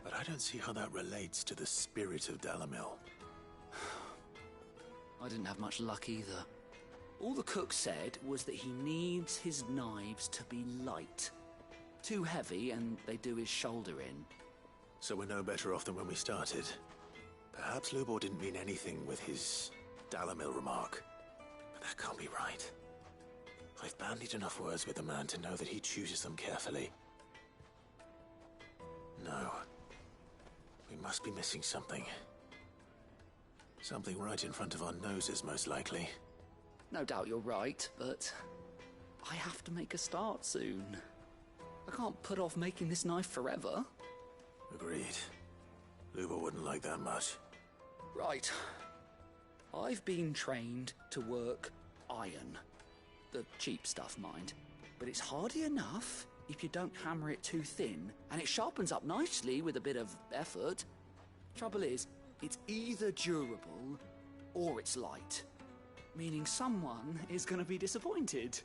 But I don't see how that relates to the spirit of Dalamil. I didn't have much luck either. All the cook said was that he needs his knives to be light. Too heavy and they do his shoulder in. So we're no better off than when we started. Perhaps Lubor didn't mean anything with his Dalamil remark. But that can't be right. I've bandied enough words with the man to know that he chooses them carefully. No. We must be missing something. Something right in front of our noses, most likely. No doubt you're right, but I have to make a start soon. I can't put off making this knife forever. Agreed. Lubor wouldn't like that much. Right. I've been trained to work iron. The cheap stuff, mind. But it's hardy enough if you don't hammer it too thin, and it sharpens up nicely with a bit of effort. Trouble is, it's either durable or it's light. Meaning someone is going to be disappointed.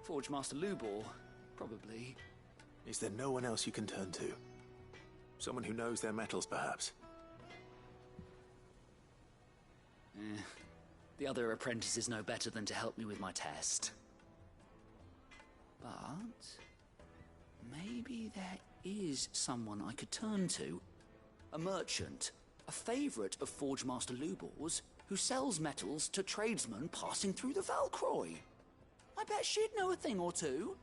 Forge Master Lubor, probably. Is there no one else you can turn to? Someone who knows their metals, perhaps? The other apprentices know better than to help me with my test. But maybe there is someone I could turn to a merchant, a favourite of Forge Master Lubor's, who sells metals to tradesmen passing through the Valcroy. I bet she'd know a thing or two.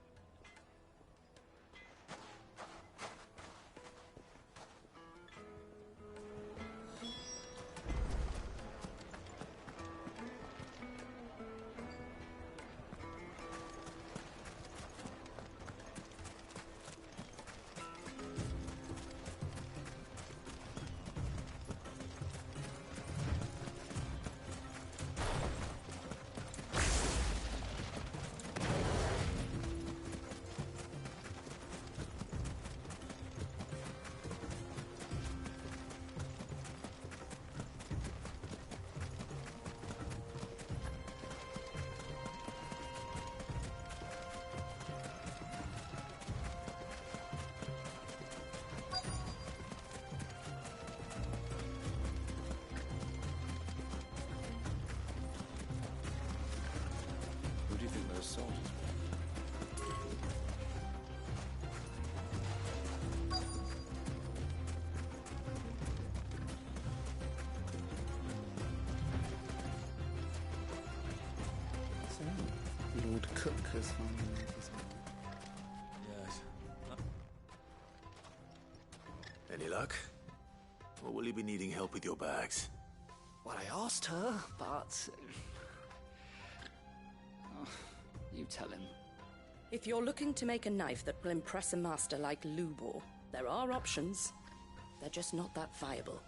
Who do you think those soldiers were? So, Lord Cook has finally made his Yes. Any luck? Or will you be needing help with your bags? Well, I asked her, but... Oh, you tell him. If you're looking to make a knife that will impress a master like Lubor, there are options. They're just not that viable.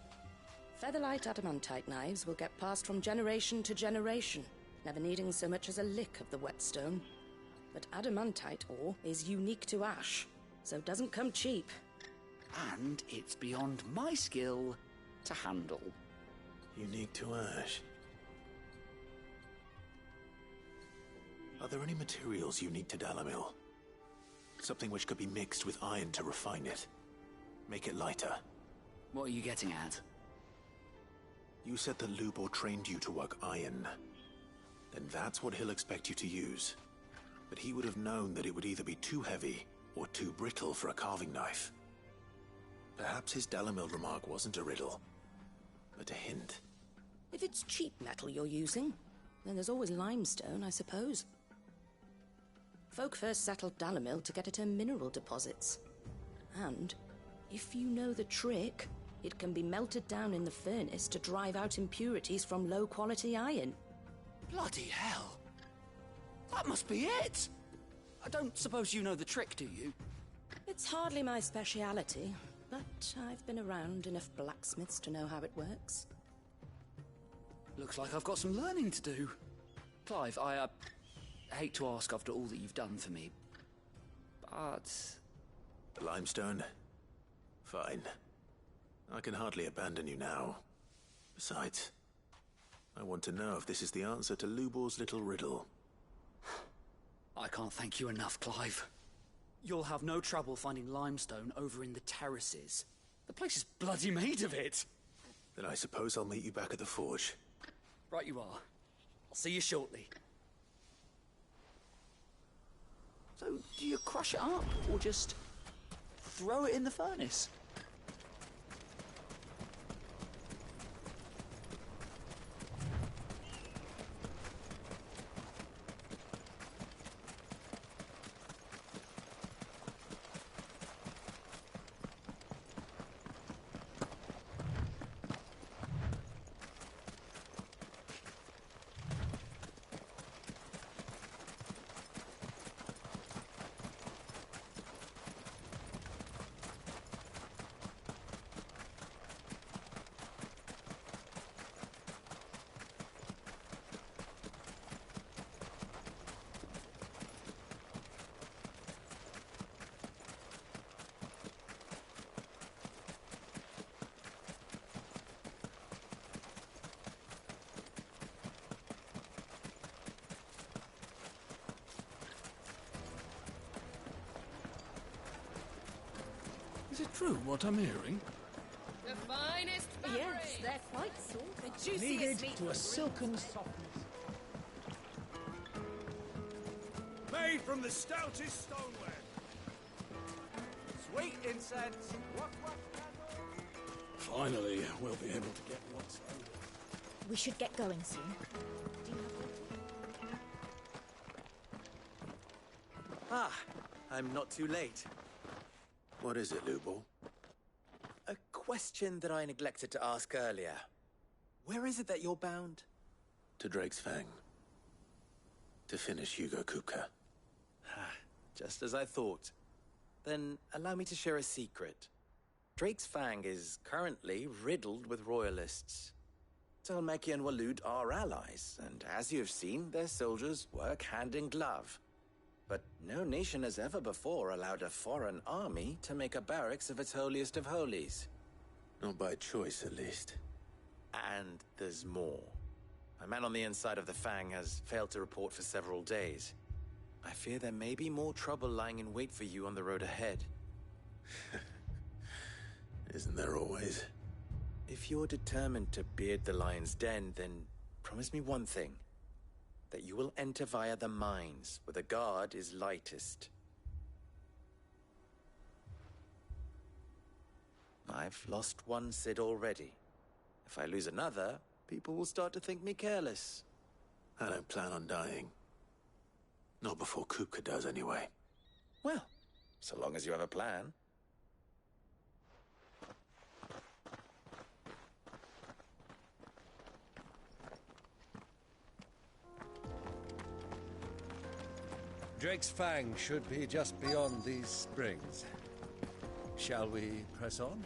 Featherlight adamantite knives will get passed from generation to generation, never needing so much as a lick of the whetstone. But adamantite ore is unique to ash, so it doesn't come cheap. And it's beyond my skill to handle. Unique to ash. Are there any materials unique to Dalamil? Something which could be mixed with iron to refine it. Make it lighter. What are you getting at? You said that Lubor trained you to work iron. Then that's what he'll expect you to use. But he would have known that it would either be too heavy or too brittle for a carving knife. Perhaps his Dalamil remark wasn't a riddle, but a hint. If it's cheap metal you're using, then there's always limestone, I suppose. Folk first settled Dalamil to get at her mineral deposits. And, if you know the trick, it can be melted down in the furnace to drive out impurities from low-quality iron. Bloody hell! That must be it! I don't suppose you know the trick, do you? It's hardly my speciality, but I've been around enough blacksmiths to know how it works. Looks like I've got some learning to do. Clive, I hate to ask after all that you've done for me, but... The limestone? Fine. I can hardly abandon you now. Besides, I want to know if this is the answer to Lubor's little riddle. I can't thank you enough, Clive. You'll have no trouble finding limestone over in the terraces. The place is bloody made of it. Then I suppose I'll meet you back at the forge. Right you are. I'll see you shortly. So, do you crush it up, or just throw it in the furnace? Is it true what I'm hearing? The finest fabric. Yes, they're quite soft. The juiciest Kneaded meat. to a silken softness. Made from the stoutest stoneware. Sweet incense. Finally, we'll be able to get what's owed. We should get going soon. Ah, I'm not too late. What is it, Lubor? A question that I neglected to ask earlier. Where is it that you're bound? To Drake's Fang. To finish Hugo Kupka. Just as I thought. Then allow me to share a secret. Drake's Fang is currently riddled with royalists. Talmeki and Waloed are allies, and as you have seen, their soldiers work hand in glove. But no nation has ever before allowed a foreign army to make a barracks of its holiest of holies. Not by choice, at least. And there's more. A man on the inside of the Fang has failed to report for several days. I fear there may be more trouble lying in wait for you on the road ahead. Isn't there always? If you're determined to beard the lion's den, then promise me one thing. That you will enter via the mines, where the guard is lightest. I've lost one Cid already. If I lose another, people will start to think me careless. I don't plan on dying. Not before Kupka does, anyway. Well, so long as you have a plan. Drake's Fang should be just beyond these springs. Shall we press on?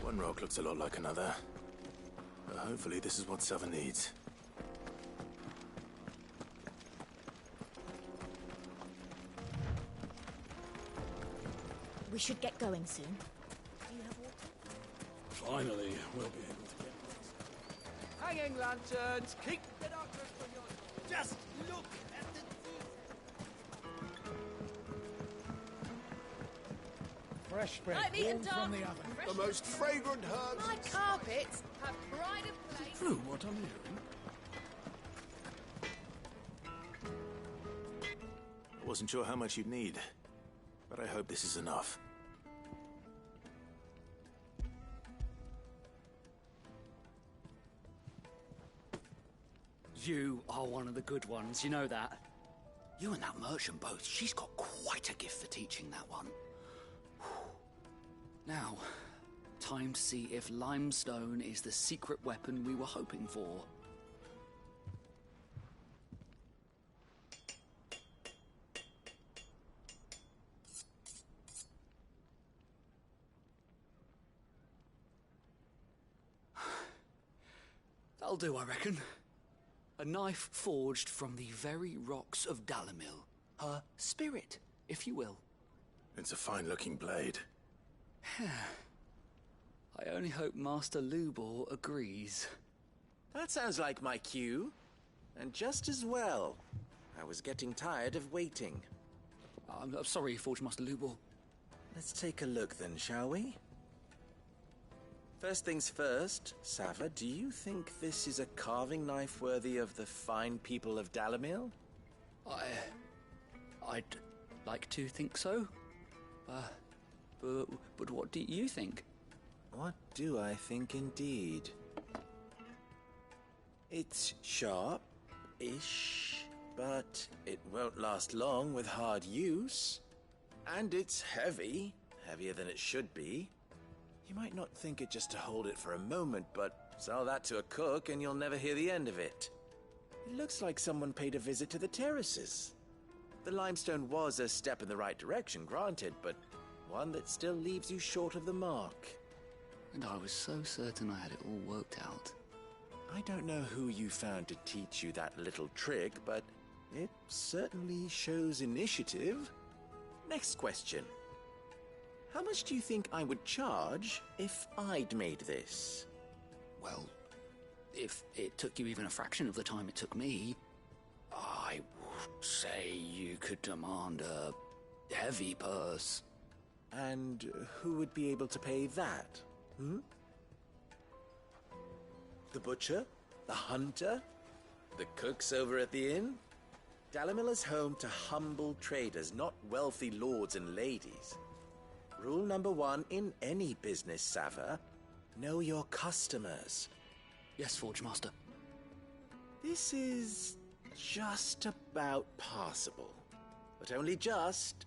One rock looks a lot like another. But hopefully this is what Southern needs. We should get going soon. Do you have water? Finally, we'll be able to get what's Hanging lanterns, keep the darkness from your... Just look at the... fresh bread Light meat and warm from dark. the oven. Fresh The most fragrant herbs. My carpets have pride of place. True what I'm hearing. I wasn't sure how much you'd need, but I hope this is enough. You are one of the good ones, you know that. You and that merchant both, she's got quite a gift for teaching, that one. Now, time to see if limestone is the secret weapon we were hoping for. That'll do, I reckon. A knife forged from the very rocks of Dalimil. Her spirit, if you will. It's a fine-looking blade. I only hope Master Lubor agrees. That sounds like my cue. And just as well. I was getting tired of waiting. I'm sorry, Forge Master Lubor. Let's take a look then, shall we? First things first, Sava, do you think this is a carving knife worthy of the fine people of Dalimil? I'd like to think so. But what do you think? What do I think indeed? It's sharp-ish, but it won't last long with hard use. And it's heavy, heavier than it should be. You might not think it just to hold it for a moment, but sell that to a cook and you'll never hear the end of it. It looks like someone paid a visit to the terraces. The limestone was a step in the right direction, granted, but one that still leaves you short of the mark. And I was so certain I had it all worked out. I don't know who you found to teach you that little trick, but it certainly shows initiative. Next question. How much do you think I would charge if I'd made this? Well, if it took you even a fraction of the time it took me, I would say you could demand a heavy purse. And who would be able to pay that? The butcher? The hunter? The cooks over at the inn? Dalimil is home to humble traders, not wealthy lords and ladies. Rule number 1 in any business, Sava: know your customers. Yes, Forge Master. This is just about passable. But only just.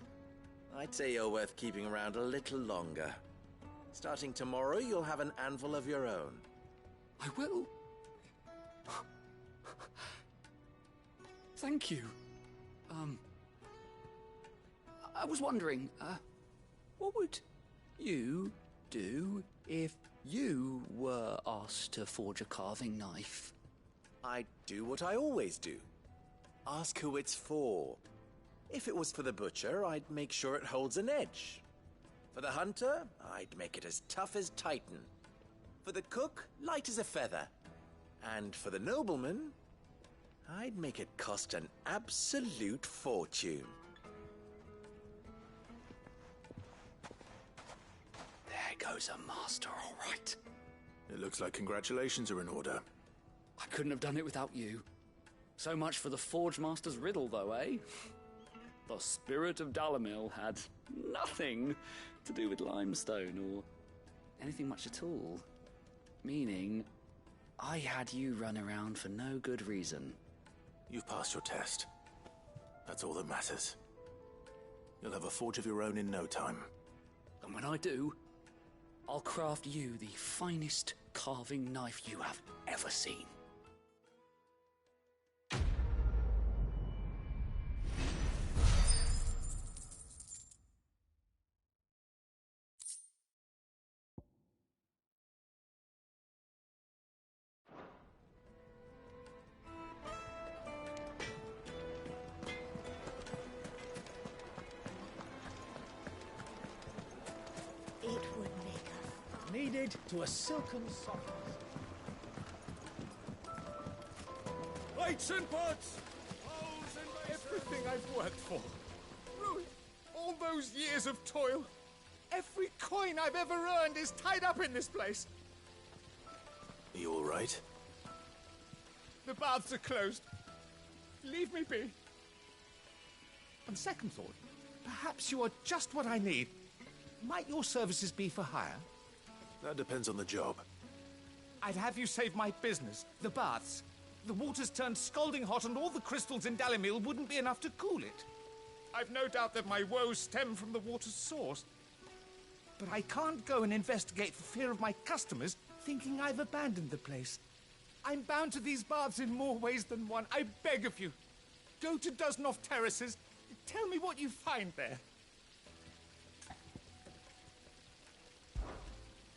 I'd say you're worth keeping around a little longer. Starting tomorrow, you'll have an anvil of your own. I will. Thank you. I was wondering, what would you do if you were asked to forge a carving knife? I'd do what I always do. Ask who it's for. If it was for the butcher, I'd make sure it holds an edge. For the hunter, I'd make it as tough as Titan. For the cook, light as a feather. And for the nobleman, I'd make it cost an absolute fortune. There goes a master, all right. It looks like congratulations are in order. I couldn't have done it without you. So much for the Forge Master's riddle, though, eh? The spirit of Dalimil had nothing to do with limestone or anything much at all. Meaning, I had you run around for no good reason. You've passed your test. That's all that matters. You'll have a forge of your own in no time. And when I do, I'll craft you the finest carving knife you have ever seen. Needed to a silken softness. Lights and pots! Holes and everything I've worked for. Ruined. All those years of toil. Every coin I've ever earned is tied up in this place. Are you all right? The baths are closed. Leave me be. On second thought, perhaps you are just what I need. Might your services be for hire? That depends on the job. I'd have you save my business, the baths. The water's turned scalding hot and all the crystals in Dalimil wouldn't be enough to cool it. I've no doubt that my woes stem from the water's source. But I can't go and investigate for fear of my customers thinking I've abandoned the place. I'm bound to these baths in more ways than one. I beg of you. Go to Dusnov Terraces. Tell me what you find there.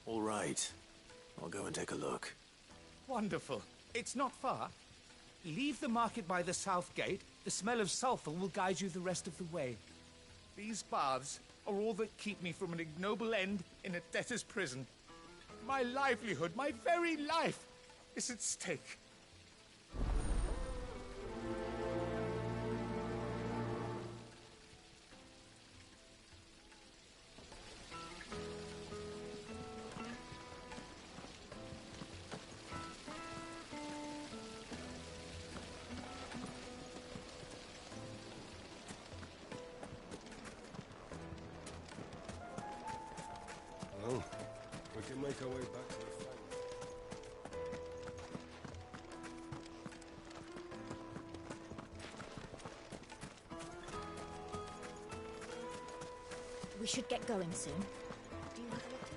All right. I'll go and take a look. Wonderful. It's not far. Leave the market by the south gate. The smell of sulfur will guide you the rest of the way. These baths are all that keep me from an ignoble end in a debtor's prison. My livelihood, my very life, is at stake. Well, we can make our way back to the fang. We should get going soon. Do you have water?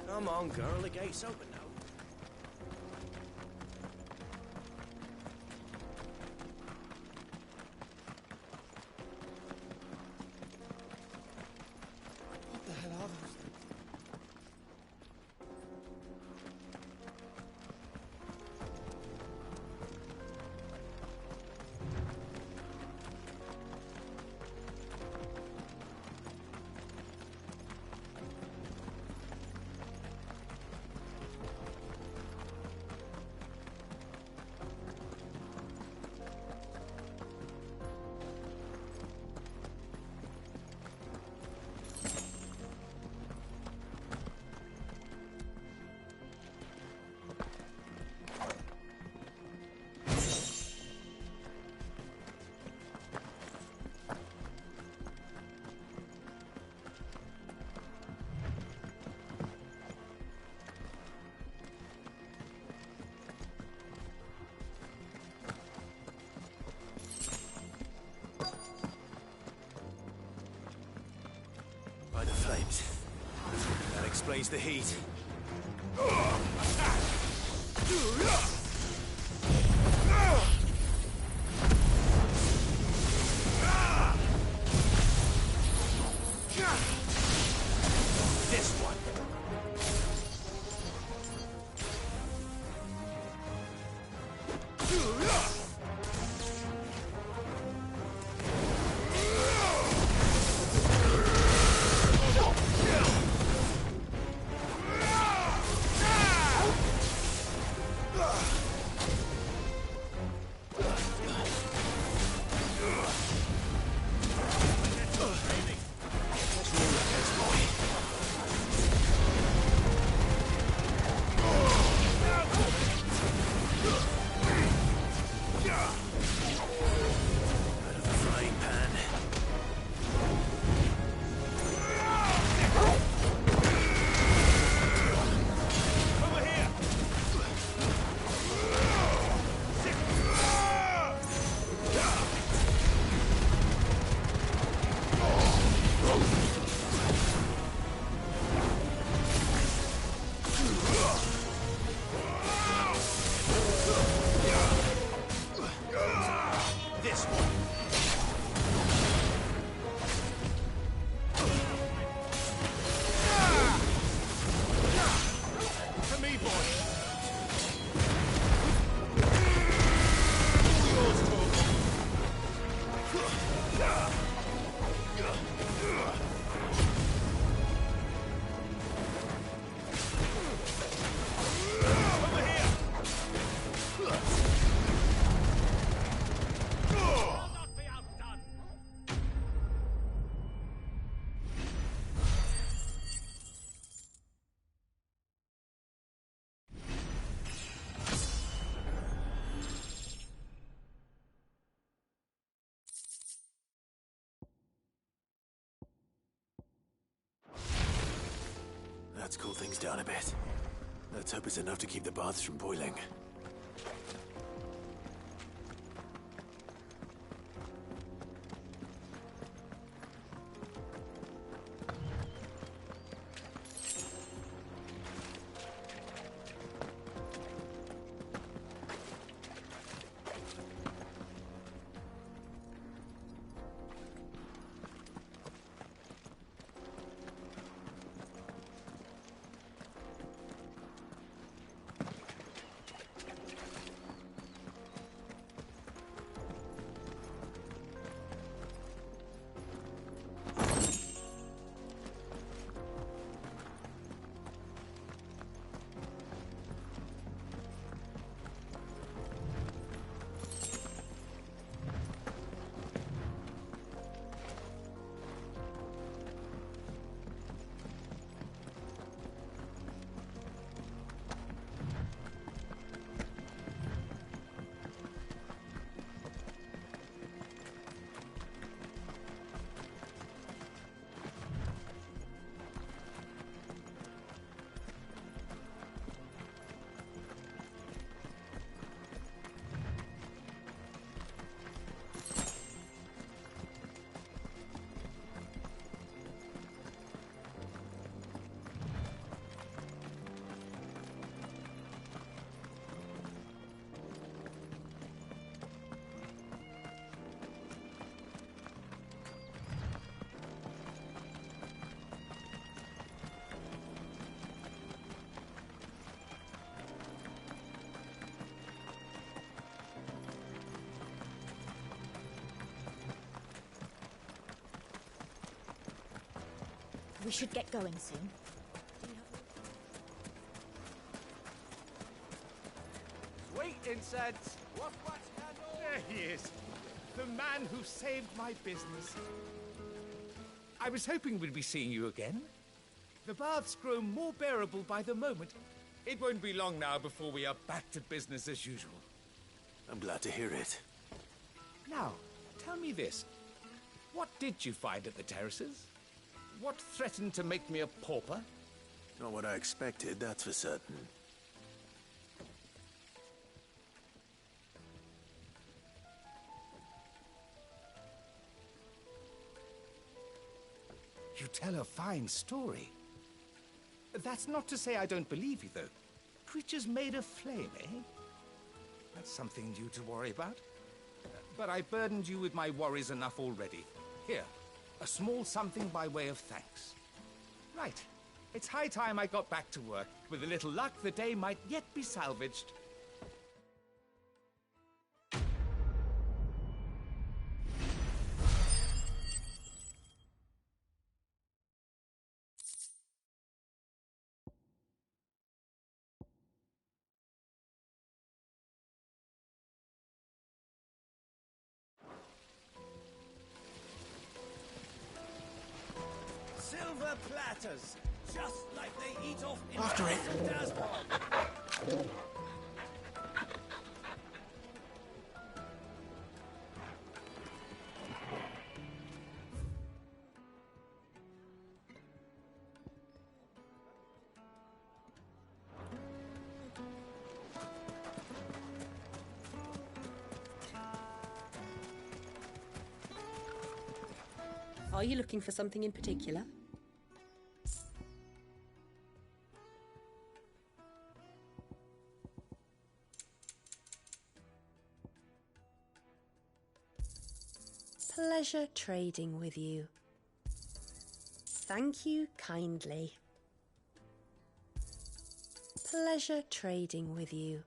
Come on, girl, the gate's open now. What the hell are those things? flames. That explains the heat. This one. Let's cool things down a bit. Let's hope it's enough to keep the baths from boiling. We should get going soon. Sweet incense! There he is. The man who saved my business. I was hoping we'd be seeing you again. The baths grow more bearable by the moment. It won't be long now before we are back to business as usual. I'm glad to hear it. Now, tell me this. What did you find at the terraces? What threatened to make me a pauper? Not what I expected, that's for certain. You tell a fine story. That's not to say I don't believe you, though. Creatures made of flame, eh? That's something you to worry about. But I burdened you with my worries enough already. Here, a small something by way of thanks. Right. It's high time I got back to work. With a little luck, the day might yet be salvaged. Silver platters, just like they eat off in After it. Dasbog. Are you looking for something in particular? Pleasure trading with you. Thank you kindly. Pleasure trading with you.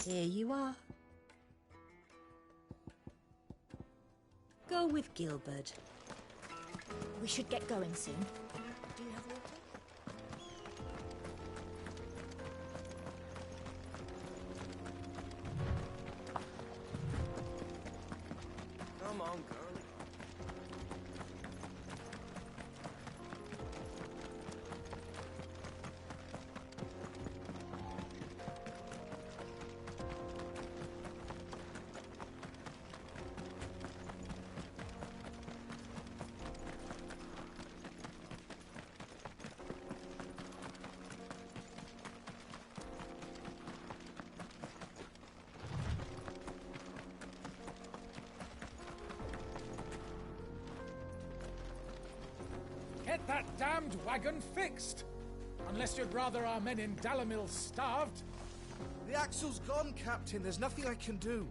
Here you are. Go with Gilbert. We should get going soon. Do you have water? Come on, girlie. Get that damned wagon fixed! Unless you'd rather our men in Dalamil starved. The axle's gone, Captain. There's nothing I can do.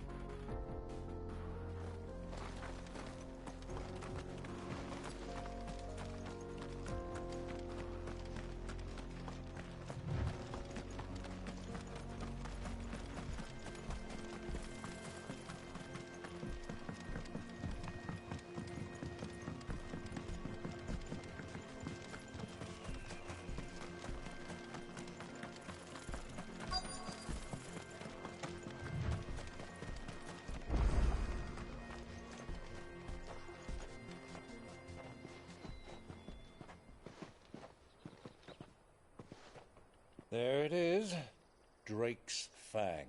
There it is. Drake's Fang.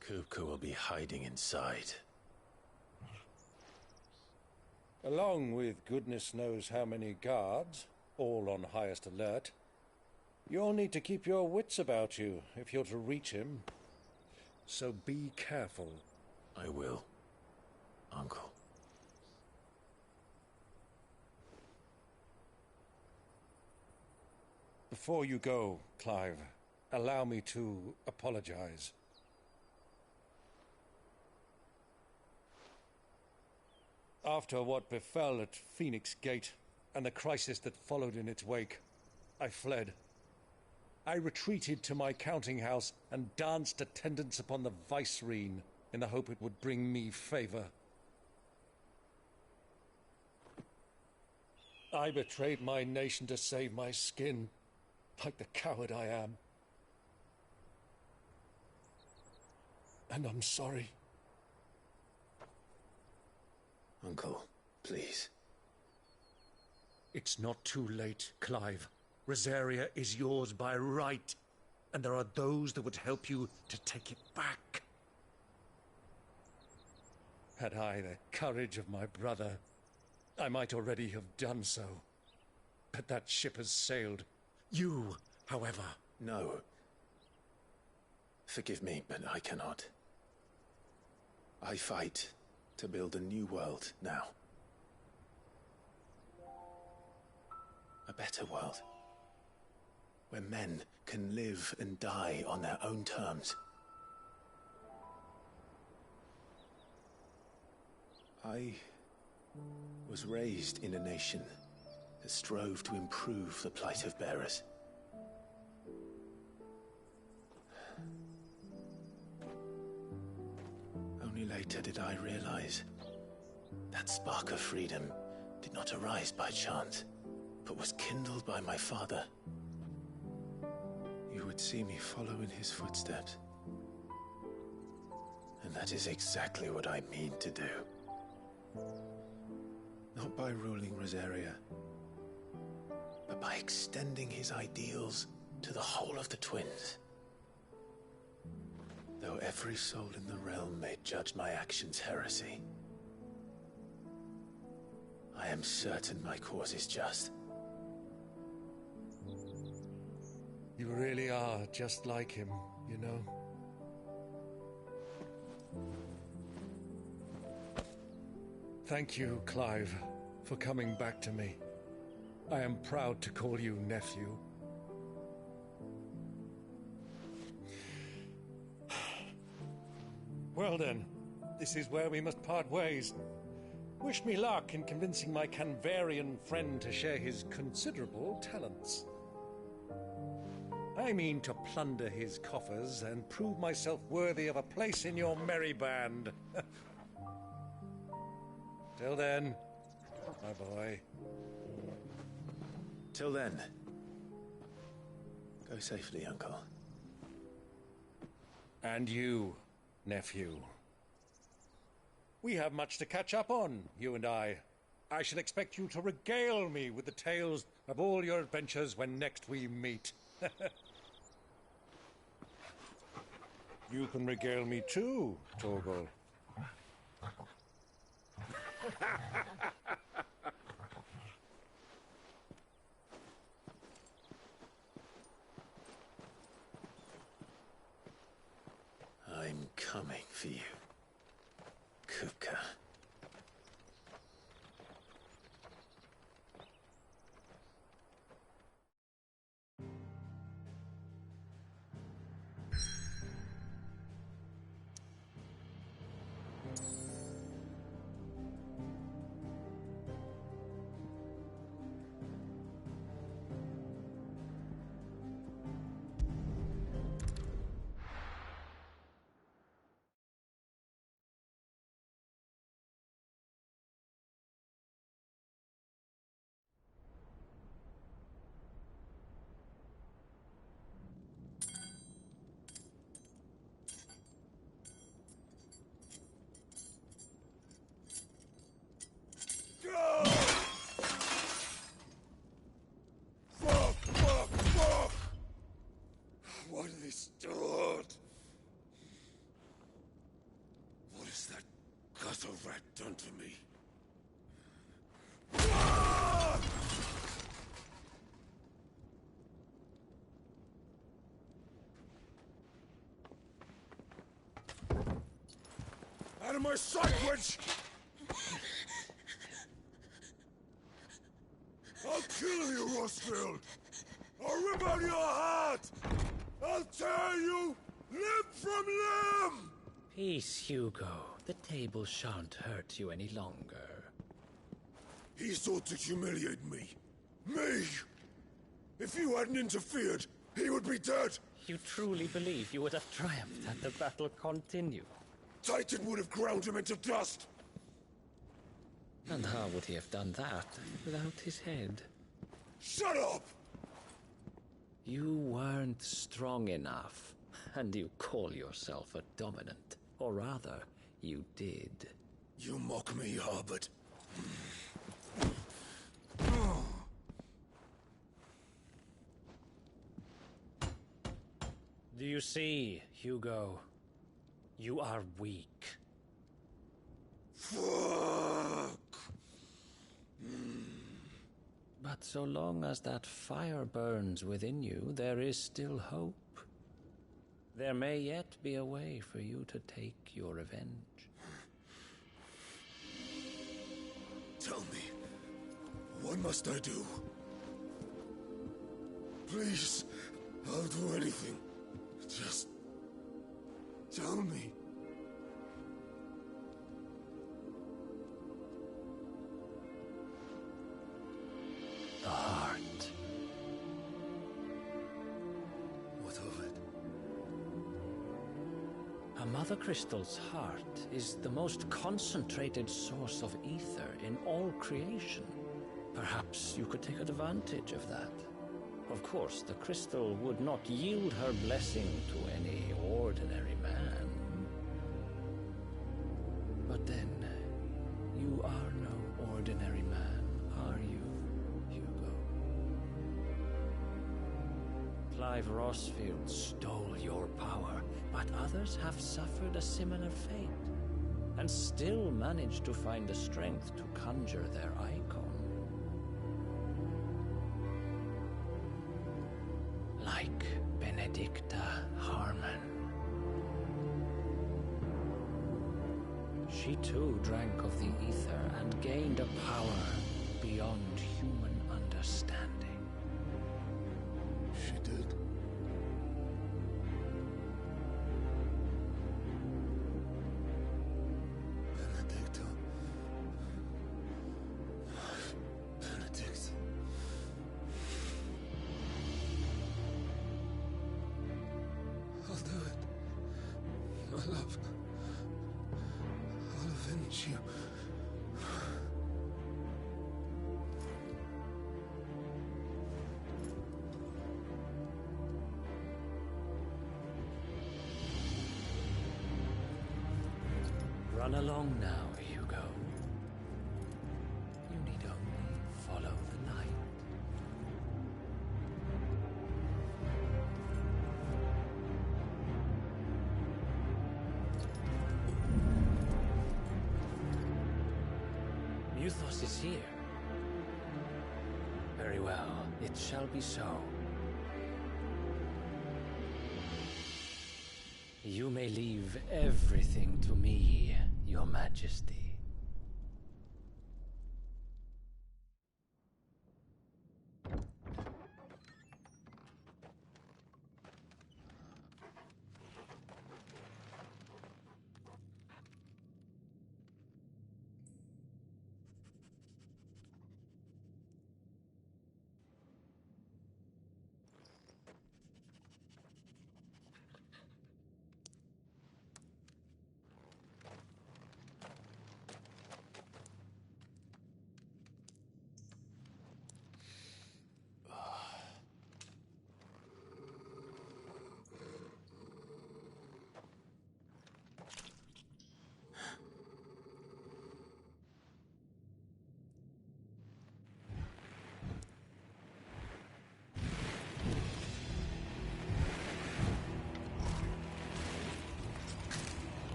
Kupka will be hiding inside. Along with goodness knows how many guards, all on highest alert. You'll need to keep your wits about you if you're to reach him. So be careful. I will, Uncle. Before you go, Clive, allow me to apologize. After what befell at Phoenix Gate and the crisis that followed in its wake, I fled. I retreated to my counting house and danced attendance upon the vicereine in the hope it would bring me favor. I betrayed my nation to save my skin, like the coward I am. And I'm sorry. Uncle, please. It's not too late, Clive. Rosaria is yours by right. and there are those that would help you to take it back. Had I the courage of my brother, I might already have done so. But that ship has sailed. You, however... No. Forgive me, but I cannot. I fight to build a new world now. A better world. Where men can live and die on their own terms. I was raised in a nation that strove to improve the plight of bearers. Only later did I realize that spark of freedom did not arise by chance, but was kindled by my father. You would see me follow in his footsteps. And that is exactly what I mean to do. Not by ruling Rosaria, but by extending his ideals to the whole of the Twins. Though every soul in the realm may judge my actions heresy, I am certain my cause is just. You really are just like him, you know? Thank you, Clive, for coming back to me. I am proud to call you nephew. Well then, this is where we must part ways. Wish me luck in convincing my Canvarian friend to share his considerable talents. I mean to plunder his coffers and prove myself worthy of a place in your merry band. Till then, my boy. Till then, go safely, Uncle. And you, nephew. We have much to catch up on, you and I. I shall expect you to regale me with the tales of all your adventures when next we meet. You can regale me too, Torgal. I'm coming for you, Kupka. What have they stored? What has that gutter rat done to me? Out of my sight, witch! I'll kill you, Rosfield! I'll rip out your heart! I'll tear you limb from limb! Peace, Hugo. The table shan't hurt you any longer. He sought to humiliate me. Me! If you hadn't interfered, he would be dead! You truly believe you would have triumphed had the battle continued? Titan would have ground him into dust! And how would he have done that without his head? Shut up! You weren't strong enough, and you call yourself a dominant. Or rather, you did. You mock me, Harbert. Do you see, Hugo? You are weak. Fuck! But so long as that fire burns within you, there is still hope. There may yet be a way for you to take your revenge. Tell me, what must I do? Please, I'll do anything. Just tell me. The heart. What of it? A Mother Crystal's heart is the most concentrated source of ether in all creation. Perhaps you could take advantage of that. Of course, the crystal would not yield her blessing to any ordinary man. But then, you are no ordinary man, are you, Hugo? Clive Rossfield stole your power, but others have suffered a similar fate, and still managed to find the strength to conjure their icon. Like Benedicta Harmon. She too drank of the ether and gained a power beyond human understanding. She did. Benedicta. Benedict. I'll do it. My love. I'll avenge you. Run along now, Hugo. You need only follow the light. Muthos is here. Very well, it shall be so. You may leave everything to me, Your Majesty.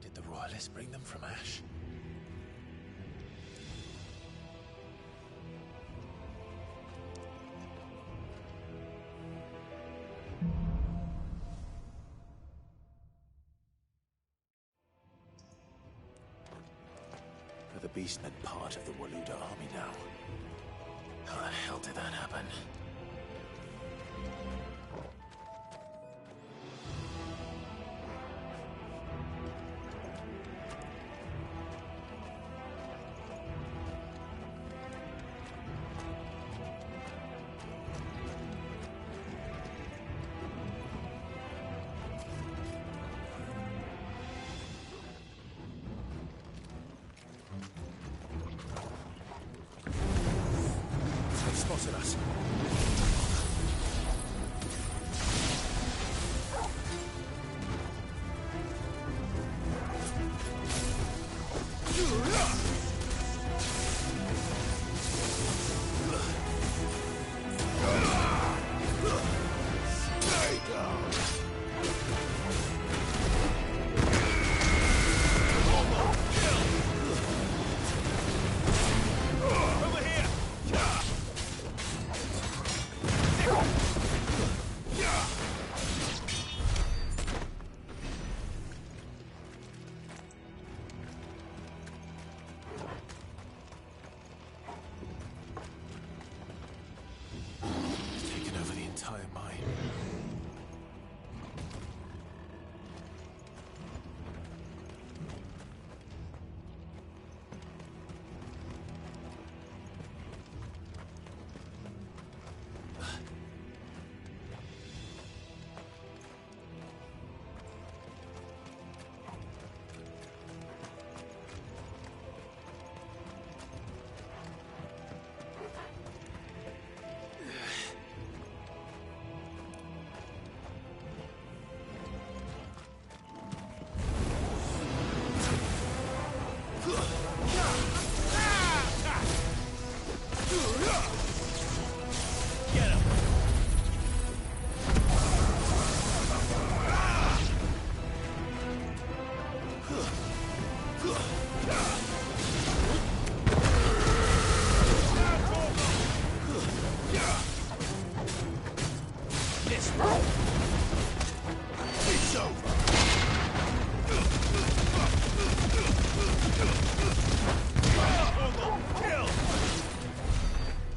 Did the Royalists bring them from Ash? Are the Beastmen part of the Waluda army now? How the hell did that happen? spotted us.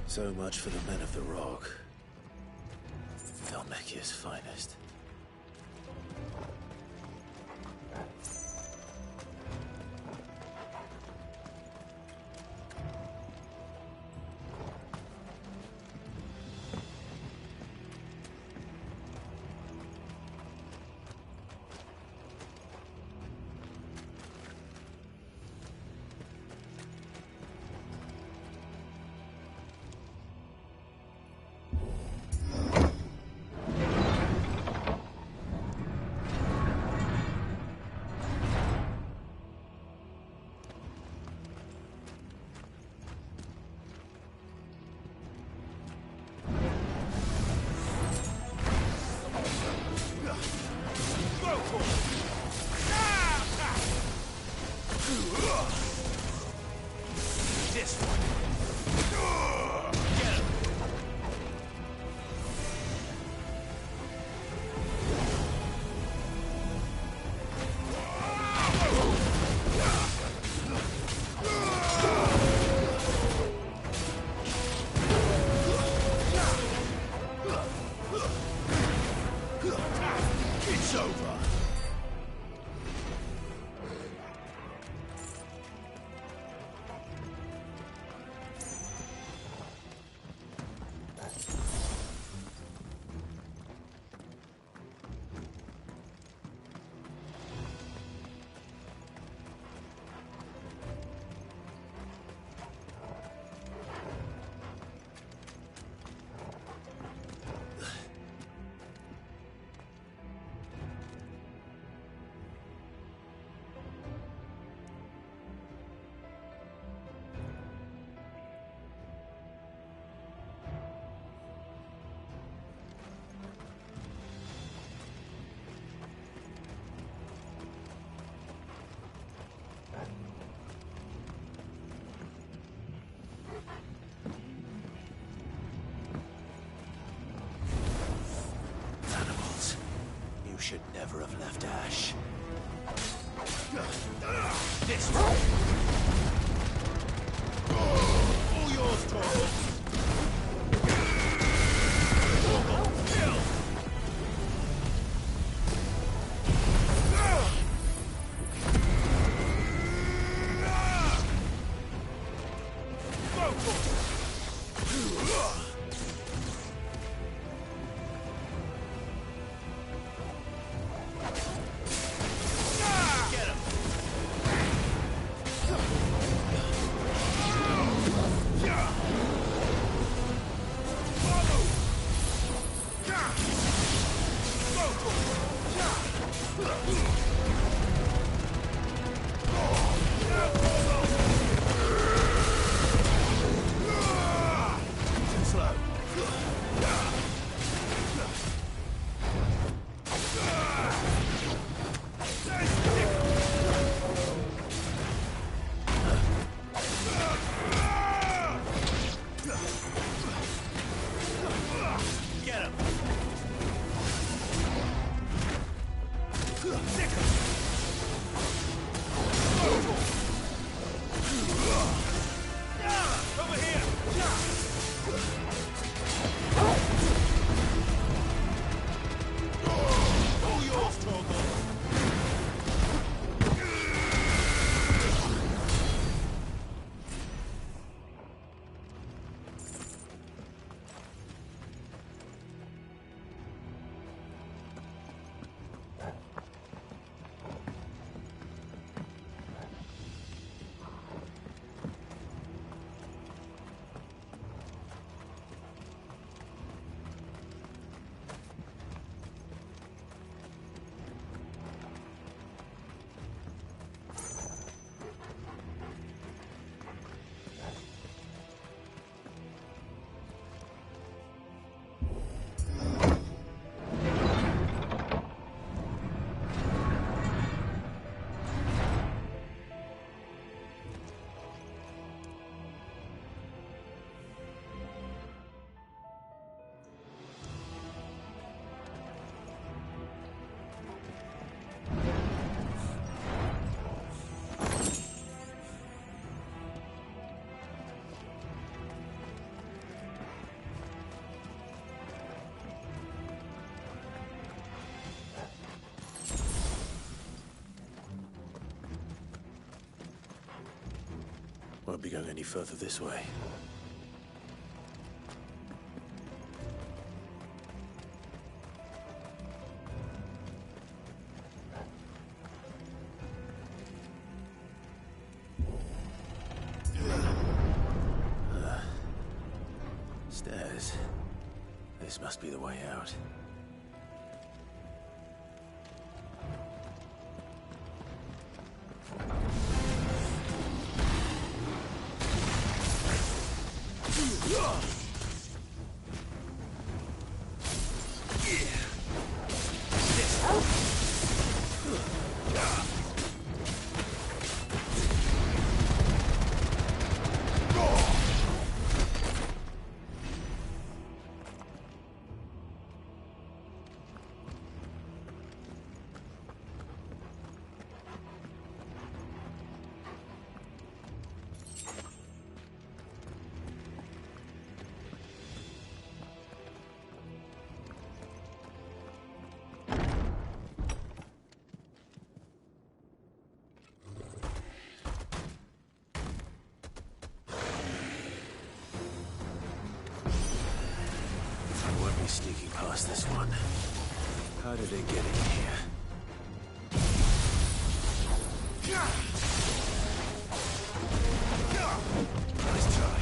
So much for the men of the Rock. Dhalmekia's finest. Should never have left Ash. This way. All yours, Torvald. Kill. Go for it. be going any further this way. Stairs. This must be the way out. Sneaking past this one. How did it get in here? Nice try.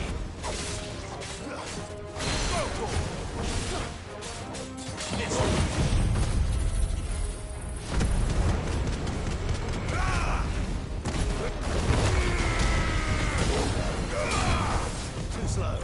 Too slow.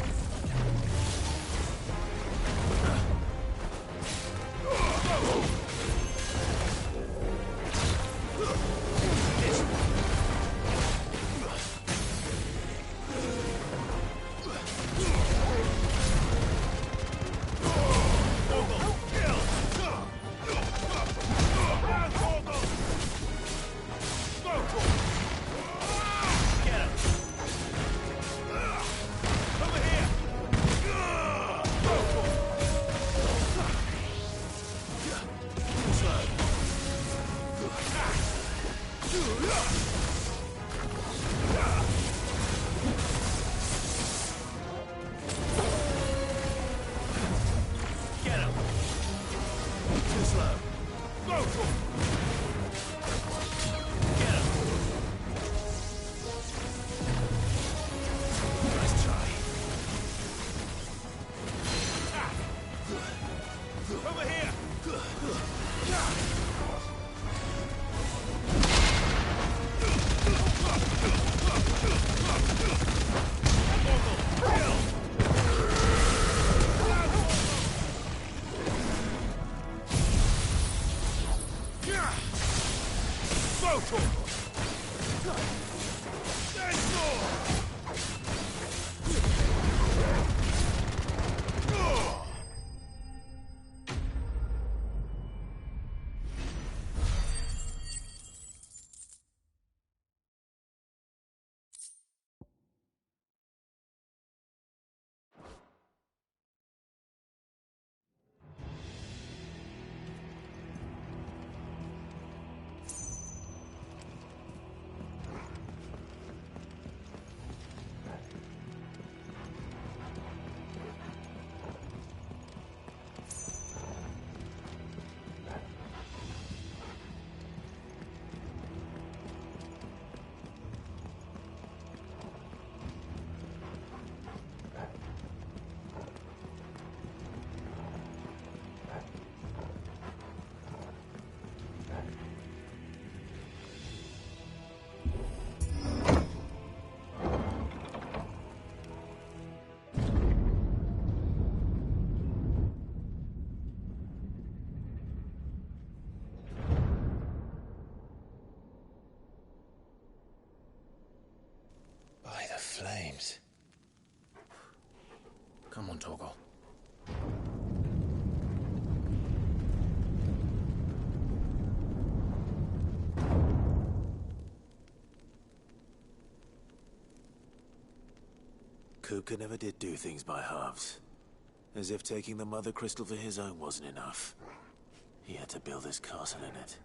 By the flames. Come on, Torgal. Kupka never did do things by halves. As if taking the Mother Crystal for his own wasn't enough. He had to build his castle in it.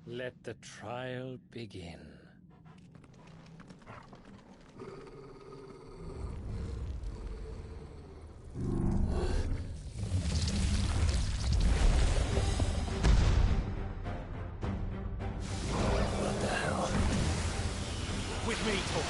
Let the trial begin. What the hell? With me, Tor.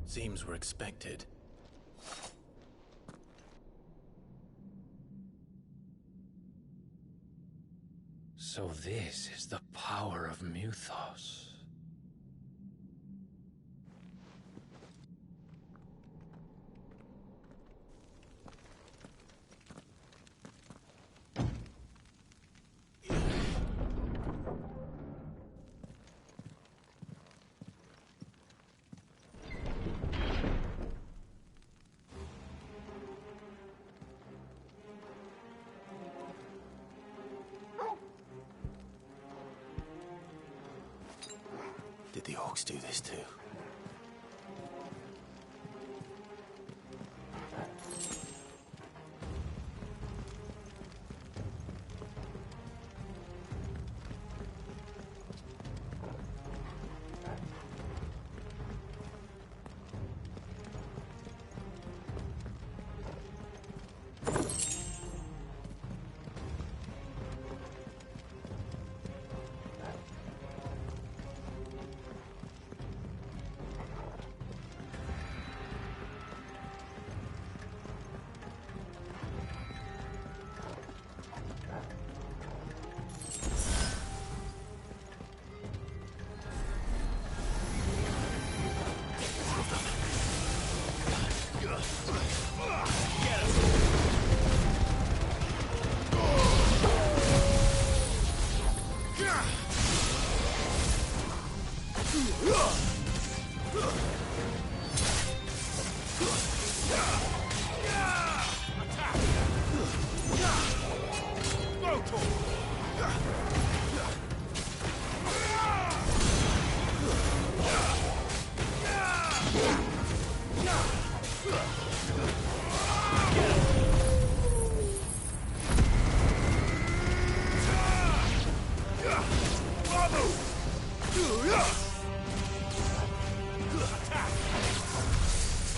Seems we're expected. So this is the power of Muthos. Did the orcs do this too?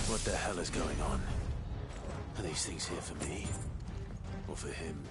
What the hell is going on? Are these things here for me? Or for him?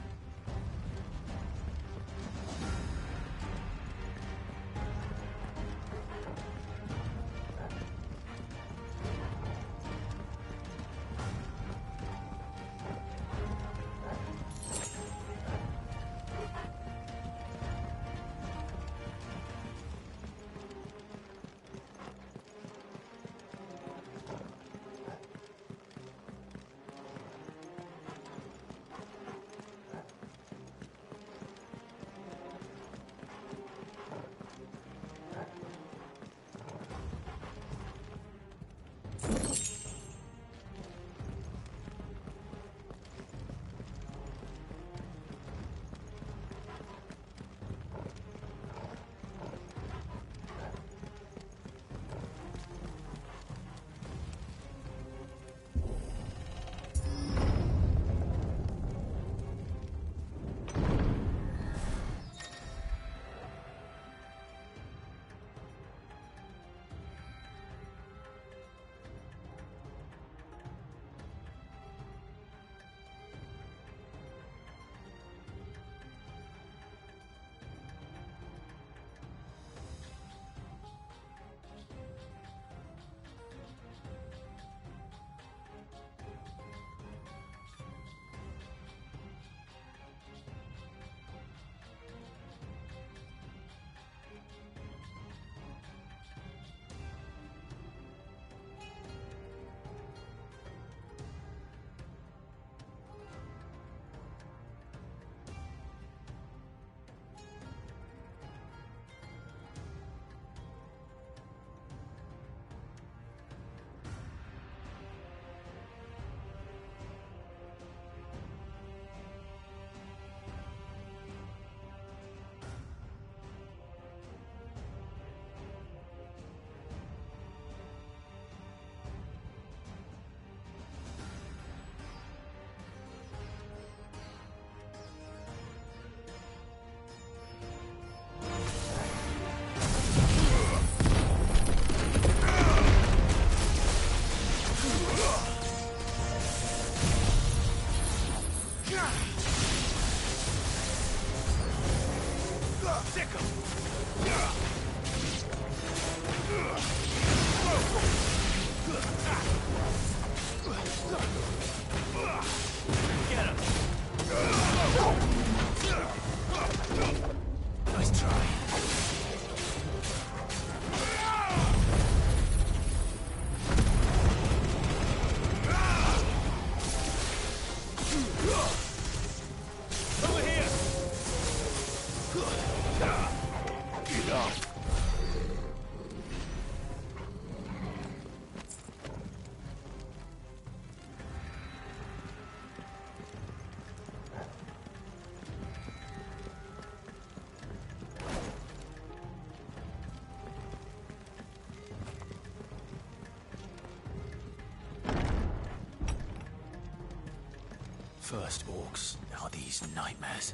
First orcs, now these nightmares.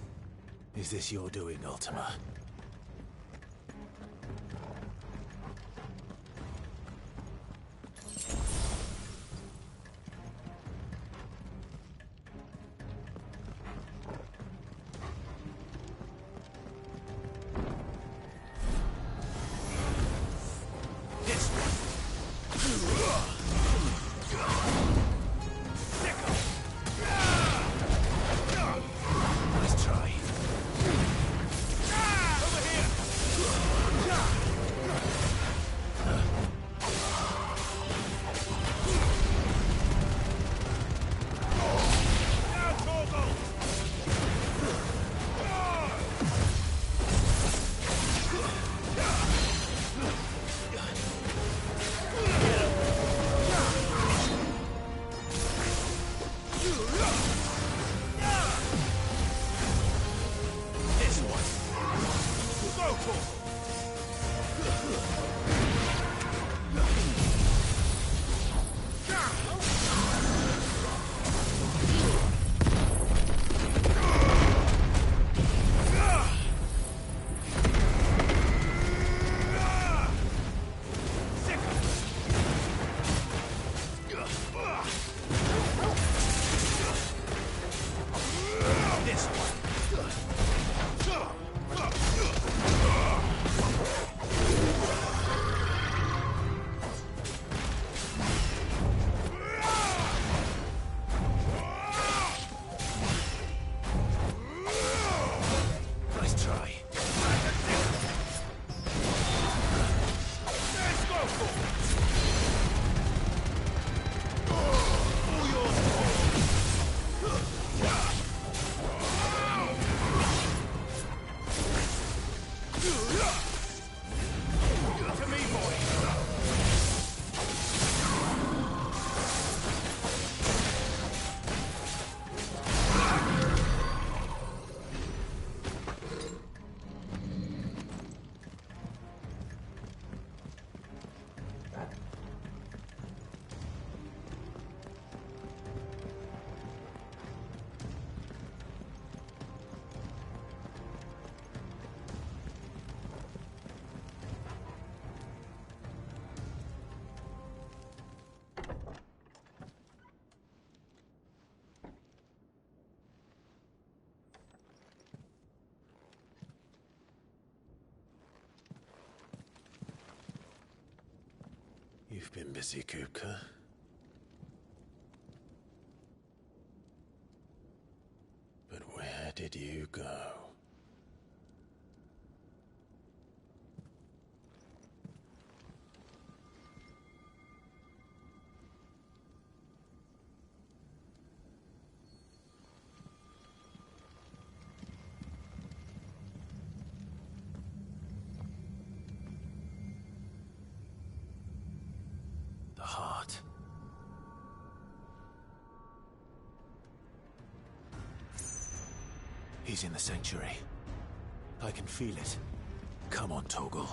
Is this your doing, Ultima? Nice try. You've been busy, Kupka. But where did you go? The heart. He's in the sanctuary. I can feel it. Come on, Torgal.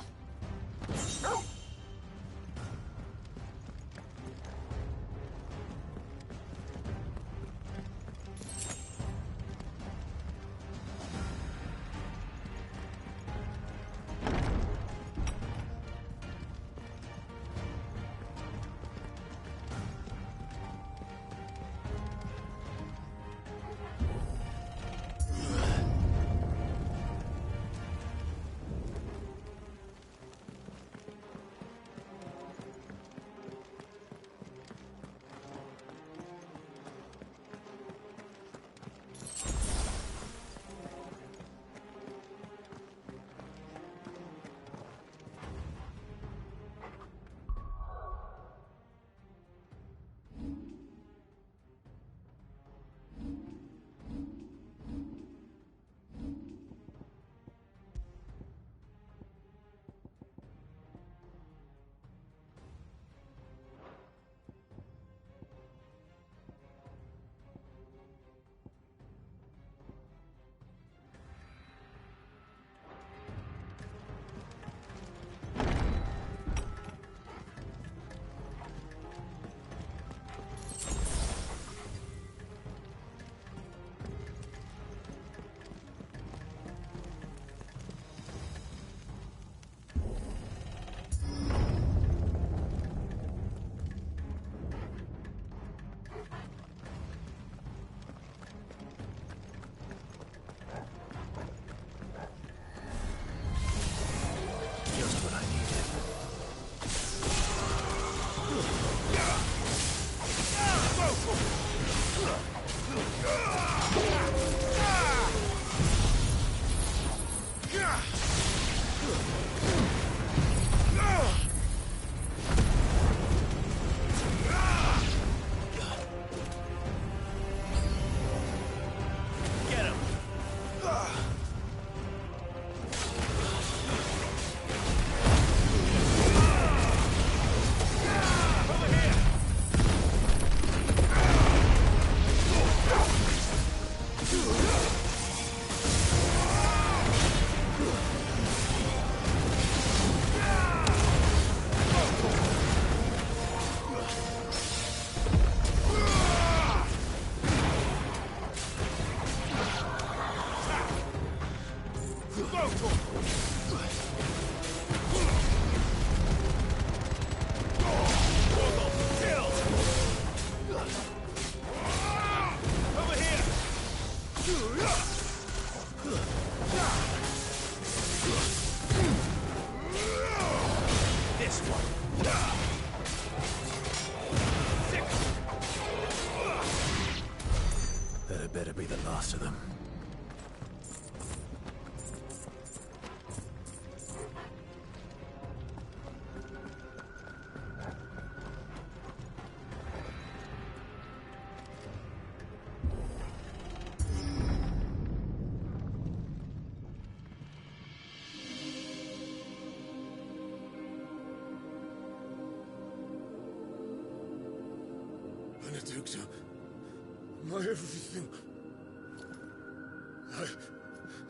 Just what I needed. Get him! This one. That had better be the last of them. Benedicta, my everything.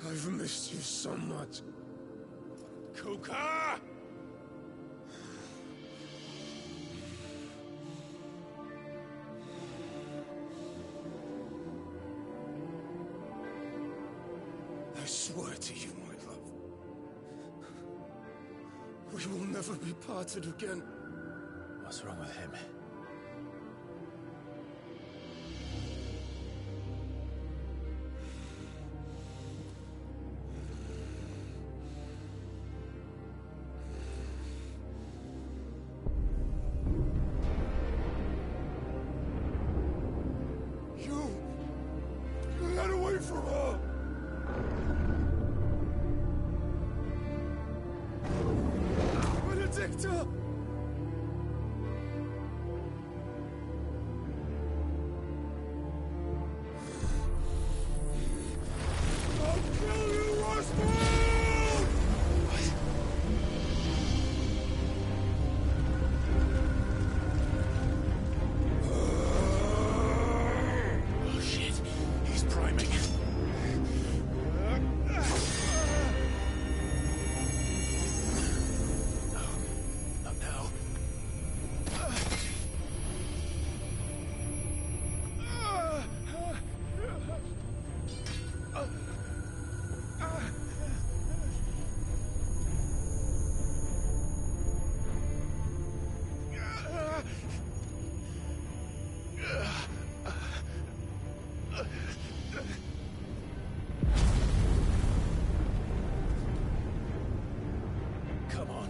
I've missed you so much. Kuka! I swear to you, my love, we will never be parted again. What's wrong with him? Victor! I'll kill you, Roswell! Oh shit, he's priming. Not now. Come on.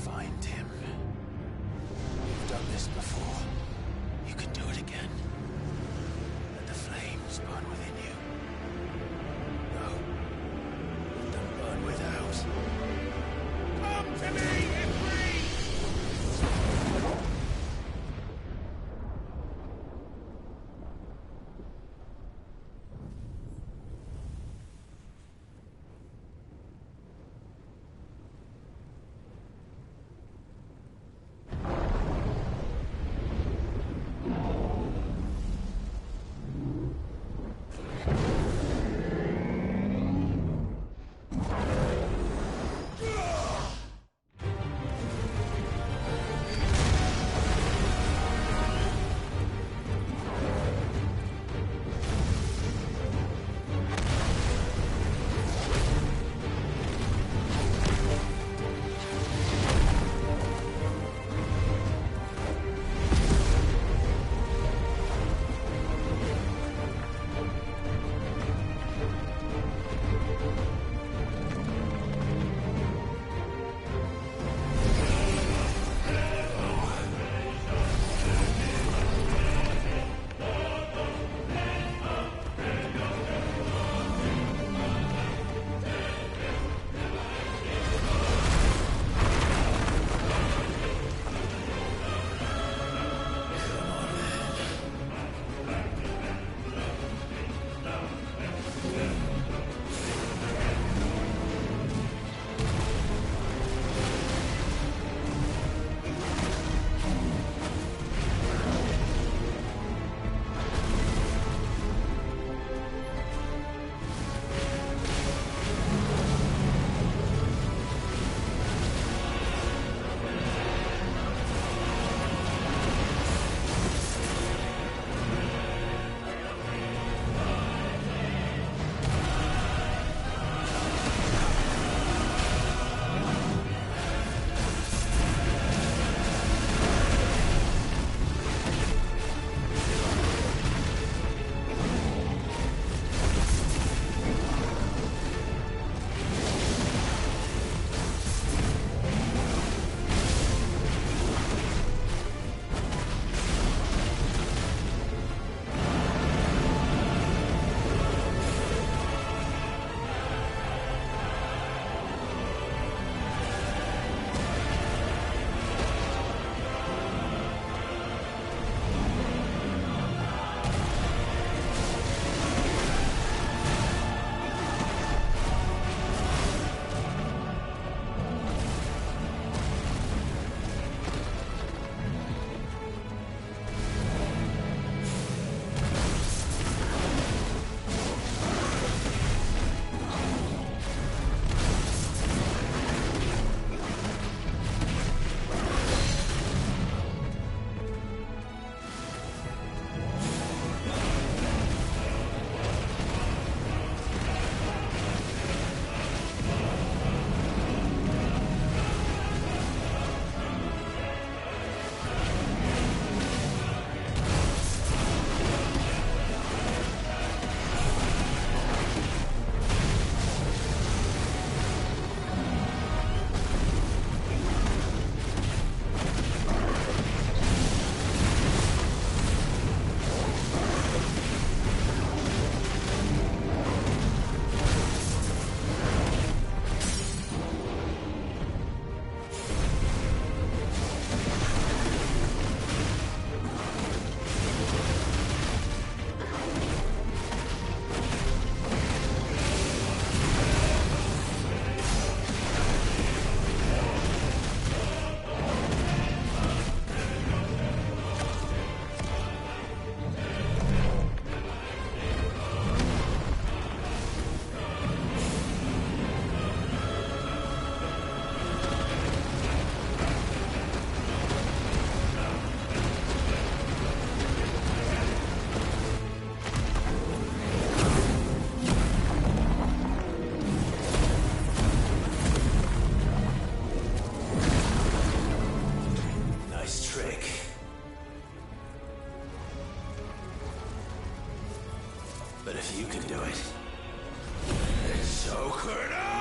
Find him. You've done this before. You can do it again. Let the flames burn within you. No. Let them burn without. Come to me, Ifrit! can do it. And so could I!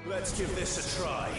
Let's give this a try.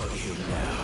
got you now.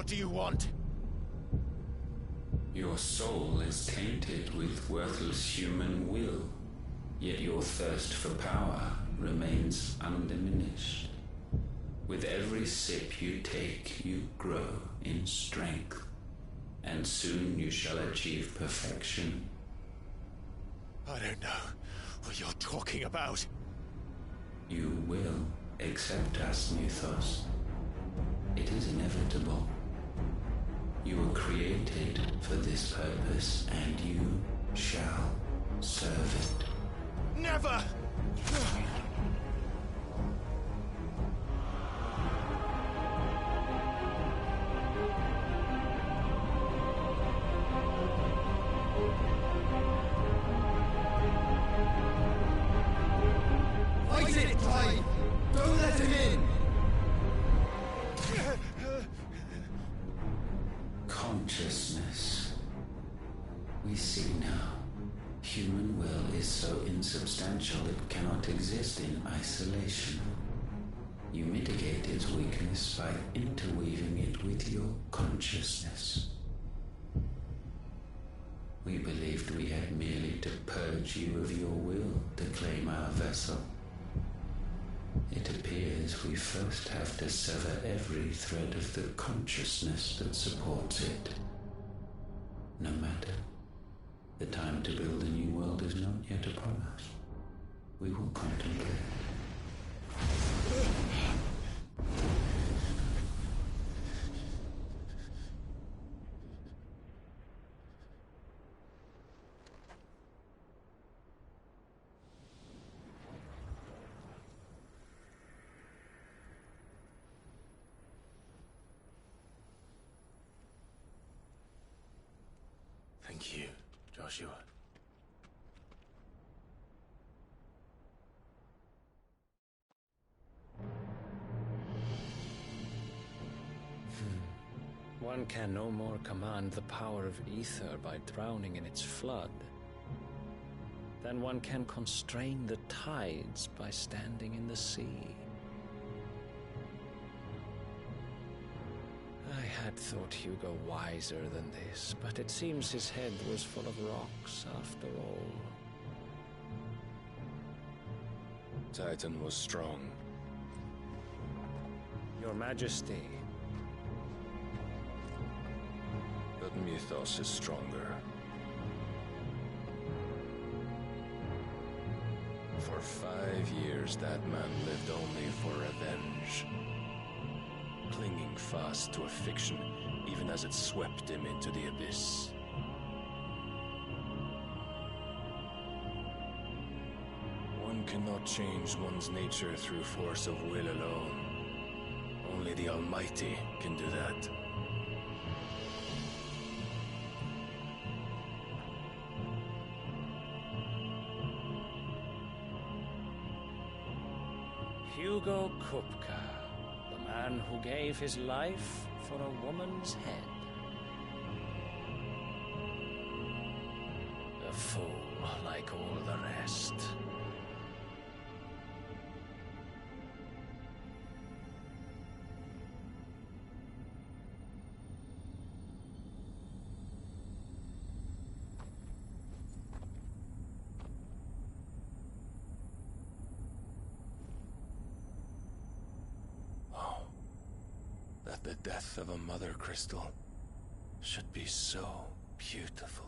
do you want? Your soul is tainted with worthless human will, yet your thirst for power remains undiminished. With every sip you take, you grow in strength, and soon you shall achieve perfection. I don't know what you're talking about. You will accept us, Mythos. It is inevitable. You were created for this purpose, and you shall serve it. Never! Fight it, Clive! Don't let him in! Consciousness. We see now. Human will is so insubstantial it cannot exist in isolation. You mitigate its weakness by interweaving it with your consciousness. We believed we had merely to purge you of your will to claim our vessel. It appears we first have to sever every thread of the consciousness that supports it. No matter. The time to build a new world is not yet upon us. We will contemplate. Thank you, Joshua. One can no more command the power of ether by drowning in its flood than one can constrain the tides by standing in the sea. I had thought Hugo wiser than this, but it seems his head was full of rocks after all. Titan was strong. Your Majesty. But Mythos is stronger. For 5 years, that man lived only for revenge. Clinging fast to a fiction, even as it swept him into the abyss. One cannot change one's nature through force of will alone. Only the Almighty can do that. Hugo Kupka, the man who gave his life for a woman's head. A fool like all the rest. That the death of a mother crystal should be so beautiful.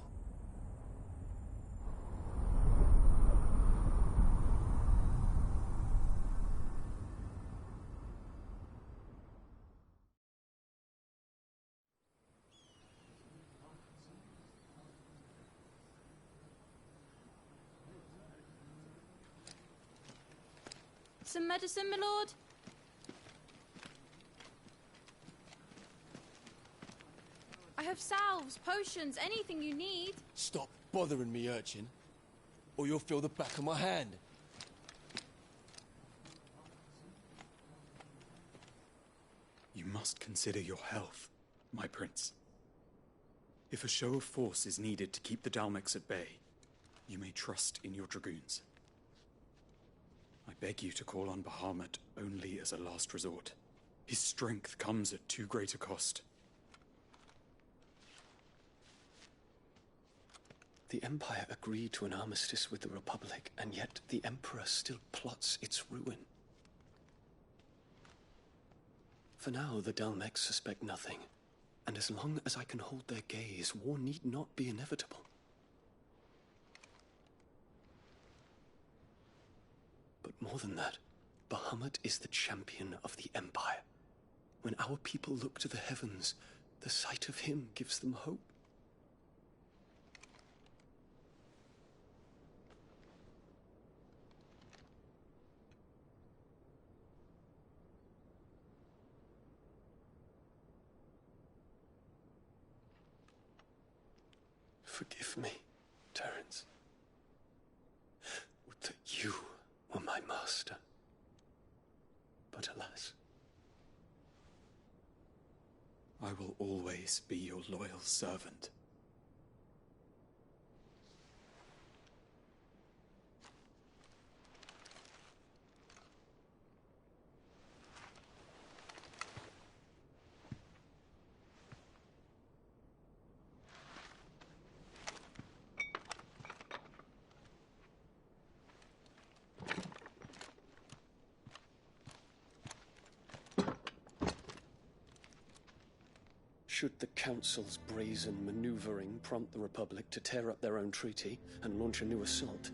Some medicine, my lord? I have salves, potions, anything you need. Stop bothering me, urchin, or you'll feel the back of my hand. You must consider your health, my prince. If a show of force is needed to keep the Dalmex at bay, you may trust in your dragoons. I beg you to call on Bahamut only as a last resort. His strength comes at too great a cost. The Empire agreed to an armistice with the Republic, and yet the Emperor still plots its ruin. For now, the Dalmex suspect nothing, and as long as I can hold their gaze, war need not be inevitable. But more than that, Bahamut is the champion of the Empire. When our people look to the heavens, the sight of him gives them hope. Forgive me, Terence. Would that you were my master. But alas. I will always be your loyal servant. Should the Council's brazen maneuvering prompt the Republic to tear up their own treaty and launch a new assault,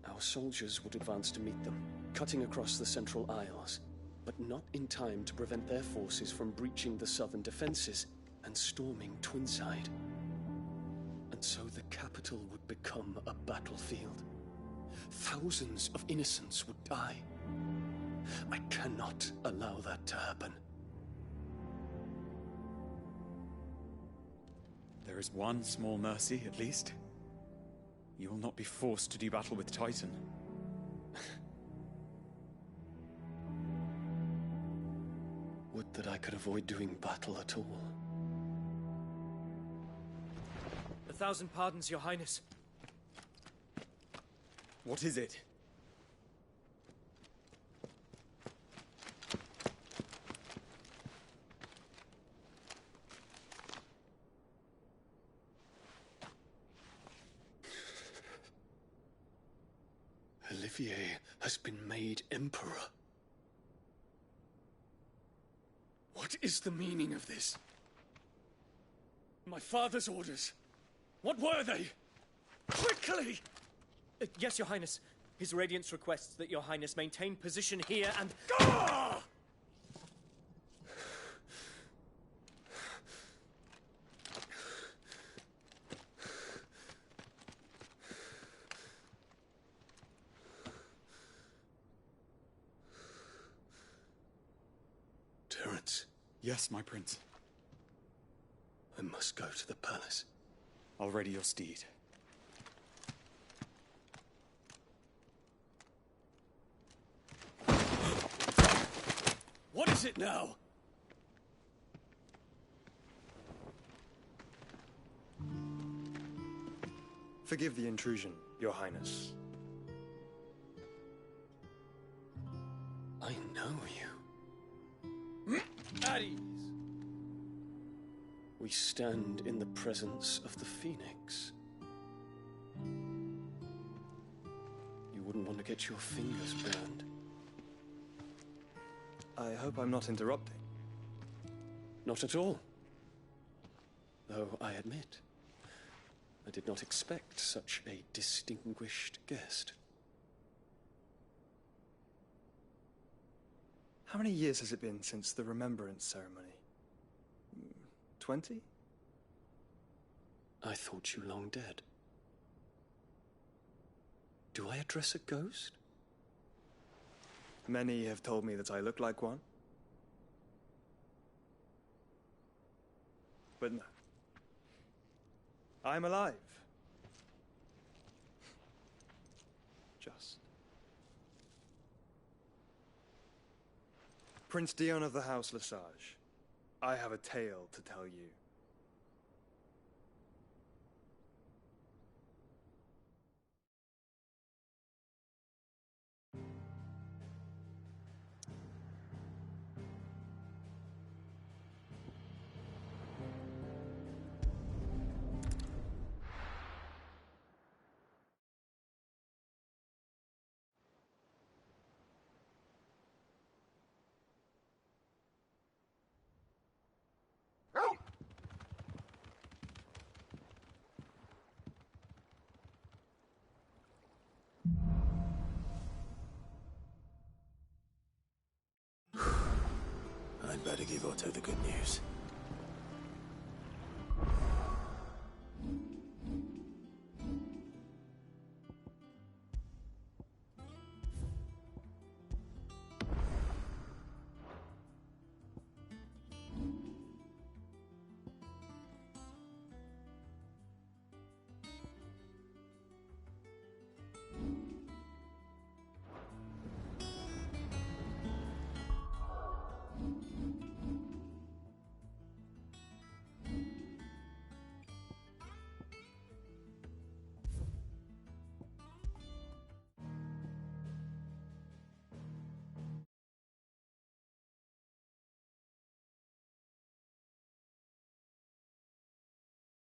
our soldiers would advance to meet them, cutting across the Central Isles, but not in time to prevent their forces from breaching the southern defenses and storming Twinside. And so the capital would become a battlefield. Thousands of innocents would die. I cannot allow that to happen. There is one small mercy, at least. You will not be forced to do battle with Titan. Would that I could avoid doing battle at all. 1,000 pardons, Your Highness. What is it? Olivier has been made Emperor. What is the meaning of this? My father's orders. What were they? Quickly! Yes, Your Highness. His Radiance requests that Your Highness maintain position here and... Gah! Terence. Yes, my prince. I must go to the palace. I'll ready your steed. What is it now? Forgive the intrusion, Your Highness. I know you. At ease. We stand in the presence of the Phoenix. You wouldn't want to get your fingers burned. I hope I'm not interrupting. Not at all. Though I admit, I did not expect such a distinguished guest. How many years has it been since the Remembrance ceremony? 20? I thought you long dead. Do I address a ghost? Many have told me that I look like one. But no. I'm alive. Just. Prince Dion of the House Lesage, I have a tale to tell you. I'd better give Otto the good news.